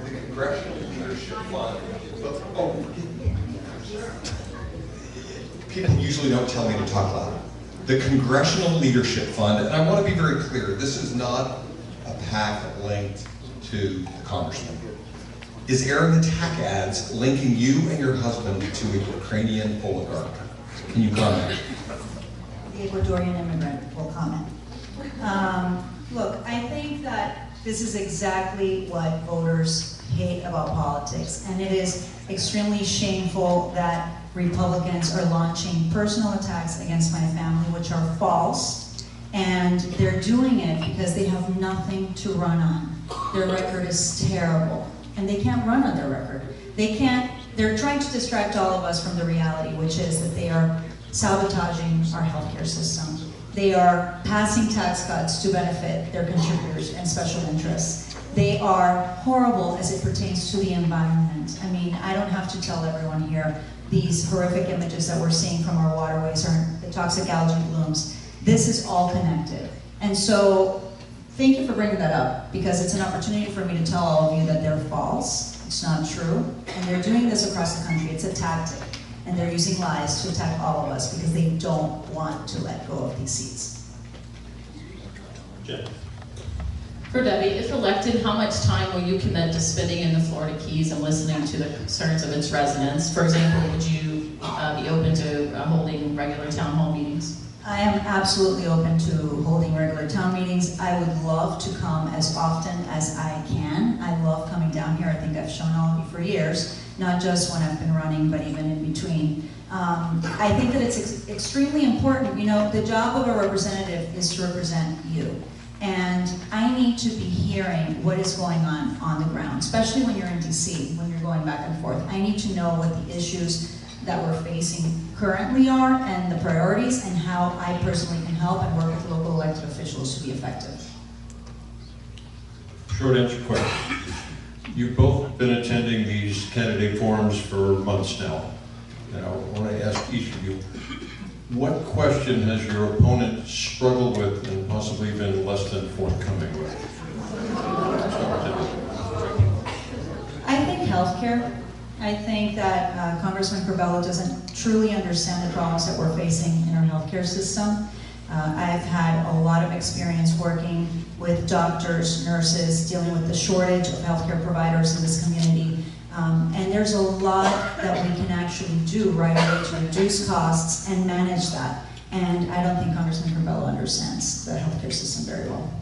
The Congressional Leadership Fund. People usually don't tell me to talk loud. The Congressional Leadership Fund, and I want to be very clear, this is not a PAC linked to the congressman, is airing attack ads linking you and your husband to a Ukrainian oligarch. Can you comment? The Ecuadorian immigrant will comment. Look, I think that this is exactly what voters hate about politics, and it is extremely shameful that Republicans are launching personal attacks against my family, which are false, and they're doing it because they have nothing to run on. Their record is terrible, and they can't run on their record. They're trying to distract all of us from the reality, which is that they are sabotaging our healthcare system. They are passing tax cuts to benefit their contributors and special interests. They are horrible as it pertains to the environment. I mean, I don't have to tell everyone here these horrific images that we're seeing from our waterways or the toxic algae blooms. This is all connected. And so, thank you for bringing that up, because it's an opportunity for me to tell all of you that they're false, it's not true, and they're doing this across the country. It's a tactic, and they're using lies to attack all of us because they don't want to let go of these seats. Jen. For Debbie, if elected, how much time will you commit to spending in the Florida Keys and listening to the concerns of its residents? For example, would you be open to holding regular town hall meetings? I am absolutely open to holding regular town meetings. I would love to come as often as I can. I love coming down here. I think I've shown all of you for years, not just when I've been running, but even in between. I think that it's extremely important. You know, the job of a representative is to represent you. And I need to be hearing what is going on the ground, especially when you're in DC, when you're going back and forth. I need to know what the issues that we're facing currently are and the priorities and how I personally can help and work with local elected officials to be effective. Short answer question. You've both been attending these candidate forums for months now. And I want to ask each of you, what question has your opponent struggled with and possibly been less than forthcoming with? I think healthcare. I think that Congressman Corbello doesn't truly understand the problems that we're facing in our healthcare system. I've had a lot of experience working with doctors, nurses, dealing with the shortage of healthcare providers in this community. And there's a lot that we can actually do right away to reduce costs and manage that. And I don't think Congressman Curbelo understands the healthcare system very well.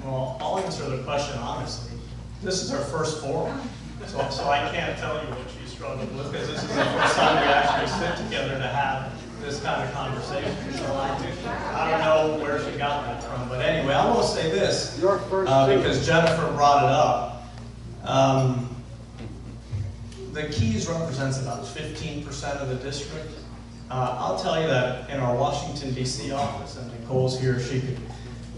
Well, I'll answer the question honestly. This is our first forum, so I can't tell you what she struggled with, because this is the first time we actually sit together to have this kind of conversation. So I don't know where she got that from, but anyway, I will say this, because Jennifer brought it up. The Keys represents about 15% of the district. I'll tell you that in our Washington, D.C. office, and Nicole's here, she could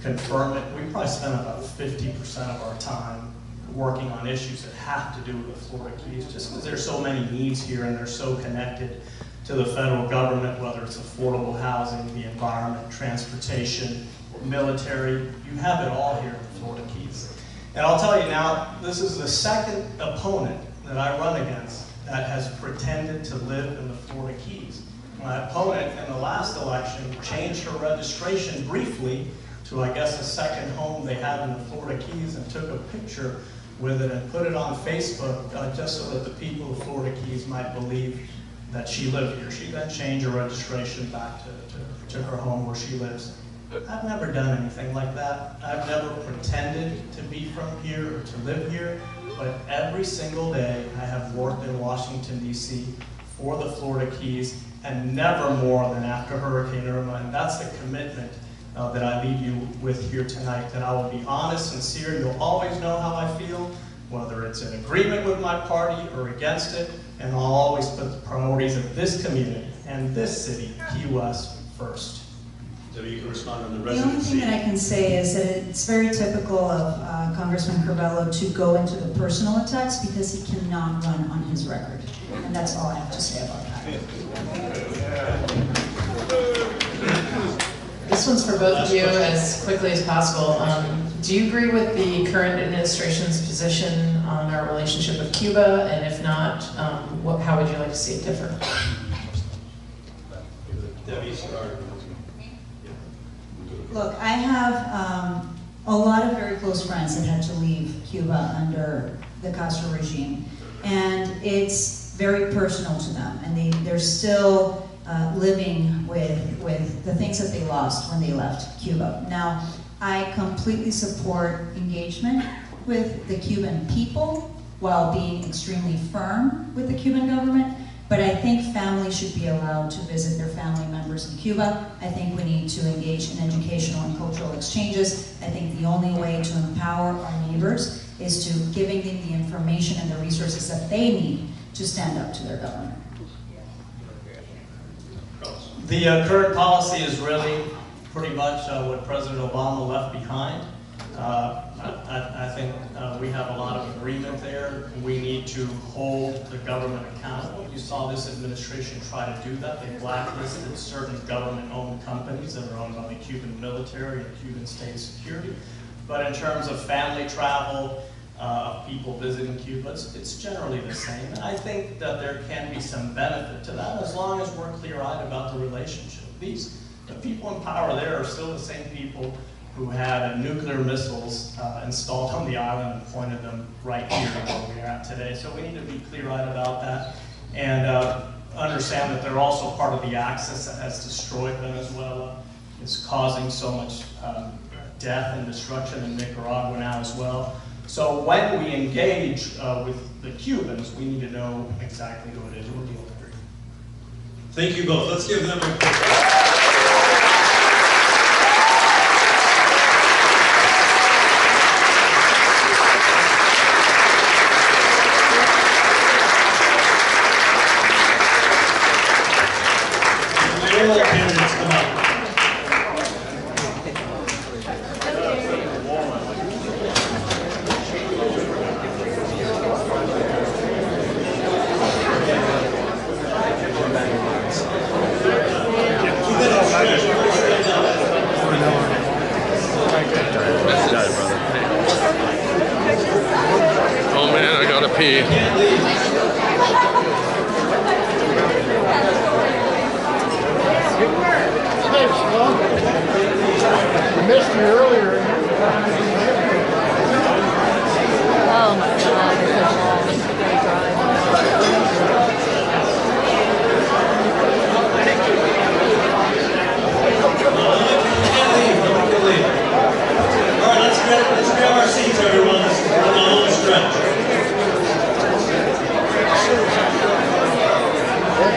confirm it, we probably spend about 50% of our time working on issues that have to do with the Florida Keys, just because there's so many needs here and they're so connected to the federal government, whether it's affordable housing, the environment, transportation, military. You have it all here in the Florida Keys. And I'll tell you now, this is the second opponent that I run against that has pretended to live in the Florida Keys. My opponent in the last election changed her registration briefly to, I guess, a second home they have in the Florida Keys, and took a picture with it and put it on Facebook just so that the people of Florida Keys might believe that she lived here. She then changed her registration back to her home where she lives. I've never done anything like that. I've never pretended to be from here or to live here, but every single day I have worked in Washington, D.C. for the Florida Keys, and never more than after Hurricane Irma, and that's the commitment that I leave you with here tonight, that I will be honest, sincere. You'll always know how I feel, whether it's in agreement with my party or against it, and I'll always put the priorities of this community and this city, Key West, first. So you can respond on the The only thing that I can say is that it's very typical of Congressman Curbelo to go into the personal attacks, because he cannot run on his record. And that's all I have to say about that. This one's for both of you as quickly as possible. Do you agree with the current administration's position on our relationship with Cuba? And if not, how would you like to see it differ? Look, I have a lot of very close friends that had to leave Cuba under the Castro regime. And it's very personal to them. And they're still living with the things that they lost when they left Cuba. Now, I completely support engagement with the Cuban people while being extremely firm with the Cuban government, but I think families should be allowed to visit their family members in Cuba. I think we need to engage in educational and cultural exchanges. I think the only way to empower our neighbors is to giving them the information and the resources that they need to stand up to their government. The current policy is really pretty much what President Obama left behind. I think we have a lot of agreement there. We need to hold the government accountable. You saw this administration try to do that. They blacklisted certain government-owned companies that are owned by the Cuban military and Cuban state security. But in terms of family travel, people visiting Cuba, it's generally the same. And I think that there can be some benefit to that as long as we're clear-eyed about the relationship. The people in power there are still the same people who had nuclear missiles installed on the island and pointed them right here where we are at today. So we need to be clear-eyed about that, and understand that they're also part of the axis that has destroyed Venezuela. It's causing so much death and destruction in Nicaragua now as well. So when we engage with the Cubans, we need to know exactly who it is we're dealing with. Thank you both. Let's give them a candidates come up. Keep it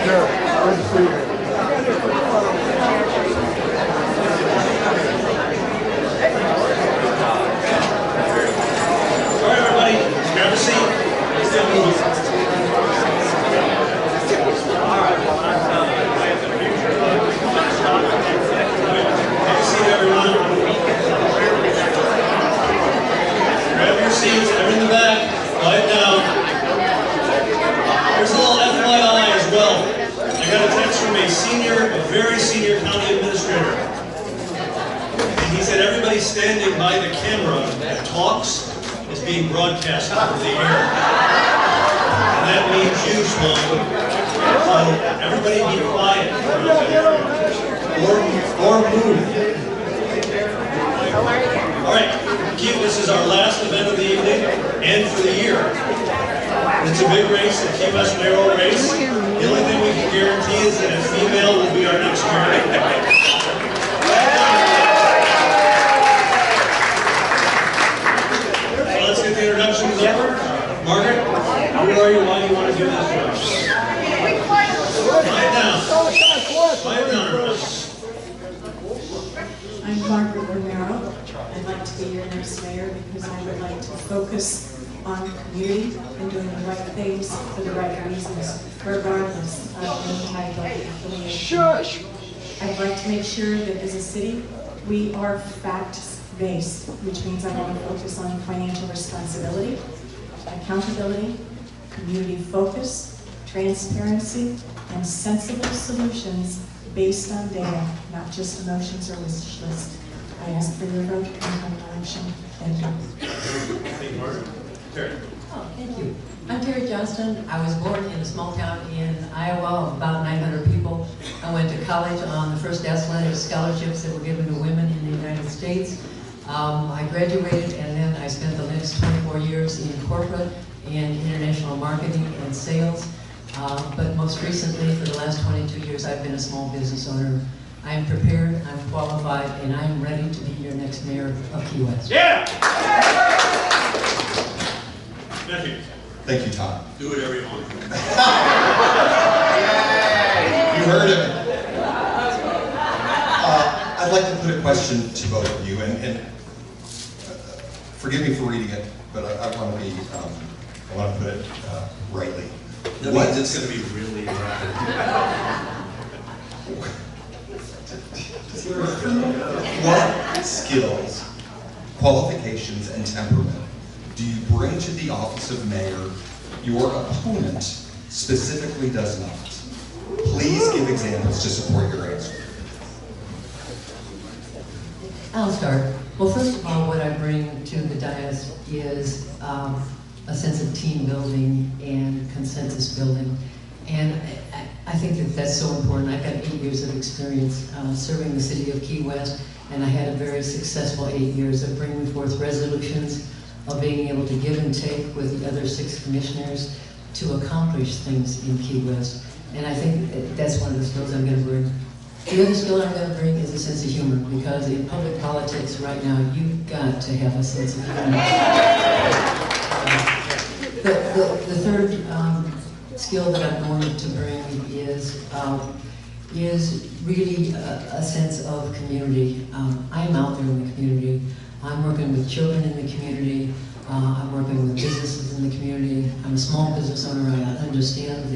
everybody, grab a seat. Let's get moving. Have a seat, everyone. Grab your seats. They're in the back. Quiet down. Here's a little FYI as well. I got a text from a very senior county administrator. And he said everybody standing by the camera that talks is being broadcast over the air. And that means you, Swan. So everybody be quiet. Or move. All right, this is our last event of the evening and for the year. It's a big race, the Key West mayoral race. The only thing we can guarantee is that a female will be our next mayor. So let's get the introductions over. Margaret, who are you? Why do you want to do this job? Quiet down. Quiet down, everybody. I'm Margaret Romero. I'd like to be your next mayor because I would like to focus on community and doing the right things for the right reasons, regardless of any type of affiliation. I'd like to make sure that as a city, we are fact-based, which means I want to focus on financial responsibility, accountability, community focus, transparency, and sensible solutions based on data, not just emotions or wish list. I ask for your vote in the election. Thank you. Thank you, Margaret. Terry. Oh, thank you. I'm Terry Johnston. I was born in a small town in Iowa of about 900 people. I went to college on the first athletic scholarships that were given to women in the United States. I graduated and then I spent the next 24 years in corporate and international marketing and sales. But most recently, for the last 22 years, I've been a small business owner. I am prepared, I'm qualified, and I am ready to be your next mayor of Key West. Yeah! Matthew. Thank you, Tom. Do whatever you want. You heard him. I'd like to put a question to both of you, and forgive me for reading it, but I want to be, I want to put it rightly. That means it's going to be really rapid. What skills, qualifications, and temperament do you bring to the office of mayor your opponent specifically does not? Please give examples to support your answer. I'll start. Well, first of all, what I bring to the dais is a sense of team building and consensus building. And I think that that's so important. I've got 8 years of experience serving the city of Key West, and I had a very successful 8 years of bringing forth resolutions, of being able to give and take with the other 6 commissioners to accomplish things in Key West. And I think that's one of the skills I'm going to bring. The other skill I'm going to bring is a sense of humor, because in public politics right now, you've got to have a sense of humor. The third skill that I'm going to bring is really a sense of community. I am out there in the community. I'm working with children in the community. I'm working with businesses in the community. I'm a small business owner. I understand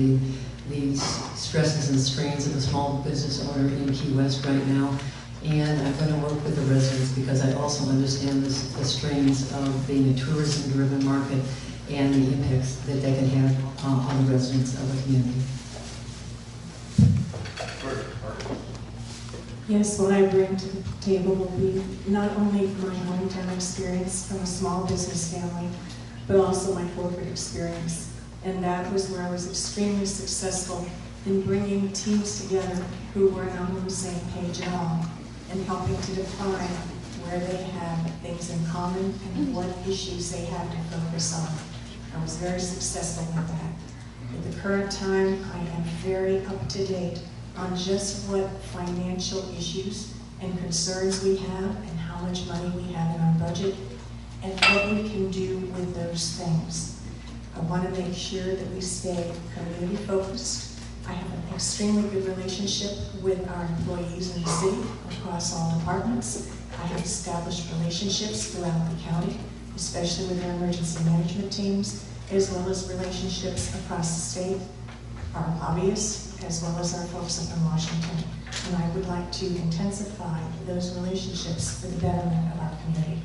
the stresses and strains of a small business owner in Key West right now. And I'm going to work with the residents because I also understand the strains of being a tourism-driven market and the impacts that they can have on the residents of the community. Yes, what I bring to the table will be not only my hometown experience from a small business family, but also my corporate experience. And that was where I was extremely successful in bringing teams together who were not on the same page at all, and helping to define where they had things in common and what issues they had to focus on. I was very successful with that. At the current time, I am very up to date on just what financial issues and concerns we have and how much money we have in our budget and what we can do with those things. I want to make sure that we stay community focused. I have an extremely good relationship with our employees in the city across all departments. I have established relationships throughout the county, especially with our emergency management teams, as well as relationships across the state, our lobbyists, as well as our folks up in Washington. And I would like to intensify those relationships for the betterment of our community.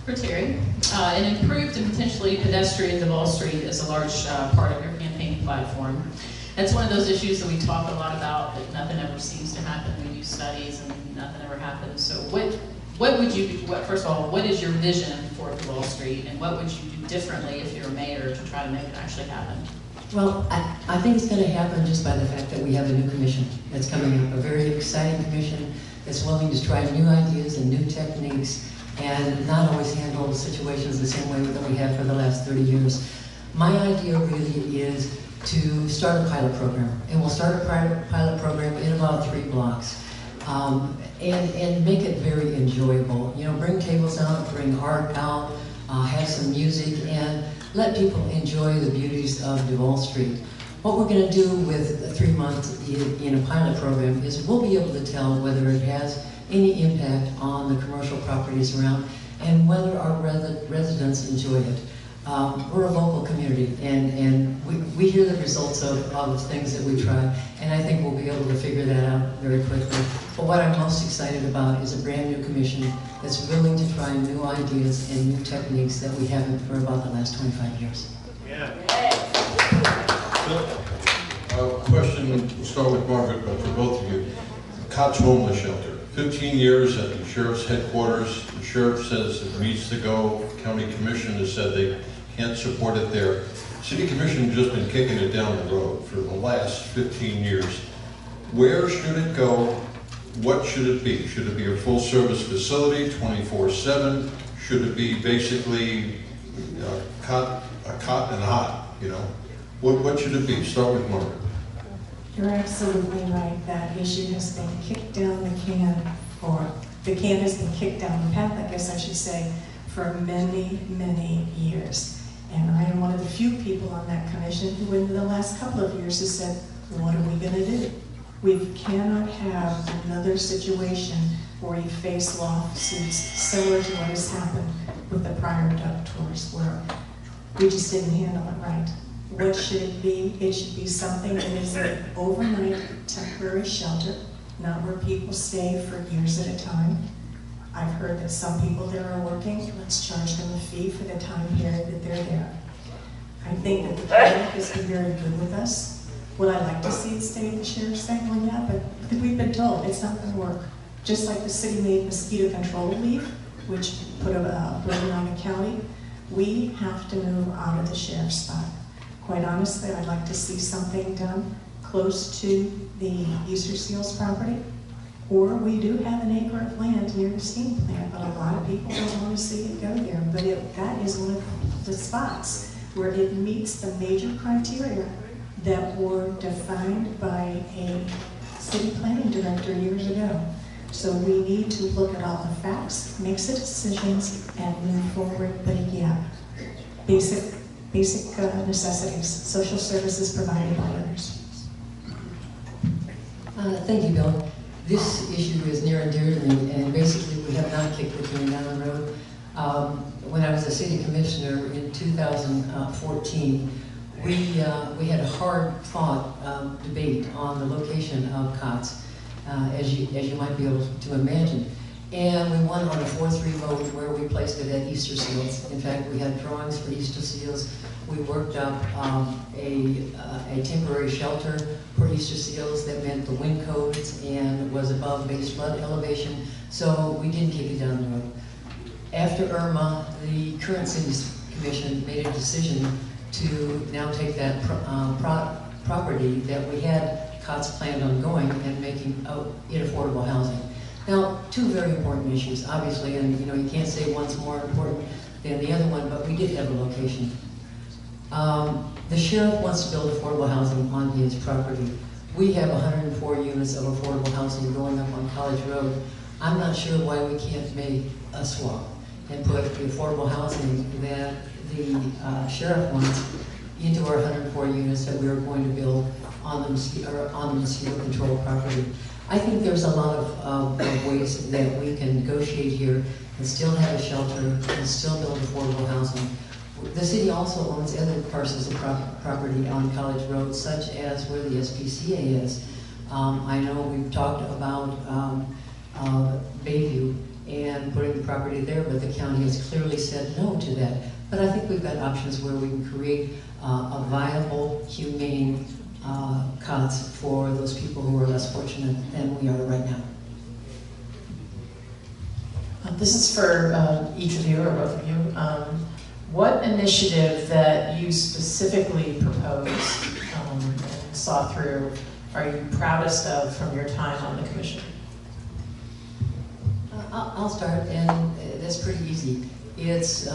For Terry, an improved and potentially pedestrian Duval Street is a large part of your campaign platform. That's one of those issues that we talk a lot about, but nothing ever seems to happen. We do studies and nothing ever happens. So what would you, first of all, what is your vision for Duval Street, and what would you do differently if you're a mayor to try to make it actually happen? Well, I think it's going to happen just by the fact that we have a new commission that's coming up, a very exciting commission that's willing to try new ideas and new techniques and not always handle situations the same way that we have for the last 30 years. My idea really is to start a pilot program, and we'll start a pilot program in about 3 blocks, and make it very enjoyable. You know, bring tables out, bring art out, have some music, and let people enjoy the beauties of Duval Street. What we're going to do with a 3 month in a pilot program is we'll be able to tell whether it has any impact on the commercial properties around and whether our residents enjoy it. We're a local community, and we hear the results of things that we try, and I think we'll be able to figure that out very quickly. But what I'm most excited about is a brand new commission that's willing to try new ideas and new techniques that we haven't for about the last 25 years. Yeah. Question, we'll start with Margaret, but for both of you. Cots Homeless Shelter, 15 years at the sheriff's headquarters. The sheriff says it needs to go. County Commission has said they can't support it there. City Commission has just been kicking it down the road for the last 15 years. Where should it go? What should it be? Should it be a full-service facility, 24/7? Should it be basically a cot and a hot, you know? What should it be? Start with Margaret. You're absolutely right. That issue has been kicked down the can, or the can has been kicked down the path, I guess I should say, for many, many years. And I am one of the few people on that commission who in the last couple of years has said, what are we going to do? We cannot have another situation where you face lawsuits similar to what has happened with the prior duck tours, where we just didn't handle it right. What should it be? It should be something that is an overnight temporary shelter, not where people stay for years at a time. I've heard that some people there are working. Let's charge them a fee for the time period that they're there. I think that the county has been very good with us. Would I like to see it stay at the sheriff's site? Well, yeah, but we've been told it's not going to work. Just like the city made mosquito control leave, which put a burden on the county, we have to move out of the sheriff's spot. Quite honestly, I'd like to see something done close to the Easter Seals property. Or we do have an acre of land near the steam plant, but a lot of people don't want to see it go there. But that is one of the spots where it meets the major criteria that were defined by a city planning director years ago. So we need to look at all the facts, make some decisions, and move forward. But yeah, basic necessities, social services provided by others. Thank you, Bill. This issue is near and dear to me, and basically we have not kicked the can down the road. When I was a city commissioner in 2014, we had a hard-fought debate on the location of COTS, as you might be able to imagine. And we won on a 4-3 vote where we placed it at Easter Seals. In fact, we had drawings for Easter Seals. We worked up a temporary shelter for Easter Seals that met the wind codes and was above base flood elevation, so we didn't kick it down the road. After Irma, the current city's commission made a decision to now take that property that we had COTS planned on going and making it affordable housing. Now, 2 very important issues, obviously, and you can't say one's more important than the other one, but we did have a location. The sheriff wants to build affordable housing on his property. We have 104 units of affordable housing going up on College Road. I'm not sure why we can't make a swap and put the affordable housing that the sheriff wants into our 104 units that we are going to build on the mosquito control property. I think there's a lot of ways that we can negotiate here and still have a shelter and still build affordable housing. The city also owns other parcels of property on College Road, such as where the SPCA is. I know we've talked about Bayview and putting the property there, but the county has clearly said no to that. But I think we've got options where we can create a viable, humane COTS for those people who are less fortunate than we are right now. This is for each of you or both of you. What initiative that you specifically proposed and saw through are you proudest of from your time on the commission? I'll start, and that's pretty easy. It's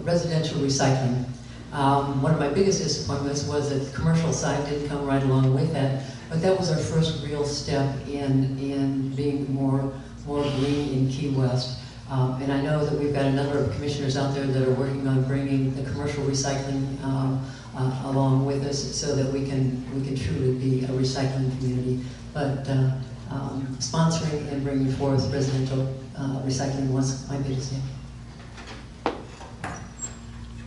residential recycling. One of my biggest disappointments was that the commercial side didn't come right along with that, but that was our first real step in being more green in Key West. And I know that we've got a number of commissioners out there that are working on bringing the commercial recycling along with us so that we can truly be a recycling community. But sponsoring and bringing forth residential recycling was my biggest thing.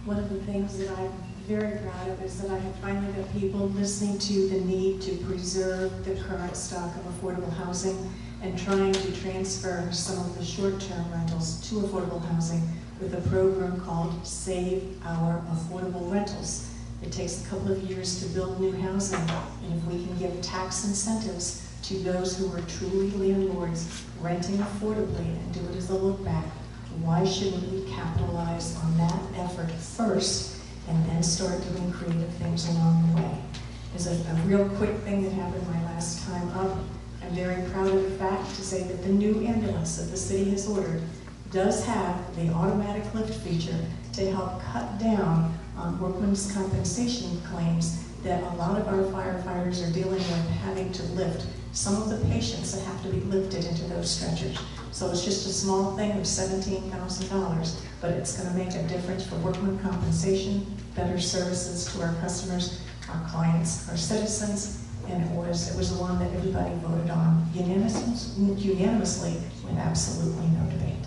One of the things that I'm very proud of is that I have finally got people listening to the need to preserve the current stock of affordable housing and trying to transfer some of the short-term rentals to affordable housing with a program called Save Our Affordable Rentals. It takes a couple of years to build new housing, and if we can give tax incentives to those who are truly landlords renting affordably and do it as a look back, why shouldn't we capitalize on that effort first and then start doing creative things along the way? There's a real quick thing that happened my last time up. I'm very proud of the fact to say that the new ambulance that the city has ordered does have the automatic lift feature to help cut down on workman's compensation claims that a lot of our firefighters are dealing with, having to lift some of the patients that have to be lifted into those stretchers. So it's just a small thing of $17,000, but it's going to make a difference for workman compensation, better services to our customers, our clients, our citizens, and it was the one that everybody voted on unanimously with absolutely no debate.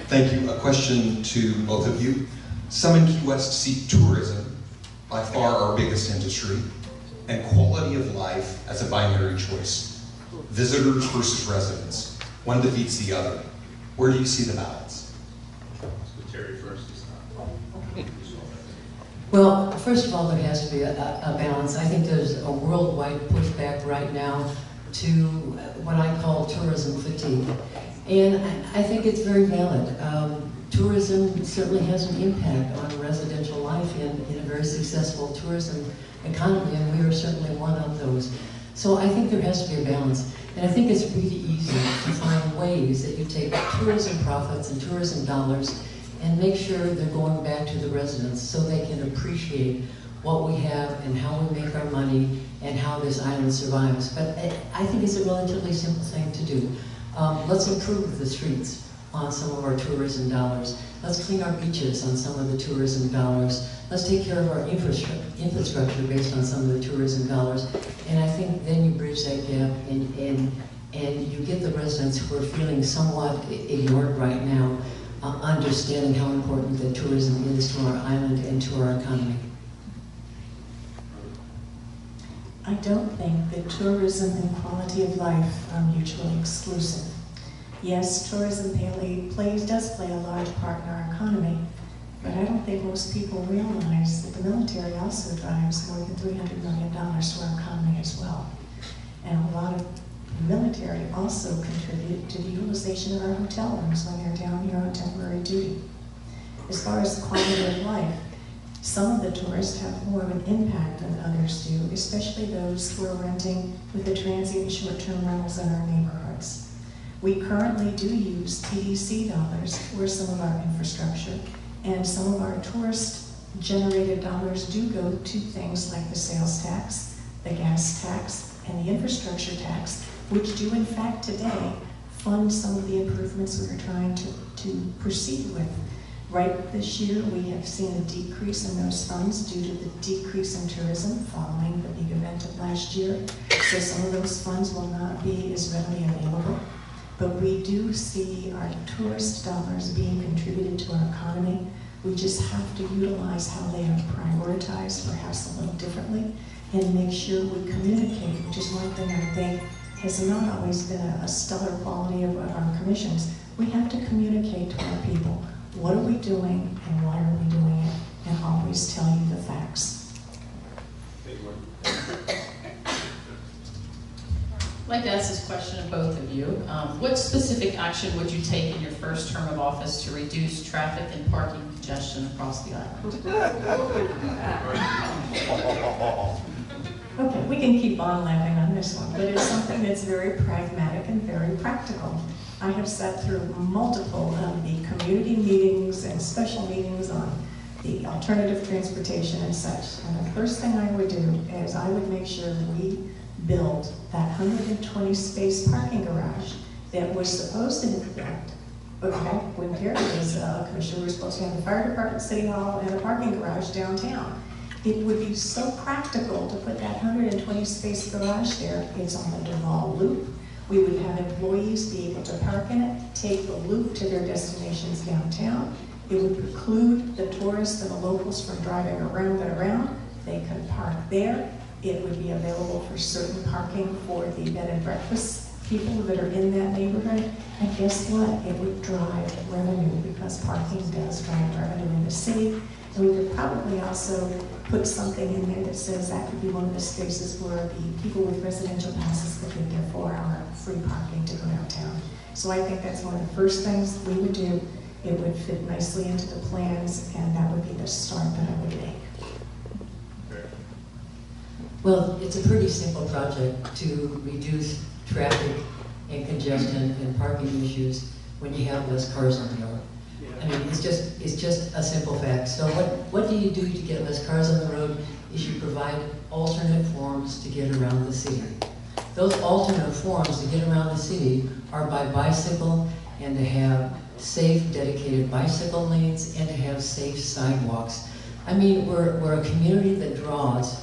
Thank you. A question to both of you. Some in Key West see tourism, by far our biggest industry, and quality of life as a binary choice. Visitors versus residents. One defeats the other. Where do you see the balance? Terry first. Well, first of all, there has to be a balance. I think there's a worldwide pushback right now to what I call tourism fatigue. And I think it's very valid. Tourism certainly has an impact on residential life in a very successful tourism economy, and we are certainly one of those. So I think there has to be a balance. And I think it's really easy to find ways that you take tourism profits and tourism dollars and make sure they're going back to the residents so they can appreciate what we have and how we make our money and how this island survives. But I think it's a relatively simple thing to do. Let's improve the streets on some of our tourism dollars. Let's clean our beaches on some of the tourism dollars. Let's take care of our infrastructure based on some of the tourism dollars. And I think then you bridge that gap and you get the residents who are feeling somewhat ignored right now understanding how important that tourism is to our island and to our economy. I don't think that tourism and quality of life are mutually exclusive. Yes, tourism does play a large part in our economy, but I don't think most people realize that the military also drives more than $300 million to our economy as well. And a lot of the military also contribute to the utilization of our hotel rooms when they're down here on temporary duty. As far as the quality of life, some of the tourists have more of an impact than others do, especially those who are renting with the transient and short-term rentals in our neighborhoods. We currently do use TDC dollars for some of our infrastructure, and some of our tourist-generated dollars do go to things like the sales tax, the gas tax, and the infrastructure tax, which do in fact today fund some of the improvements we are trying to proceed with. Right this year, we have seen a decrease in those funds due to the decrease in tourism following the big event of last year. So some of those funds will not be as readily available. But we do see our tourist dollars being contributed to our economy. We just have to utilize how they are prioritized, perhaps a little differently, and make sure we communicate, which is one thing I think has not always been a stellar quality of our commissions. We have to communicate to our people. What are we doing and why are we doing it? And always tell you the facts. I'd like to ask this question of both of you. What specific action would you take in your first term of office to reduce traffic and parking congestion across the island? Okay, we can keep on laughing on this one, but it's something that's very pragmatic and very practical. I have sat through multiple of the community meetings and special meetings on the alternative transportation and such. And the first thing I would do is I would make sure we build that 120 space parking garage that was supposed to be built. Okay, when Gary was a commissioner, we were supposed to have the fire department, city hall, and a parking garage downtown. It would be so practical to put that 120 space garage there. It's on the Duval Loop. We would have employees be able to park in it, take the loop to their destinations downtown. It would preclude the tourists and the locals from driving around and around. They could park there. It would be available for certain parking for the bed and breakfast people that are in that neighborhood. And guess what? It would drive revenue because parking does drive revenue in the city. And we could probably also put something in there that says that could be one of the spaces where the people with residential passes could get their 4-hour free parking to go downtown. So I think that's one of the first things we would do. It would fit nicely into the plans, and that would be the start that I would make. Well, it's a pretty simple project to reduce traffic and congestion and parking issues when you have less cars on the road. I mean, it's just a simple fact. So what do you do to get less cars on the road is you provide alternate forms to get around the city. Those alternate forms to get around the city are by bicycle and to have safe, dedicated bicycle lanes and to have safe sidewalks. I mean, we're a community that draws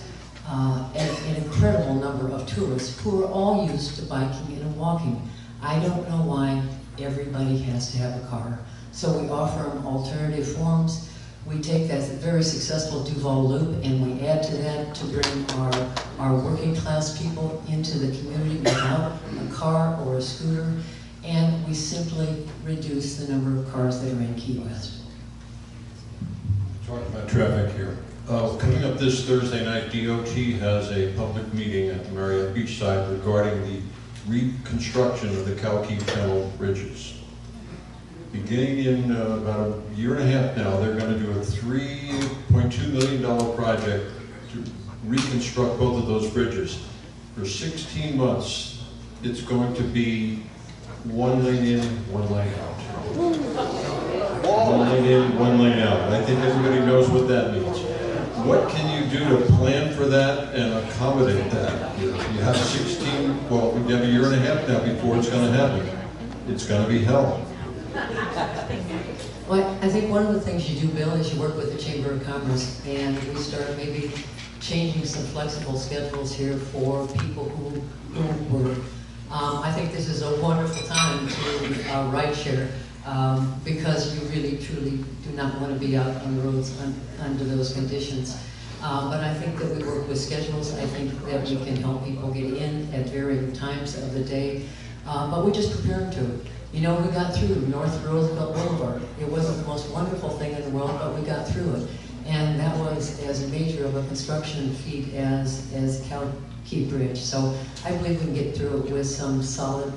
an incredible number of tourists who are all used to biking and walking. I don't know why everybody has to have a car. So we offer them alternative forms. We take that very successful Duval Loop and we add to that to bring our working class people into the community without a car or a scooter. And we simply reduce the number of cars that are in Key West. Talking about traffic here. Coming up this Thursday night, DOT has a public meeting at the Marriott Beachside regarding the reconstruction of the Calkee Channel bridges. Beginning in about a year and a half now, they're going to do a $3.2 million project to reconstruct both of those bridges. For 16 months, it's going to be one lane in, one lane out. One lane in, one lane out. I think everybody knows what that means. What can you do to plan for that and accommodate that? You have 16, well, we have a year and a half now before it's going to happen. It's going to be hell. Well, I think one of the things you do, Bill, is you work with the Chamber of Commerce and we start maybe changing some flexible schedules here for people who work. I think this is a wonderful time to ride share because you really, truly do not want to be out on the roads under those conditions. But I think that we work with schedules. I think that we can help people get in at varying times of the day. But we just prepare them to. You know, we got through North Roosevelt Blvd. It wasn't the most wonderful thing in the world, but we got through it. And that was as major of a construction feat as Calkee Bridge. So I believe we can get through it with some solid,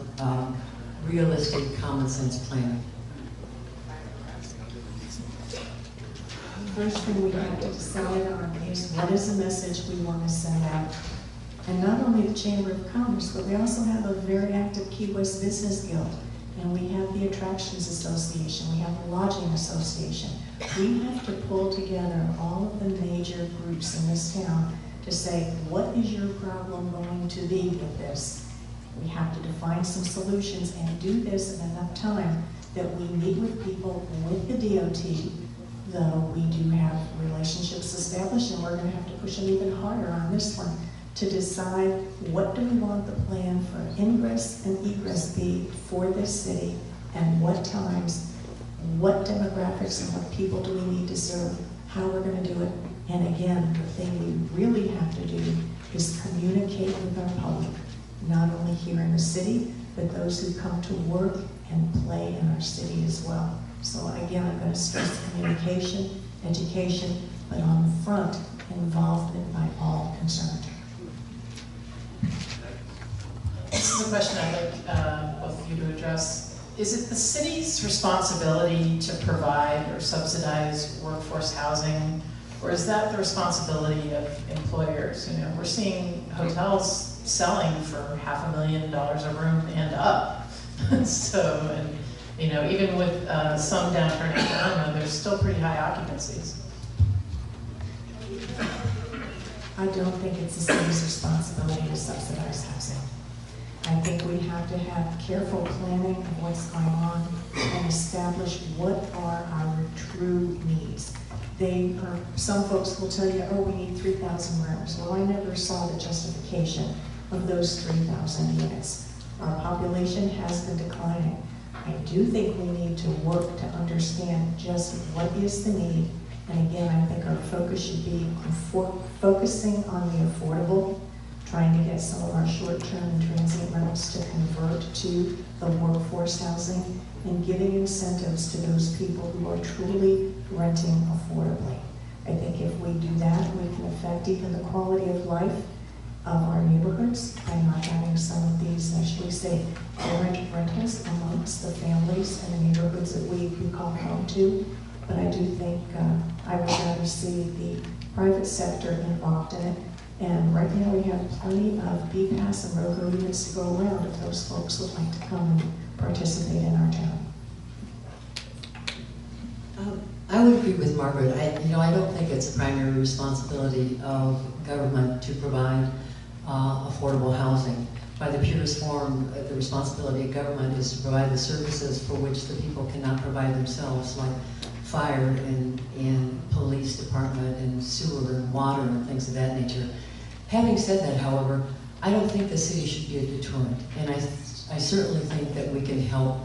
realistic, common sense planning. First thing we have to decide on is what is the message we want to send out. And not only the Chamber of Commerce, but we also have a very active Key West Business Guild. And we have the Attractions Association, we have the Lodging Association. We have to pull together all of the major groups in this town to say, what is your problem going to be with this? We have to define some solutions and do this in enough time that we meet with people with the DOT, though we do have relationships established, and we're going to have to push them even harder on this one to decide what do we want the plan for ingress and egress be for this city, and what times, what demographics and what people do we need to serve, how we're going to do it. And again, the thing we really have to do is communicate with our public, not only here in the city, but those who come to work and play in our city as well. So again, I'm going to stress communication, education, but on the front, involvement by all concerned. This is a question I'd like both of you to address. Is it the city's responsibility to provide or subsidize workforce housing, or is that the responsibility of employers? You know, we're seeing hotels selling for $500,000 a room and up. So, and you know, even with some downturn in Irma, there's still pretty high occupancies. I don't think it's the city's responsibility to subsidize housing. I think we have to have careful planning of what's going on and establish what are our true needs. Some folks will tell you, oh, we need 3,000 rooms. Well, I never saw the justification of those 3,000 units. Our population has been declining. I do think we need to work to understand just what is the need. And again, I think our focus should be on focusing on the affordable, trying to get some of our short-term and transient rentals to convert to the workforce housing, and giving incentives to those people who are truly renting affordably. I think if we do that, we can affect even the quality of life of our neighborhoods by not having some of these, shall we say, errant rentals amongst the families and the neighborhoods that we call home to. But I do think I would rather see the private sector involved in it. And right now we have plenty of BPAS and ROCO units to go around if those folks would like to come and participate in our town. I would agree with Margaret. I don't think it's a primary responsibility of government to provide affordable housing. By the purest form, the responsibility of government is to provide the services for which the people cannot provide themselves, like fire and police department and sewer and water and things of that nature. Having said that, however, I don't think the city should be a deterrent, and I certainly think that we can help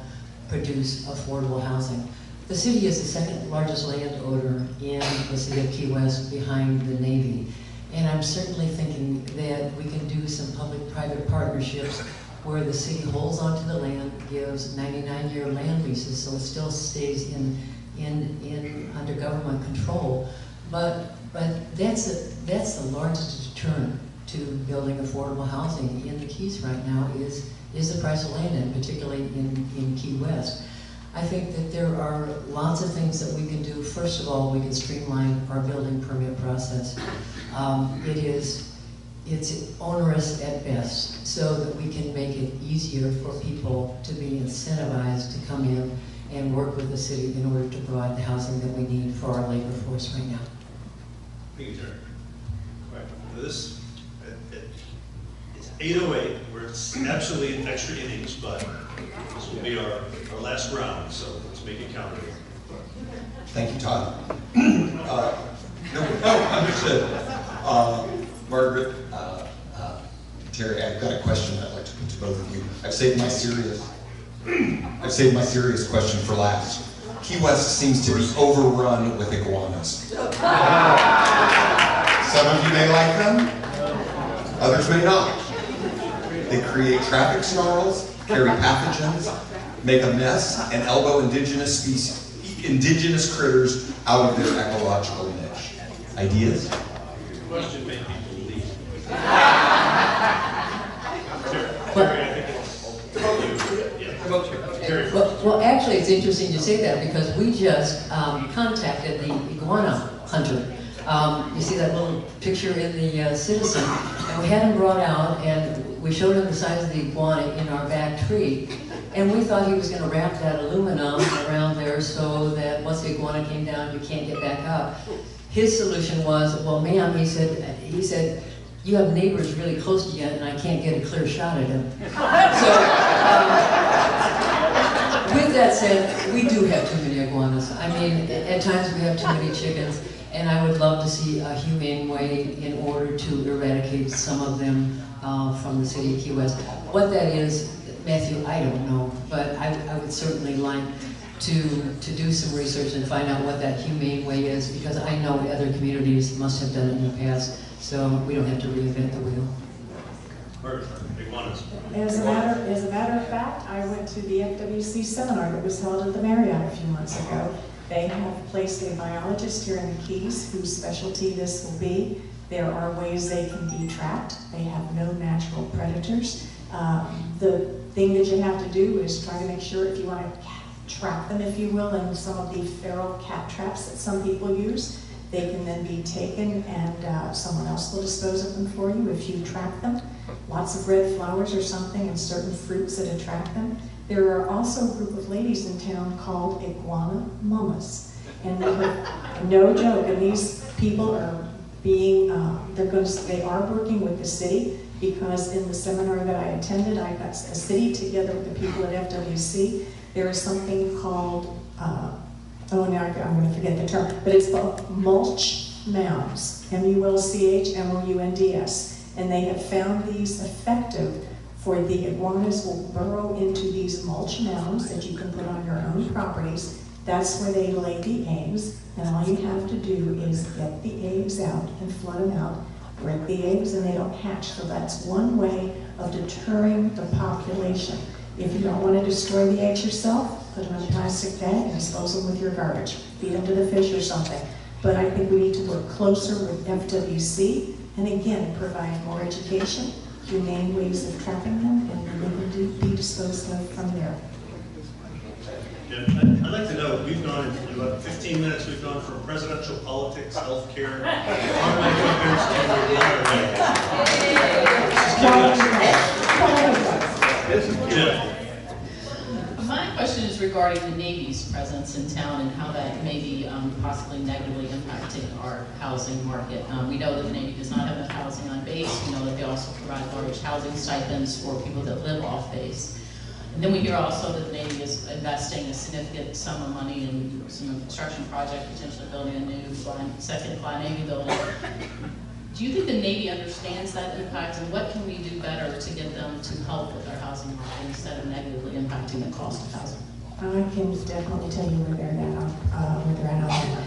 produce affordable housing. The city is the second largest landowner in the city of Key West behind the Navy, and I'm certainly thinking that we can do some public-private partnerships where the city holds onto the land, gives 99-year land leases, so it still stays under government control. But that's the largest deterrent to building affordable housing in the Keys right now is the price of land, and particularly in Key West. I think that there are lots of things that we can do. First of all, we can streamline our building permit process. It's onerous at best, so that we can make it easier for people to be incentivized to come in and work with the city in order to provide the housing that we need for our labor force right now. Thank you, Terry. This, it's 8:08, where it's absolutely in extra innings, but this will be our last round, so let's make it count. Thank you, Todd. Understood. Margaret, Terry, I've got a question I'd like to put to both of you. I've saved my serious question for last. Key West seems to be overrun with iguanas. Some of you may like them, others may not. They create traffic snarls, carry pathogens, make a mess, and elbow indigenous critters out of their ecological niche. Ideas? Question made people leave. Well, actually, it's interesting you say that because we just contacted the iguana hunter. You see that little picture in the Citizen, and we had him brought out, and we showed him the size of the iguana in our back tree, and we thought he was going to wrap that aluminum around there so that once the iguana came down, you can't get back up. His solution was, well, ma'am, he said, you have neighbors really close to you, and I can't get a clear shot at him. So, with that said, we do have too many iguanas. I mean, at times we have too many chickens, and I would love to see a humane way in order to eradicate some of them from the city of Key West. What that is, Matthew, I don't know, but I would certainly like to do some research and find out what that humane way is, because I know other communities must have done it in the past, so we don't have to reinvent the wheel. As a matter of fact, I went to the FWC seminar that was held at the Marriott a few months ago. They have placed a biologist here in the Keys whose specialty this will be. There are ways they can be trapped. They have no natural predators. The thing that you have to do is try to make sure, if you want to trap them, if you will, in some of the feral cat traps that some people use, they can then be taken and someone else will dispose of them for you if you trap them. Lots of red flowers or something and certain fruits that attract them. There are also a group of ladies in town called iguana mamas. And no joke, and these people are being, they are working with the city, because in the seminar that I attended, I got a city together with the people at FWC. There is something called, oh now I'm going to forget the term, but it's called mulch mounds, MULCHMOUNDS. And they have found these effective for the iguanas will burrow into these mulch mounds that you can put on your own properties. That's where they lay the eggs, and all you have to do is get the eggs out and flood them out, break the eggs, and they don't hatch. So that's one way of deterring the population. If you don't want to destroy the eggs yourself, put them in a plastic bag and dispose them with your garbage. Feed them to the fish or something. But I think we need to work closer with FWC, and again, provide more education, humane ways of trapping them, and then they can be disposed of from there. Yeah, I'd like to know, we've gone in about 15 minutes, we've gone from presidential politics, healthcare, farmland workers, My question is regarding the Navy's presence in town and how that may be possibly negatively impacting our housing market. We know that the Navy does not have enough housing on base. We know that they also provide large housing stipends for people that live off base. And then we hear also that the Navy is investing a significant sum of money in some construction project, potentially building a new second Fly Navy building. Do you think the Navy understands that impact, and what can we do better to get them to help with our housing market instead of negatively impacting the cost of housing? I can definitely tell you where they're at.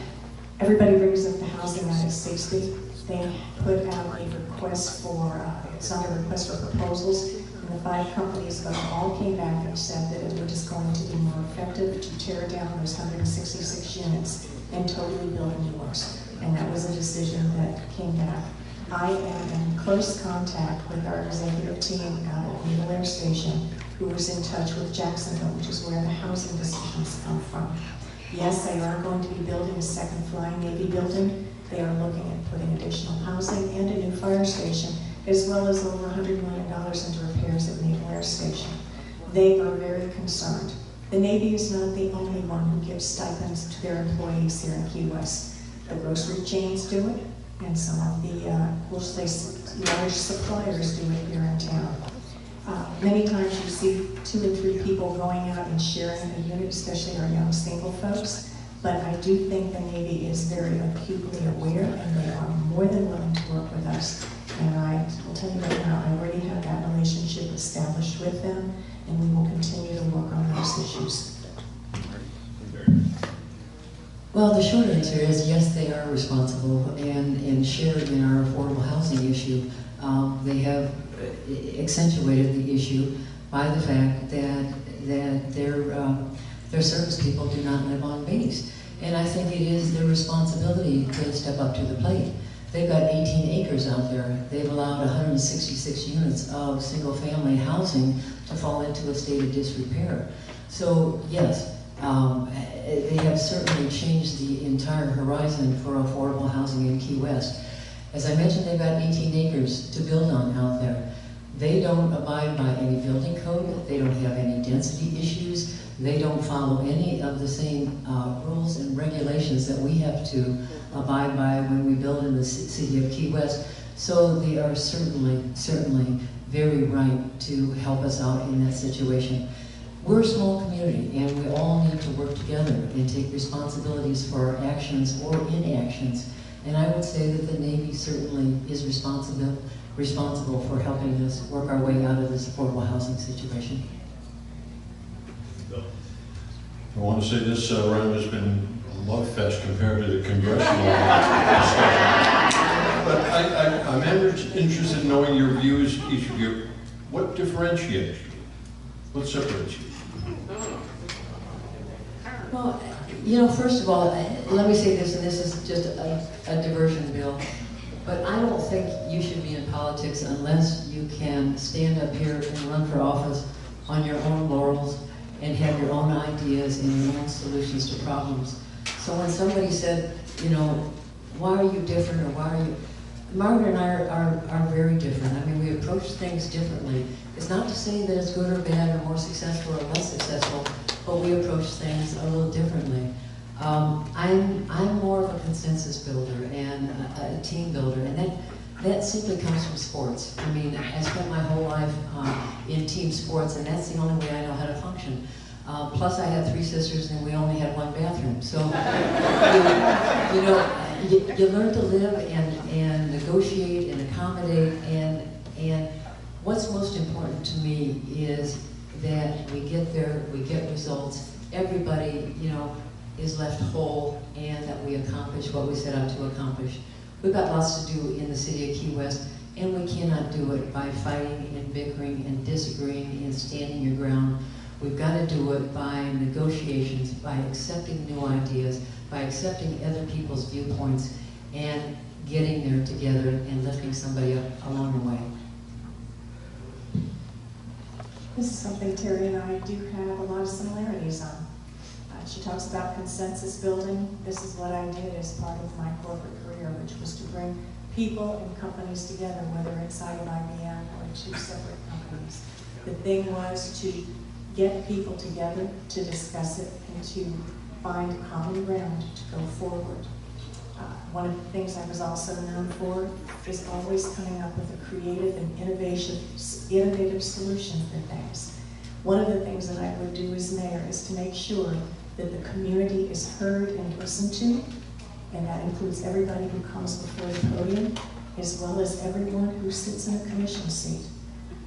Everybody brings up the Housing Act at 60. They put out a request for, it's not a request for proposals, and the 5 companies all came back and said that it was just going to be more effective to tear down those 166 units and totally build new ones. And that was a decision that came back. I am in close contact with our executive team out at Naval Air Station, who was in touch with Jacksonville, which is where the housing decisions come from. Yes, they are going to be building a second Flying Navy building. They are looking at putting additional housing and a new fire station, as well as over $100 million into repairs at Naval Air Station. They are very concerned. The Navy is not the only one who gives stipends to their employees here in Key West. The grocery chains do it, and some of the, we'll say, large suppliers do it here in town. Many times you see 2 and 3 people going out and sharing a unit, especially our young single folks. But I do think the Navy is very acutely aware, and they are more than willing to work with us. And I will tell you right now, I already have that relationship established with them, and we will continue to work on those issues. Well, the short answer is yes, they are responsible and shared in our affordable housing issue. They have accentuated the issue by the fact that their service people do not live on base. And I think it is their responsibility to step up to the plate. They've got 18 acres out there. They've allowed 166 units of single-family housing to fall into a state of disrepair. So yes, they have certainly changed the entire horizon for affordable housing in Key West. As I mentioned, they've got 18 acres to build on out there. They don't abide by any building code. They don't have any density issues. They don't follow any of the same rules and regulations that we have to abide by when we build in the city of Key West. So they are certainly very right to help us out in that situation. we're a small community, and we all need to work together and take responsibilities for our actions or inactions. And I would say that the Navy certainly is responsible for helping us work our way out of this affordable housing situation. I want to say this round has been a love fest compared to the congressional discussion. But I'm interested in knowing your views, each of you. What differentiates you? What separates you? Well, you know, first of all, let me say this, and this is just a diversion, Bill, but I don't think you should be in politics unless you can stand up here and run for office on your own laurels and have your own ideas and your own solutions to problems. So when somebody said, you know, why are you different, or why are you... Margaret and I are very different. I mean, we approach things differently. It's not to say that it's good or bad or more successful or less successful, but we approach things a little differently. I'm more of a consensus builder and a team builder, and that simply comes from sports. I mean, I spent my whole life in team sports, and that's the only way I know how to function. Plus, I had 3 sisters, and we only had 1 bathroom. So, you know, you learn to live and negotiate and accommodate, and what's most important to me is that we get there, we get results, everybody, you know, is left whole, and that we accomplish what we set out to accomplish. We've got lots to do in the city of Key West, and we cannot do it by fighting and bickering and disagreeing and standing your ground. We've got to do it by negotiations, by accepting new ideas, by accepting other people's viewpoints, and getting there together and lifting somebody up along the way. This is something Terry and I do have a lot of similarities on. She talks about consensus building. This is what I did as part of my corporate career, which was to bring people and companies together, whether inside of IBM or 2 separate companies. The thing was to get people together to discuss it and to find common ground to go forward. One of the things I was also known for is always coming up with a creative and innovative solution for things. One of the things that I would do as mayor is to make sure that the community is heard and listened to, and that includes everybody who comes before the podium, as well as everyone who sits in a commission seat.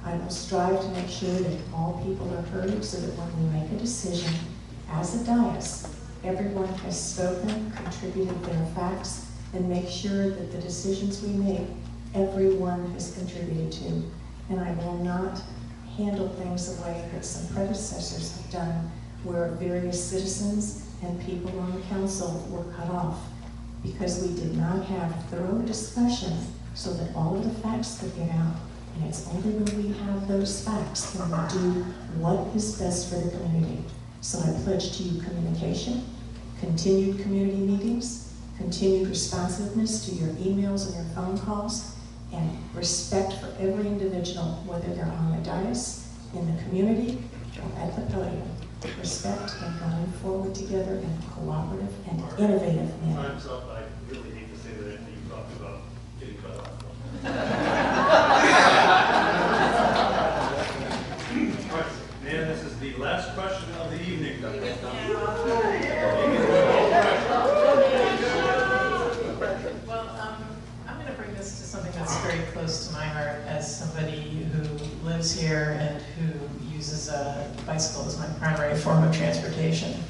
I will strive to make sure that all people are heard, so that when we make a decision as a dais, everyone has spoken, contributed their facts, and make sure that the decisions we make, everyone has contributed to. And I will not handle things the way that some predecessors have done, where various citizens and people on the council were cut off, because we did not have thorough discussion so that all of the facts could get out. And it's only when we have those facts can we do what is best for the community. So I pledge to you communication, continued community meetings, continued responsiveness to your emails and your phone calls, and respect for every individual, whether they're on the dais, in the community, or at the podium. Respect and going forward together in a cooperative and innovative manner. Time's up. I really hate to say that anything you talked about getting cut off. All right, and this is the last question of the evening. Well, I'm going to bring this to something that's very close to my heart as somebody who lives here and who uses a bicycle as my primary form of transportation.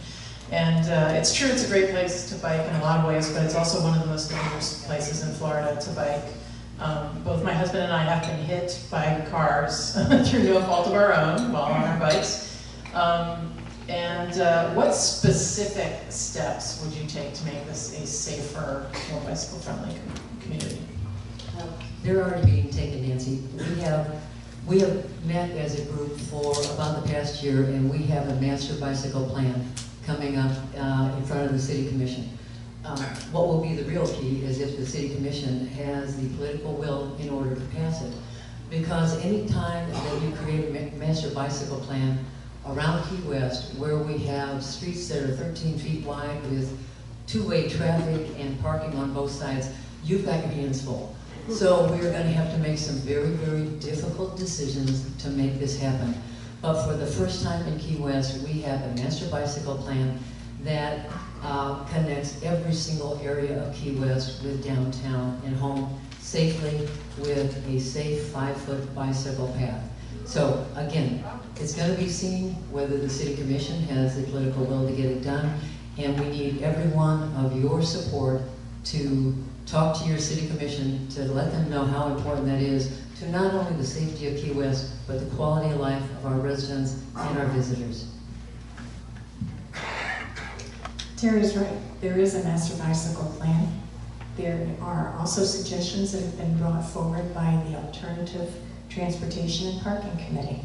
And it's true, it's a great place to bike in a lot of ways, but it's also one of the most dangerous places in Florida to bike. Both my husband and I have been hit by cars through no fault of our own while on our bikes. What specific steps would you take to make this a safer, more bicycle-friendly community? They're already being taken, Nancy. We have met as a group for about the past year, and we have a master bicycle plan coming up in front of the City Commission. What will be the real key is if the City Commission has the political will in order to pass it. Because any time that you create a master bicycle plan around Key West, where we have streets that are 13 feet wide with two-way traffic and parking on both sides, you've got your hands full. So we're going to have to make some very, very difficult decisions to make this happen. but for the first time in Key West, we have a master bicycle plan that connects every single area of Key West with downtown and home safely with a safe 5-foot bicycle path. So again, it's going to be seen whether the City Commission has the political will to get it done, and we need every one of your support to talk to your City Commission to let them know how important that is to not only the safety of Key West, but the quality of life of our residents and our visitors. Terry's right. There is a master bicycle plan. There are also suggestions that have been brought forward by the Alternative Transportation and Parking Committee.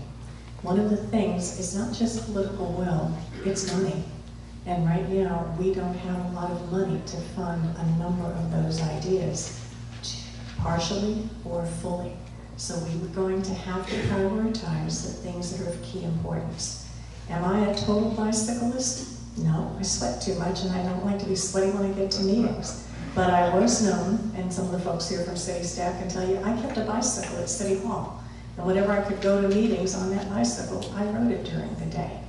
One of the things is not just political will, it's money. And right now, we don't have a lot of money to fund a number of those ideas, partially or fully. So we were going to have to prioritize the things that are of key importance. Am I a total bicyclist? No, I sweat too much and I don't like to be sweaty when I get to meetings. But I was known, and some of the folks here from city staff can tell you, I kept a bicycle at City Hall. And whenever I could go to meetings on that bicycle, I rode it during the day.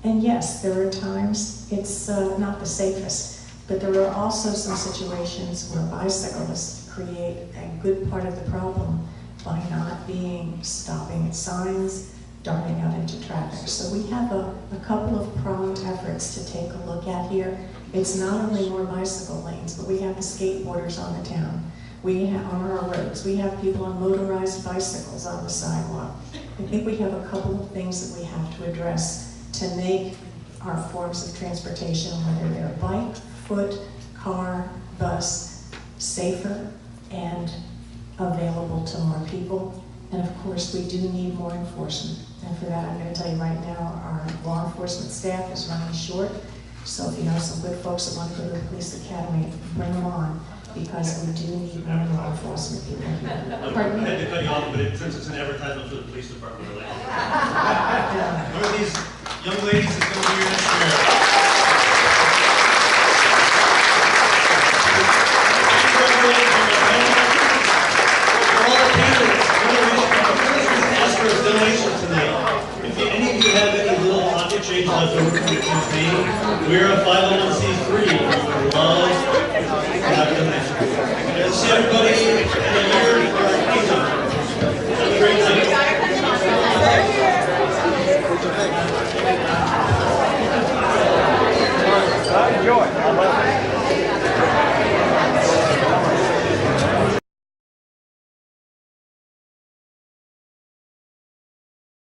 And yes, there are times it's not the safest, but there are also some situations where bicyclists create a good part of the problem by not stopping at signs, darting out into traffic. So we have a couple of pronged efforts to take a look at here. It's not only more bicycle lanes, but we have the skateboarders on the town. We have on our roads, we have people on motorized bicycles on the sidewalk. I think we have a couple of things that we have to address to make our forms of transportation, whether they're bike, foot, car, bus, safer and available to more people. And of course, we do need more enforcement. And for that, I'm going to tell you right now, our law enforcement staff is running short. So if you know some good folks that want to go to the police academy, bring them on, because we do need more law enforcement people. Pardon me? I had to cut you off, but since it's an advertisement for the police department, I'd like to. One of these young ladies is going to be your next mayor. Donation tonight. If any of you have any little pocket change left over from your campaign, we're a 501c3. We would love to have a donation. See everybody.